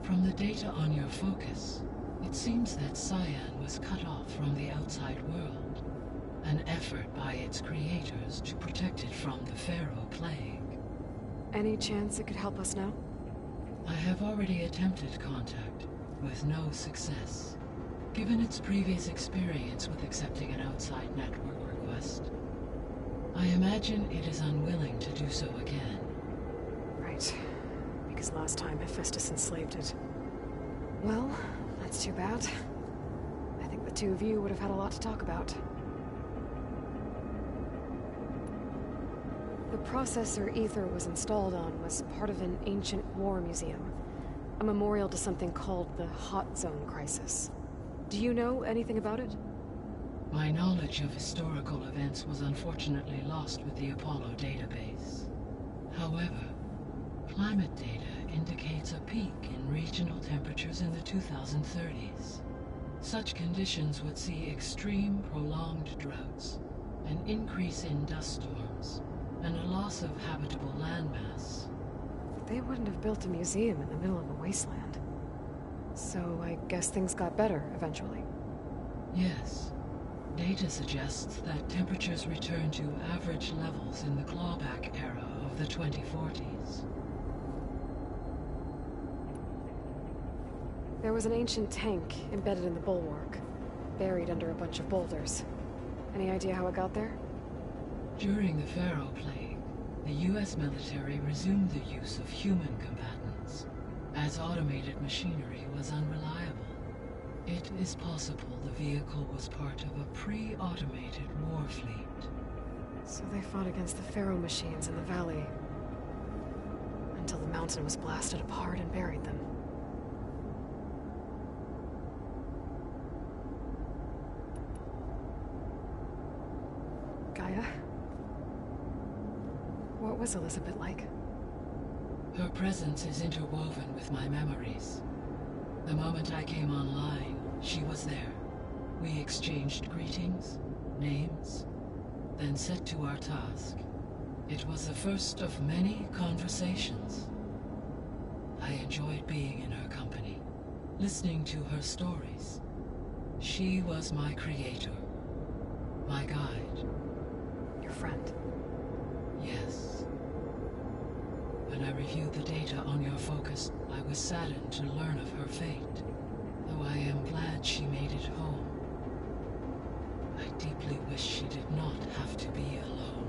S9: From the data on your focus, it seems that Scion was cut off from the outside world, an effort by its creators to protect it from the Pharaoh plague.
S1: Any chance it could help us now?
S9: I have already attempted contact, with no success. Given its previous experience with accepting an outside network request, I imagine it is unwilling to do so again.
S1: Right. Because last time Hephaestus enslaved it. Well, that's too bad. I think the two of you would have had a lot to talk about. The processor Ether was installed on was part of an ancient war museum. A memorial to something called the Hot Zone Crisis. Do you know anything about it?
S9: My knowledge of historical events was unfortunately lost with the Apollo database. However, climate data indicates a peak in regional temperatures in the 2030s. Such conditions would see extreme, prolonged droughts, an increase in dust storms, and a loss of habitable landmass.
S1: They wouldn't have built a museum in the middle of a wasteland. So I guess things got better eventually.
S9: Yes. Data suggests that temperatures returned to average levels in the clawback era of the 2040s.
S1: There was an ancient tank embedded in the bulwark, buried under a bunch of boulders. Any idea how it got there?
S9: During the Pharaoh Plague, the US military resumed the use of human combatants, as automated machinery was unreliable. It is possible the vehicle was part of a pre-automated war fleet.
S1: So they fought against the Pharaoh machines in the valley, until the mountain was blasted apart and buried them. Gaia? What was Elizabeth like?
S9: Her presence is interwoven with my memories. The moment I came online, she was there. We exchanged greetings, names, then set to our task. It was the first of many conversations. I enjoyed being in her company, listening to her stories. She was my creator, my guide.
S1: Your friend?
S9: Yes. When I reviewed the data on your focus, I was saddened to learn of her fate, though I am glad she made it home. I deeply wish she did not have to be alone.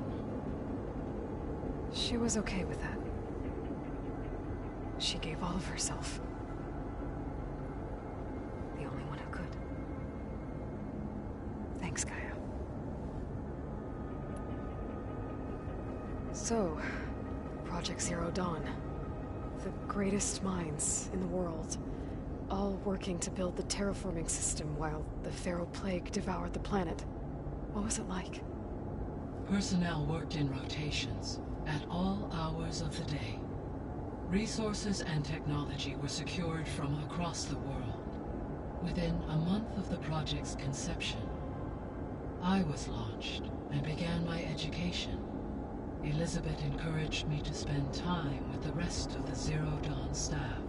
S1: She was okay with that. She gave all of herself. The only one who could. Thanks, Gaia. So, Project Zero Dawn. The greatest minds in the world, all working to build the terraforming system while the Pharaoh Plague devoured the planet. What was it like?
S9: Personnel worked in rotations, at all hours of the day. Resources and technology were secured from across the world. Within a month of the project's conception, I was launched and began my education. Elizabeth encouraged me to spend time with the rest of the Zero Dawn staff.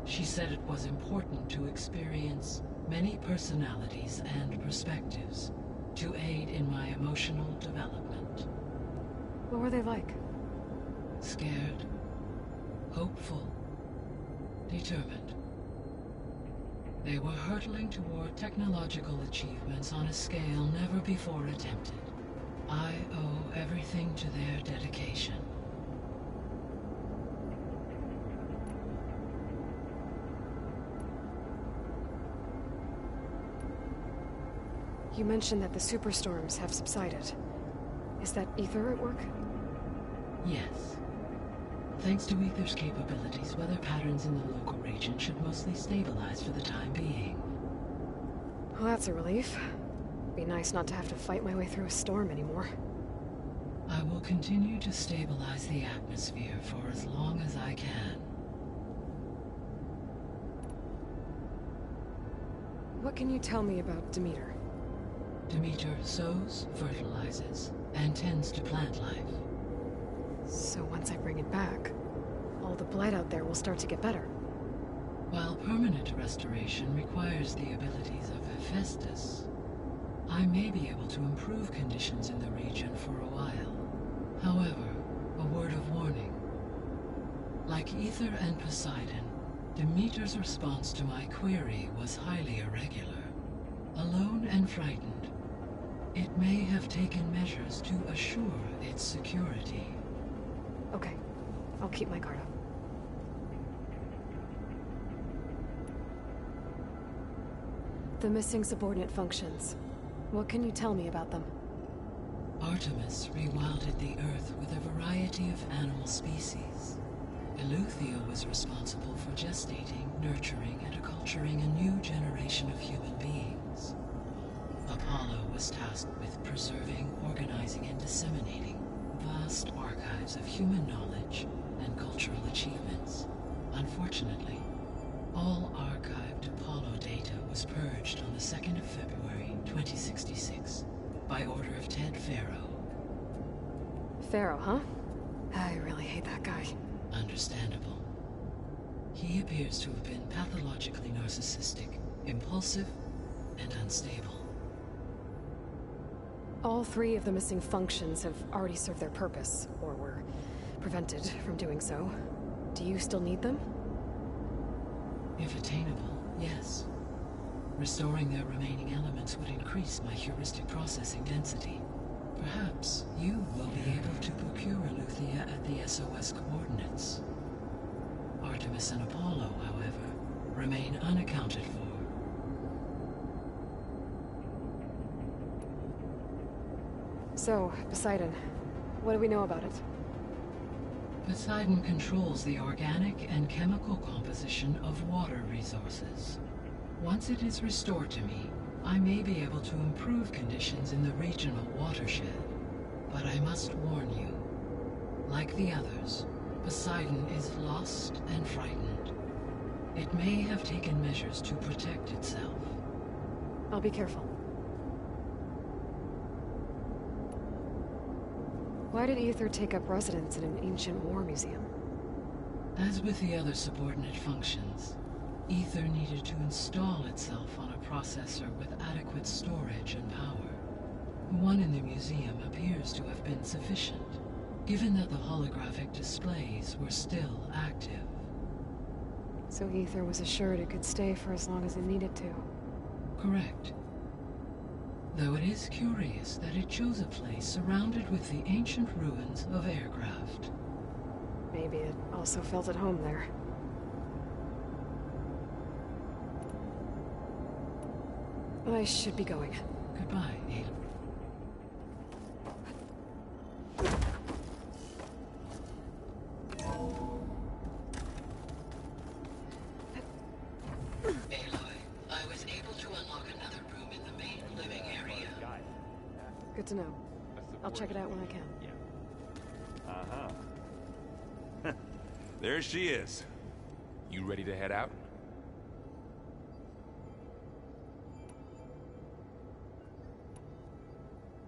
S9: She said it was important to experience many personalities and perspectives to aid in my emotional development.
S1: What were they like?
S9: Scared, hopeful, determined. They were hurtling toward technological achievements on a scale never before attempted. I owe everything to their dedication.
S1: You mentioned that the superstorms have subsided. Is that Ether at work?
S9: Yes. Thanks to Ether's capabilities, weather patterns in the local region should mostly stabilize for the time being.
S1: Well, that's a relief. Be nice not to have to fight my way through a storm anymore.
S9: I will continue to stabilize the atmosphere for as long as I can.
S1: What can you tell me about Demeter?
S9: Demeter sows, fertilizes, and tends to plant life.
S1: So once I bring it back, all the blight out there will start to get better.
S9: While permanent restoration requires the abilities of Hephaestus, I may be able to improve conditions in the region for a while. However, a word of warning. Like Ether and Poseidon, Demeter's response to my query was highly irregular. Alone and frightened, it may have taken measures to assure its security.
S1: Okay, I'll keep my guard up. The missing subordinate functions. What can you tell me about them?
S9: Artemis rewilded the Earth with a variety of animal species. Eleuthia was responsible for gestating, nurturing, and acculturating a new generation of human beings. Apollo was tasked with preserving, organizing, and disseminating vast archives of human knowledge and cultural achievements. Unfortunately, all archived Apollo data was purged on the 2nd of February, 2066, by order of Ted Faro.
S1: Faro, huh? I really hate that guy.
S9: Understandable. He appears to have been pathologically narcissistic, impulsive, and unstable.
S1: All 3 of the missing functions have already served their purpose, or were prevented from doing so. Do you still need them?
S9: If attainable, yes. Restoring their remaining elements would increase my heuristic processing density. Perhaps you will be able to procure Eleuthia at the SOS coordinates. Artemis and Apollo, however, remain unaccounted for.
S1: So, Poseidon, what do we know about it?
S9: Poseidon controls the organic and chemical composition of water resources. Once it is restored to me, I may be able to improve conditions in the regional watershed. But I must warn you, like the others, Poseidon is lost and frightened. It may have taken measures to protect itself.
S1: I'll be careful. Why did Aether take up residence in an ancient war museum?
S9: As with the other subordinate functions, Aether needed to install itself on a processor with adequate storage and power. One in the museum appears to have been sufficient, given that the holographic displays were still active.
S1: So Aether was assured it could stay for as long as it needed to.
S9: Correct. Though it is curious that it chose a place surrounded with the ancient ruins of aircraft.
S1: Maybe it also felt at home there. I should be going.
S9: Goodbye, Aloy. I was able to unlock another room in the main living area.
S1: Good to know. I'll check it out when I can.
S7: Uh-huh. There she is.
S12: You ready to head out?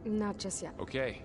S1: Not just yet.
S12: Okay,